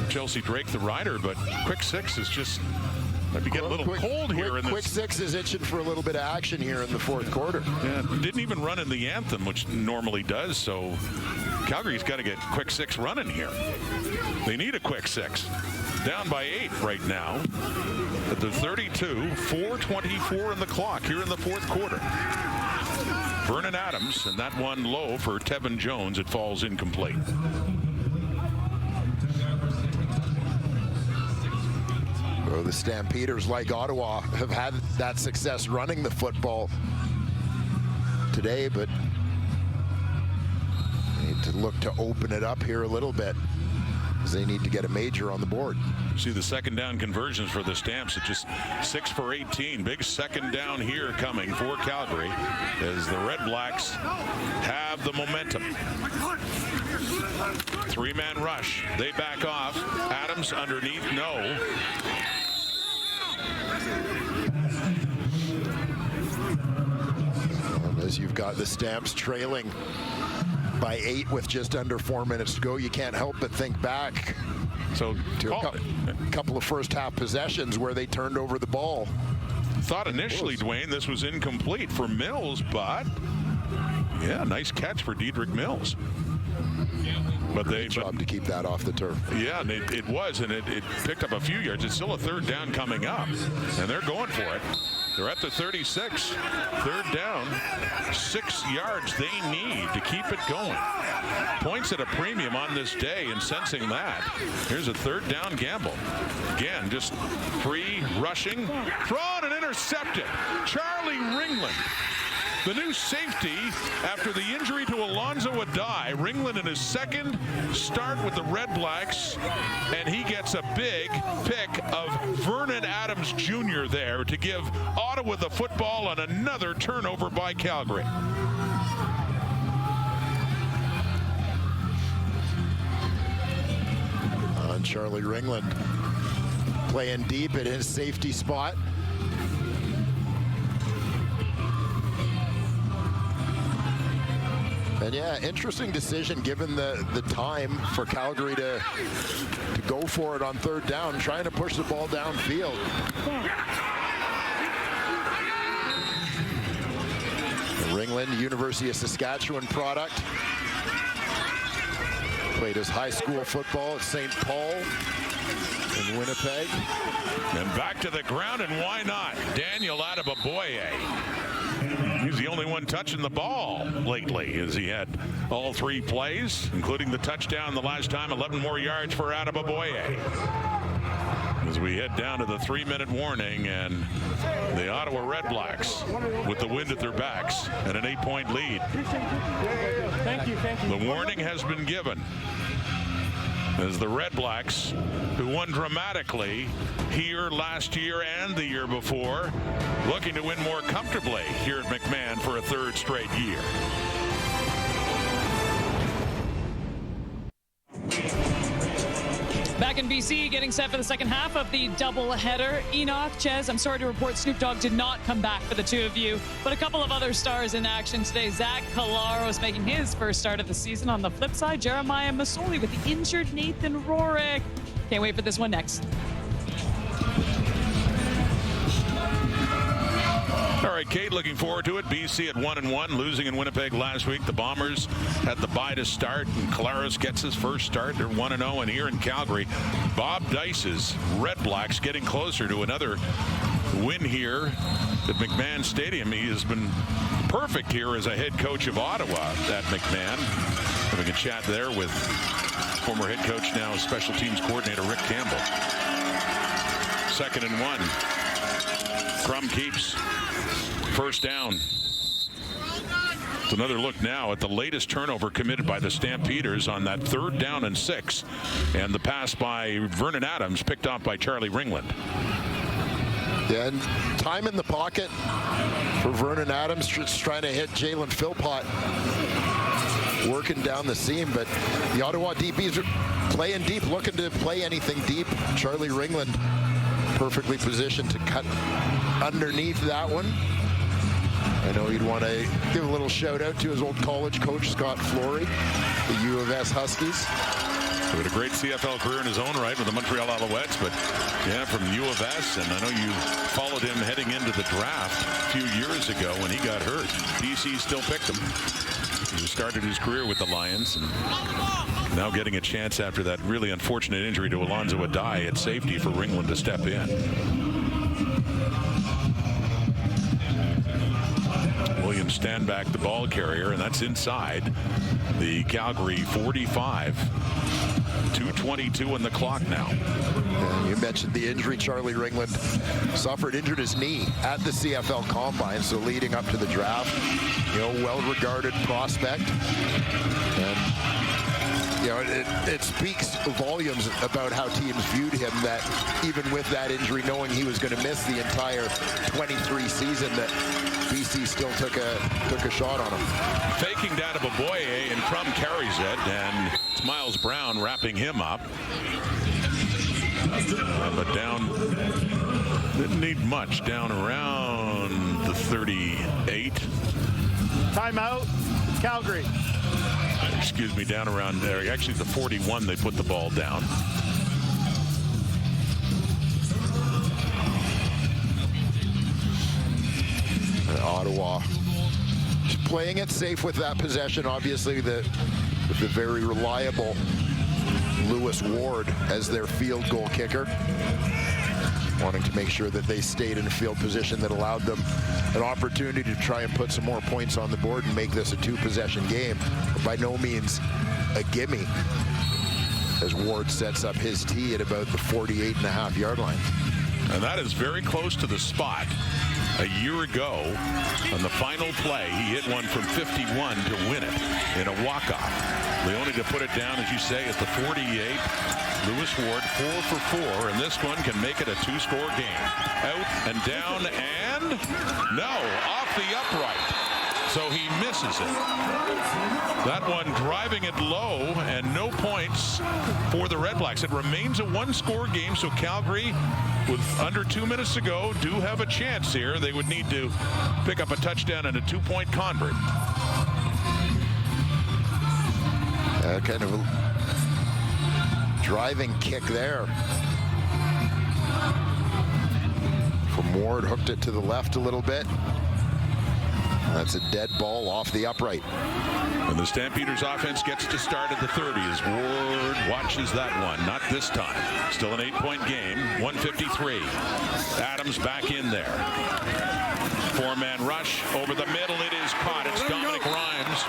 Chelsea Drake the rider, but Quick Six is just maybe get a little cold here in this. Quick Six is itching for a little bit of action here in the fourth quarter. Yeah, didn't even run in the anthem, which normally does, so Calgary's got to get Quick Six running here. They need a Quick Six. Down by 8 right now at the 32, 4:24 in the clock here in the fourth quarter. Vernon Adams, and that one low for Tevin Jones. It falls incomplete. So the Stampeders, like Ottawa, have had that success running the football today, but need to look to open it up here a little bit, as they need to get a major on the board. See the second down conversions for the Stamps at just 6 for 18. Big second down here coming for Calgary as the Red Blacks have the momentum. 3-man rush. They back off. Adams underneath. No. And as you've got the Stamps trailing by 8 with just under 4 minutes to go, you can't help but think back to a couple of first half possessions where they turned over the ball. Thought initially, Dwayne, this was incomplete for Mills, but yeah, nice catch for Dedrick Mills. But Great job to keep that off the turf. Yeah, and it was, and it picked up a few yards. It's still a third down coming up, and they're going for it. They're at the 36. Third down, 6 yards they need to keep it going. Points at a premium on this day, and sensing that, here's a third down gamble. Again, just free rushing, thrown and intercepted. Charlie Ringland, the new safety after the injury to Alonzo Adai. Ringland in his second start with the Red Blacks, and he gets a big pick of Vernon Adams Jr. there to give Ottawa the football on another turnover by Calgary. On Charlie Ringland, playing deep at his safety spot. And yeah, interesting decision given the time for Calgary to go for it on third down, trying to push the ball downfield. Ringland, University of Saskatchewan product. Played his high school football at St. Paul in Winnipeg. And back to the ground, and why not? Daniel Adeboboye. He's the only one touching the ball lately, as he had all 3 plays, including the touchdown the last time. 11 more yards for Adeboboye. As we head down to the 3-minute warning, and the Ottawa Red Blacks with the wind at their backs and an 8-point lead. Thank you. The warning has been given as the Red Blacks, who won dramatically here last year and the year before, looking to win more comfortably here at McMahon for a 3rd straight year. Back in BC, getting set for the second half of the doubleheader. Enoch, Ches, I'm sorry to report Snoop Dogg did not come back for the two of you, but a couple of other stars in action today. Zach Colaros making his first start of the season. On the flip side, Jeremiah Masoli with the injured Nathan Rorick. Can't wait for this one next. All right, Kate, looking forward to it. BC at 1-1, losing in Winnipeg last week. The Bombers had the bye to start, and Colaros gets his first start. They're 1-0, and here in Calgary, Bob Dice's Red Blacks getting closer to another win here at McMahon Stadium. He has been perfect here as a head coach of Ottawa at McMahon. Having a chat there with former head coach, now special teams coordinator Rick Campbell. 2nd and 1. Crum keeps. First down. It's another look now at the latest turnover committed by the Stampeders on that 3rd down and 6. And the pass by Vernon Adams picked off by Charlie Ringland. Yeah, and time in the pocket for Vernon Adams, just trying to hit Jalen Philpott, working down the seam. But the Ottawa DBs are playing deep, looking to play anything deep. Charlie Ringland perfectly positioned to cut underneath that one. I know he'd want to give a little shout out to his old college coach, Scott Flory, the U of S Huskies. He had a great CFL career in his own right with the Montreal Alouettes, but yeah, from U of S, and I know you followed him heading into the draft a few years ago when he got hurt. BC still picked him. He started his career with the Lions, and now getting a chance after that really unfortunate injury to Alonzo Adai at safety for Ringland to step in. William Stanback, the ball carrier, and that's inside the Calgary 45. 2:22 on the clock now. And you mentioned the injury. Charlie Ringland injured his knee at the CFL Combine, so leading up to the draft, well-regarded prospect. And it speaks volumes about how teams viewed him, that even with that injury, knowing he was going to miss the entire 23 season, that BC still took a shot on him. Faking down to Baboye, and Crum carries it, and it's Miles Brown wrapping him up. But down, didn't need much, down around the 38. Timeout, Calgary. Excuse me, down around there. Actually, the 41, they put the ball down. Ottawa just playing it safe with that possession. Obviously, with the very reliable Lewis Ward as their field goal kicker, wanting to make sure that they stayed in a field position that allowed them an opportunity to try and put some more points on the board and make this a two-possession game. But by no means a gimme, as Ward sets up his tee at about the 48.5-yard line. And that is very close to the spot. A year ago, on the final play, he hit one from 51 to win it in a walk-off. Leone to put it down, as you say, at the 48. Lewis Ward 4 for 4, and this one can make it a two-score game. Out and down, and no, off the upright. So he misses it. That one driving it low, and no points for the Red Blacks. It remains a one-score game, so Calgary, with under 2 minutes to go, do have a chance here. They would need to pick up a touchdown and a two-point convert. Kind of a driving kick there from Ward, hooked it to the left a little bit. That's a dead ball off the upright. And the Stampeders offense gets to start at the 30 as Ward watches that one. Not this time. Still an 8-point game. 1:53. Adams back in there. Four-man rush over the middle. It is caught. It's Dominic Rhymes,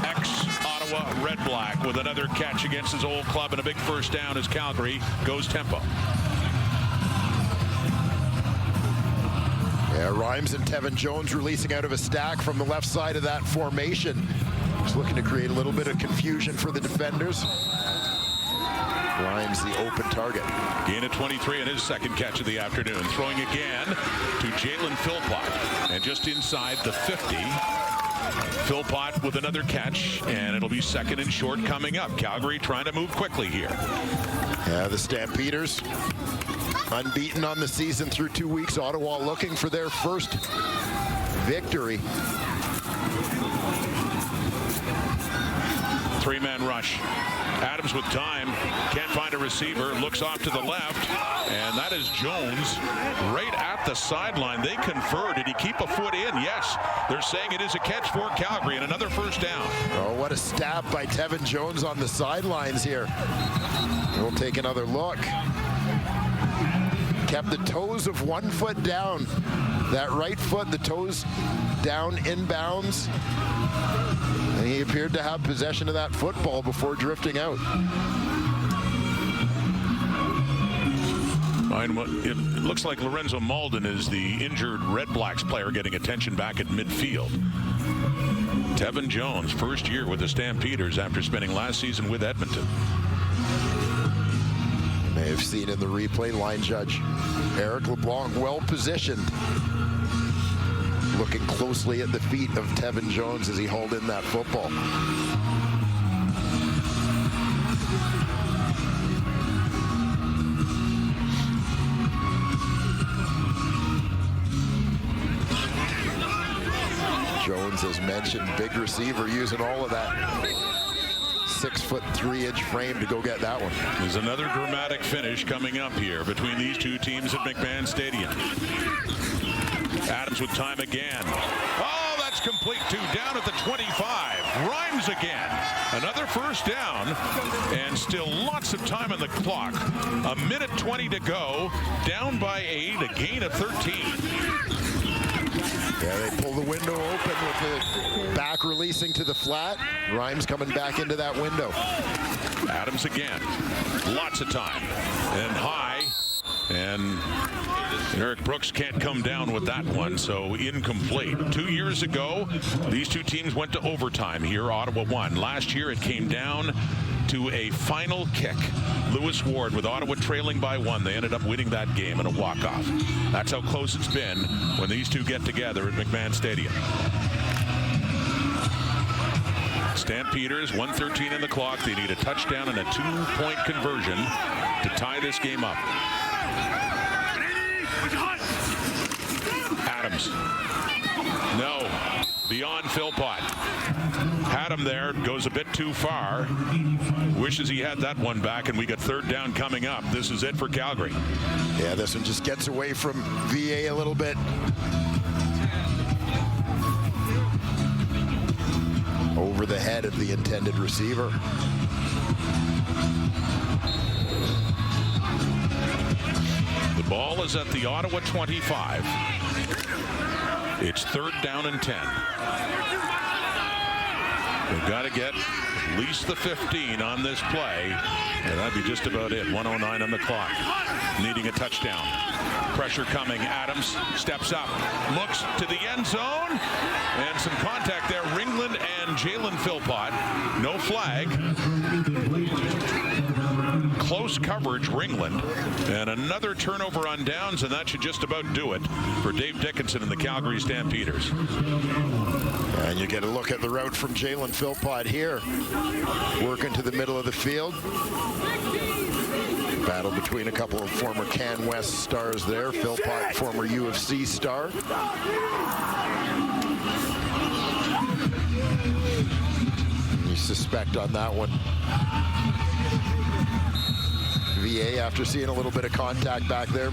ex-Ottawa Red Black, with another catch against his old club, and a big first down as Calgary goes tempo. Yeah, Rhymes and Tevin Jones releasing out of a stack from the left side of that formation. Just looking to create a little bit of confusion for the defenders. Rhymes the open target. Gain of 23 and his second catch of the afternoon. Throwing again to Jalen Philpott. And just inside the 50. Philpott with another catch, and it'll be second and short coming up. Calgary trying to move quickly here. Yeah, the Stampeders unbeaten on the season through 2 weeks. Ottawa looking for their first victory. Three-man rush. Adams with time, can't find a receiver, looks off to the left, and that is Jones right at the sideline. They confer. Did he keep a foot in? Yes. They're saying it is a catch for Calgary, and another first down. Oh, what a stab by Tevin Jones on the sidelines here. We'll take another look. Kept the toes of 1 foot down. That right foot, the toes down inbounds. And he appeared to have possession of that football before drifting out. It looks like Lorenzo Malden is the injured Red Blacks player getting attention back at midfield. Tevin Jones, first year with the Stampeders after spending last season with Edmonton. You may have seen in the replay, line judge Eric LeBlanc well positioned, looking closely at the feet of Tevin Jones as he hauled in that football. Jones, as mentioned, big receiver, using all of that 6'3" frame to go get that one. There's another dramatic finish coming up here between these two teams at McMahon Stadium. Adams with time again. Oh, that's complete. Two down at the 25. Rhymes again. Another first down, and still lots of time on the clock. 1:20 to go. Down by 8, a gain of 13. Yeah, they pull the window open with the back releasing to the flat. Rhymes coming back into that window. Adams again. Lots of time. And high. And Eric Brooks can't come down with that one, so incomplete. 2 years ago, these two teams went to overtime here. Ottawa won. Last year, it came down to a final kick. Lewis Ward with Ottawa trailing by 1. They ended up winning that game in a walk-off. That's how close it's been when these two get together at McMahon Stadium. Stampeders, 1:13 in the clock. They need a touchdown and a 2-point conversion to tie this game up. Adams. No. Beyond Philpott. Had him there. Goes a bit too far. Wishes he had that one back, and we got 3rd down coming up. This is it for Calgary. Yeah, this one just gets away from VA a little bit. Over the head of the intended receiver. The ball is at the Ottawa 25. It's 3rd down and 10. They've got to get at least the 15 on this play, and that'd be just about it. 1:09 on the clock. Needing a touchdown. Pressure coming. Adams steps up, looks to the end zone, and some contact there. Ringland and Jalen Philpott. No flag. Close coverage, Ringland, and another turnover on downs, and that should just about do it for Dave Dickinson and the Calgary Stampeders. And you get a look at the route from Jalen Philpott here. Working to the middle of the field. Battle between a couple of former Can West stars there. Philpott, former UFC star. You suspect on that one. VA, after seeing a little bit of contact back there,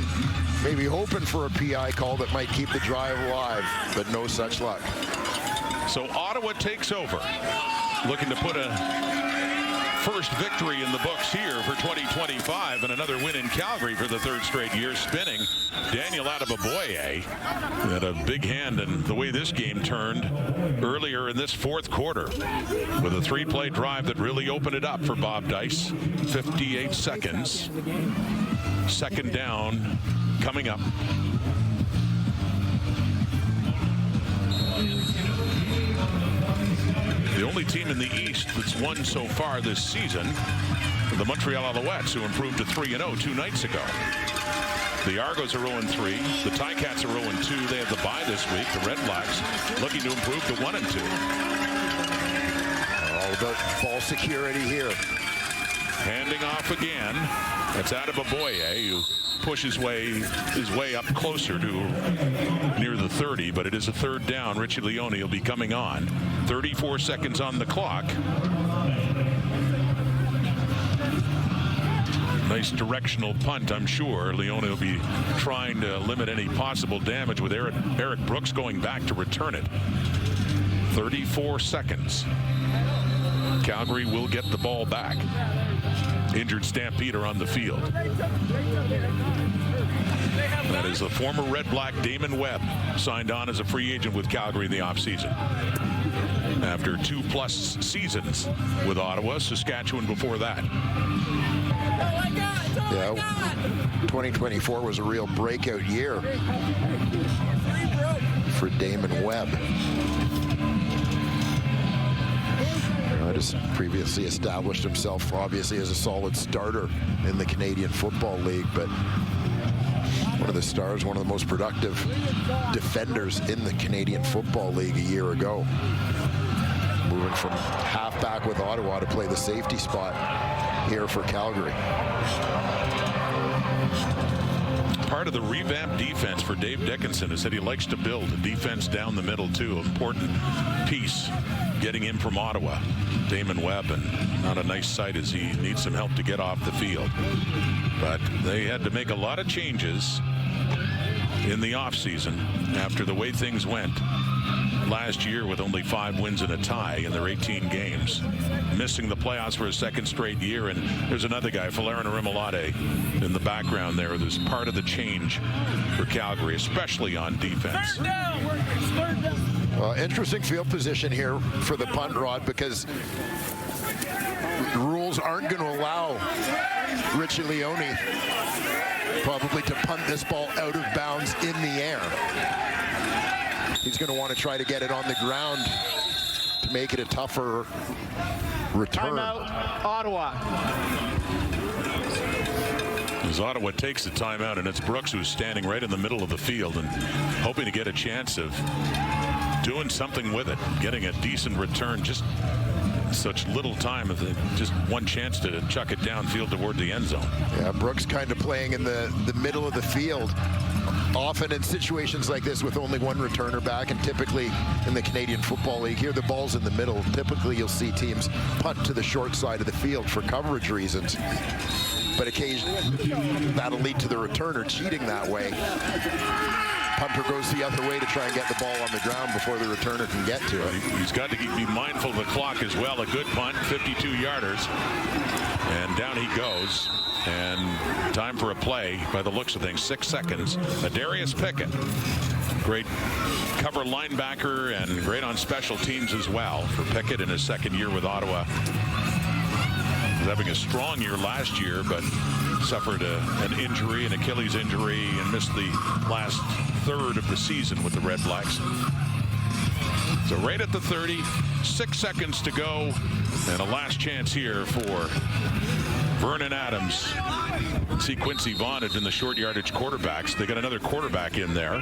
maybe hoping for a PI call that might keep the drive alive, but no such luck. So Ottawa takes over, looking to put a first victory in the books here for 2025, and another win in Calgary for the 3rd straight year. Spinning Daniel Adeboboye had a big hand in the way this game turned earlier in this 4th quarter with a 3-play drive that really opened it up for Bob Dice. 58 seconds. 2nd down coming up. The only team in the East that's won so far this season, the Montreal Alouettes, who improved to 3-0 2 nights ago. The Argos are 0-3. The Ticats are 0-2. They have the bye this week. The REDBLACKS looking to improve to 1-2. All about ball security here. Handing off again. That's Adeboboye, who pushes his way up closer to near the 30, but it is a 3rd down. Richie Leone will be coming on. 34 seconds on the clock. Nice directional punt, I'm sure. Leone will be trying to limit any possible damage with Eric Brooks going back to return it. 34 seconds. Calgary will get the ball back. Injured Stampeder on the field. That is the former Red Black Damon Webb, signed on as a free agent with Calgary in the offseason. After 2+ seasons with Ottawa, Saskatchewan before that. Yeah, 2024 was a real breakout year for Damon Webb. Just previously established himself, obviously, as a solid starter in the Canadian Football League, but one of the stars, one of the most productive defenders in the Canadian Football League a year ago. Moving from halfback with Ottawa to play the safety spot here for Calgary. Part of the revamped defense for Dave Dickinson is that he likes to build a defense down the middle too. Important piece getting in from Ottawa. Damon Webb, and not a nice sight as he needs some help to get off the field. But they had to make a lot of changes in the offseason after the way things went last year with only 5 wins and a tie in their 18 games. Missing the playoffs for a 2nd straight year, and there's another guy, Folarin Arimolade, in the background there. There's part of the change for Calgary, especially on defense. Interesting field position here for the punt, Rod, because the rules aren't going to allow Richie Leone probably to punt this ball out of bounds in the air. He's going to want to try to get it on the ground to make it a tougher return. Timeout, Ottawa. As Ottawa takes the timeout, and it's Brooks who's standing right in the middle of the field and hoping to get a chance of doing something with it, getting a decent return. Just such little time, just one chance to chuck it downfield toward the end zone. Yeah, Brooks kind of playing in the middle of the field. Often in situations like this with only one returner back, and typically in the Canadian Football League, here the ball's in the middle. Typically you'll see teams punt to the short side of the field for coverage reasons. But occasionally that'll lead to the returner cheating that way. Punter goes the other way to try and get the ball on the ground before the returner can get to it. He's got to be mindful of the clock as well. A good punt, 52-yarders. And down he goes. And time for a play by the looks of things. 6 seconds. Darius Pickett. Great cover linebacker and great on special teams as well for Pickett in his second year with Ottawa. He was having a strong year last year, but suffered an injury, an Achilles injury, and missed the last third of the season with the Red Blacks. So right at the 30, 6 seconds to go, and a last chance here for Vernon Adams. See Quincy Vaughn in the short yardage quarterbacks. They got another quarterback in there.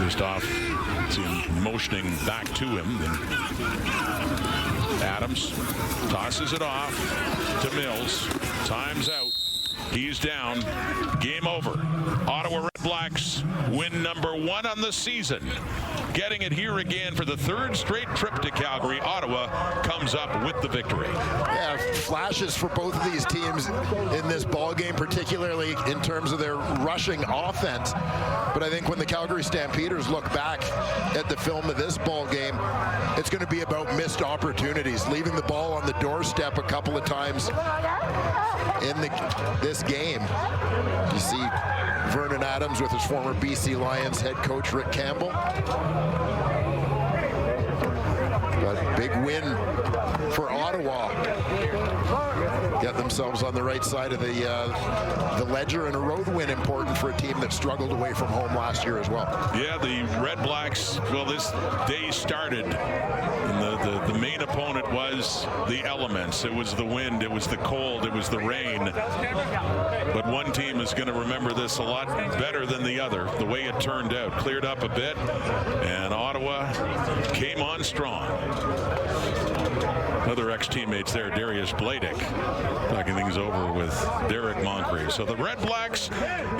Just off, see him motioning back to him. Adams tosses it off to Mills. Time's out. He's down. Game over. Ottawa Red Blacks win number 1 on the season. Getting it here again for the 3rd straight trip to Calgary. Ottawa comes up with the victory. Yeah, flashes for both of these teams in this ball game, particularly in terms of their rushing offense. But I think when the Calgary Stampeders look back at the film of this ball game, it's going to be about missed opportunities, leaving the ball on the doorstep a couple of times in this game. You see Vernon Adams with his former BC Lions head coach Rick Campbell. But big win for Ottawa. Get themselves on the right side of the ledger, and a road win important for a team that struggled away from home last year as well. Yeah, the Red Blacks, well, this day started, and the main opponent was the elements. It was the wind, it was the cold, it was the rain. But one team is going to remember this a lot better than the other. The way it turned out, cleared up a bit, and Ottawa came on strong. Other ex-teammates there, Darius Bladek, talking things over with Derek Moncrief. So the Red Blacks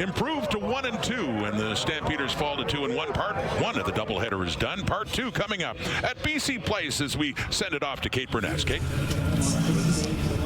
improved to 1-2, and the Stampeders fall to 2-1. Part 1 of the doubleheader is done. Part 2 coming up at BC Place as we send it off to Kate Burness. Kate?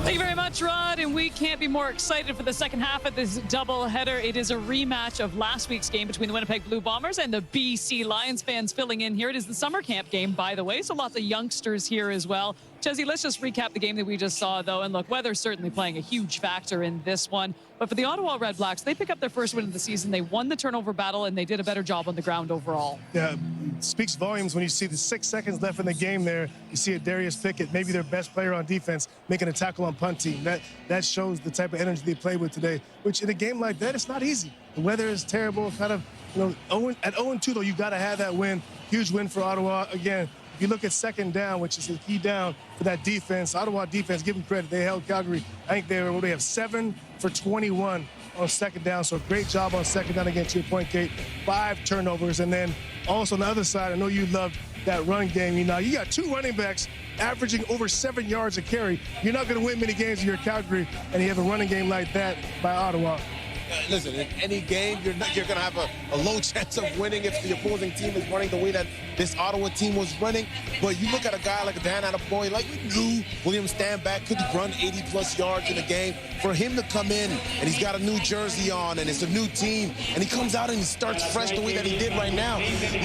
Thank you very much, Rod, and we can't be more excited for the second half of this doubleheader. It is a rematch of last week's game between the Winnipeg Blue Bombers and the BC Lions. Fans filling in here. It is the summer camp game, by the way, so lots of youngsters here as well. Chesney, let's just recap the game that we just saw, though. And look, weather's certainly playing a huge factor in this one. But for the Ottawa Red Blacks, they pick up their first win of the season. They won the turnover battle, and they did a better job on the ground overall. Yeah, it speaks volumes when you see the 6 seconds left in the game there. You see a Darius Pickett, maybe their best player on defense, making a tackle on punt team. That shows the type of energy they play with today, which in a game like that, it's not easy. The weather is terrible. Kind of, at 0-2, though, you got to have that win. Huge win for Ottawa. Again, if you look at second down, which is the key down for that defense, Ottawa defense, give them credit. They held Calgary. I think they have 7 for 21 on second down. So great job on second down against your point, Kate. 5 turnovers. And then also on the other side, I know you loved that run game. You got 2 running backs averaging over 7 yards a carry. You're not going to win many games if you're Calgary, and you have a running game like that by Ottawa. Listen, in any game, you're going to have a low chance of winning if the opposing team is running the way that this Ottawa team was running. But you look at a guy like Dan Attaboy, like we knew William Stanback could run 80-plus yards in a game. For him to come in, and he's got a new jersey on, and it's a new team, and he comes out and he starts fresh the way that he did right now.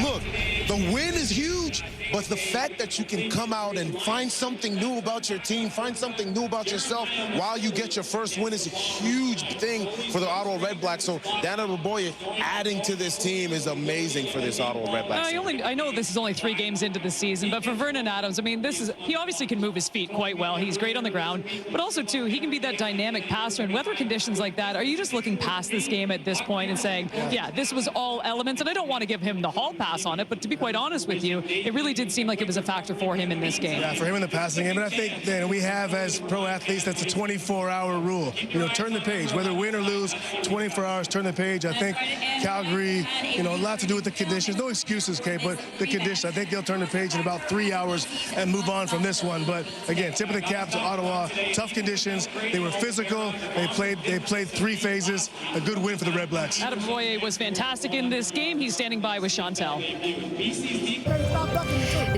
Look, the win is huge, but the fact that you can come out and find something new about your team, find something new about yourself while you get your first win is a huge thing for the Ottawa Ottawa Redblacks. So Dan Boye adding to this team is amazing for this Ottawa Redblacks. I know this is only 3 games into the season, but for Vernon Adams, I mean, he obviously can move his feet quite well. He's great on the ground, but also, too, he can be that dynamic passer in weather conditions like that. Are you just looking past this game at this point and saying, yeah, this was all elements, and I don't want to give him the hall pass on it, but to be quite honest with you, it really did seem like it was a factor for him in this game. Yeah, for him in the passing game, and I think that we have as pro athletes, that's a 24-hour rule. You know, turn the page, whether win or lose, 24 hours, turn the page. I think Calgary, you know, a lot to do with the conditions. No excuses, Kate, but the conditions. I think they'll turn the page in about 3 hours and move on from this one. But again, tip of the cap to Ottawa. Tough conditions. They were physical. They played 3 phases. A good win for the Redblacks. Adam Boye was fantastic in this game. He's standing by with Chantel.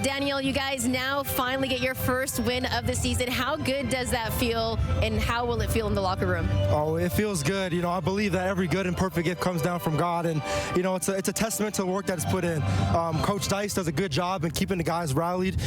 Daniel, you guys now finally get your first win of the season. How good does that feel, and how will it feel in the locker room? Oh, it feels good. You know, I believe that every good and perfect gift comes down from God, and you know, it's a testament to the work that's put in. Coach Dice does a good job in keeping the guys rallied,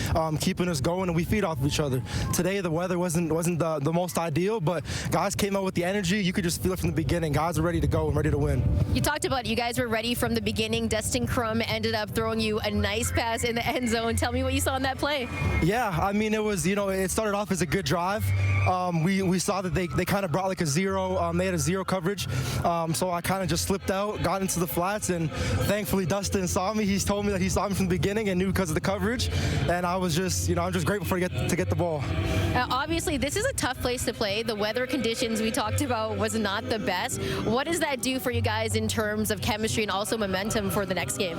keeping us going, and we feed off of each other. Today, the weather wasn't the most ideal, but guys came out with the energy. You could just feel it from the beginning. Guys are ready to go and ready to win. You talked about you guys were ready from the beginning. Dustin Crum ended up throwing you a nice pass in the end zone. Tell me what you saw in that play. Yeah, I mean, it was, you know, it started off as a good drive. We saw that they kind of brought like a zero. They had a zero coverage, so I kind of just slipped out, got into the flats, and thankfully Dustin saw me. He's told me that he saw me from the beginning and knew because of the coverage, and I was just, you know, I'm just grateful to get the ball. Obviously, this is a tough place to play. The weather conditions we talked about was not the best. What does that do for you guys in terms of chemistry and also momentum for the next game?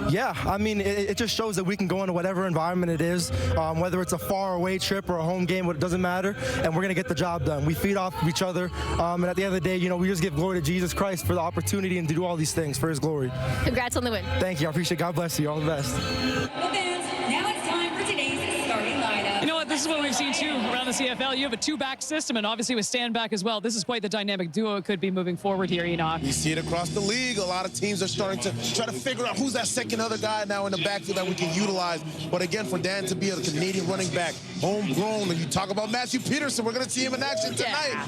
Yeah, I mean, it just shows that we can go into whatever environment it is, whether it's a far away trip or a home game, it doesn't matter, and we're going to get the job done. We feed off each other, and at the end of the day, you know, we just give glory to Jesus Christ for the opportunity and to do all these things for his glory. Congrats on the win. Thank you. I appreciate it. God bless you. All the best. Now it's time for today's starting lineup. You know what? This is what we've seen, too, around the CFL. You have a 2-back system, and obviously with stand-back as well. This is quite the dynamic duo it could be moving forward here, Enoch. You see it across the league. A lot of teams are starting to try to figure out who's that second other guy now in the backfield that we can utilize. But again, for Dan to be a Canadian running back, homegrown, and you talk about Matthew Peterson, we're going to see him in action tonight.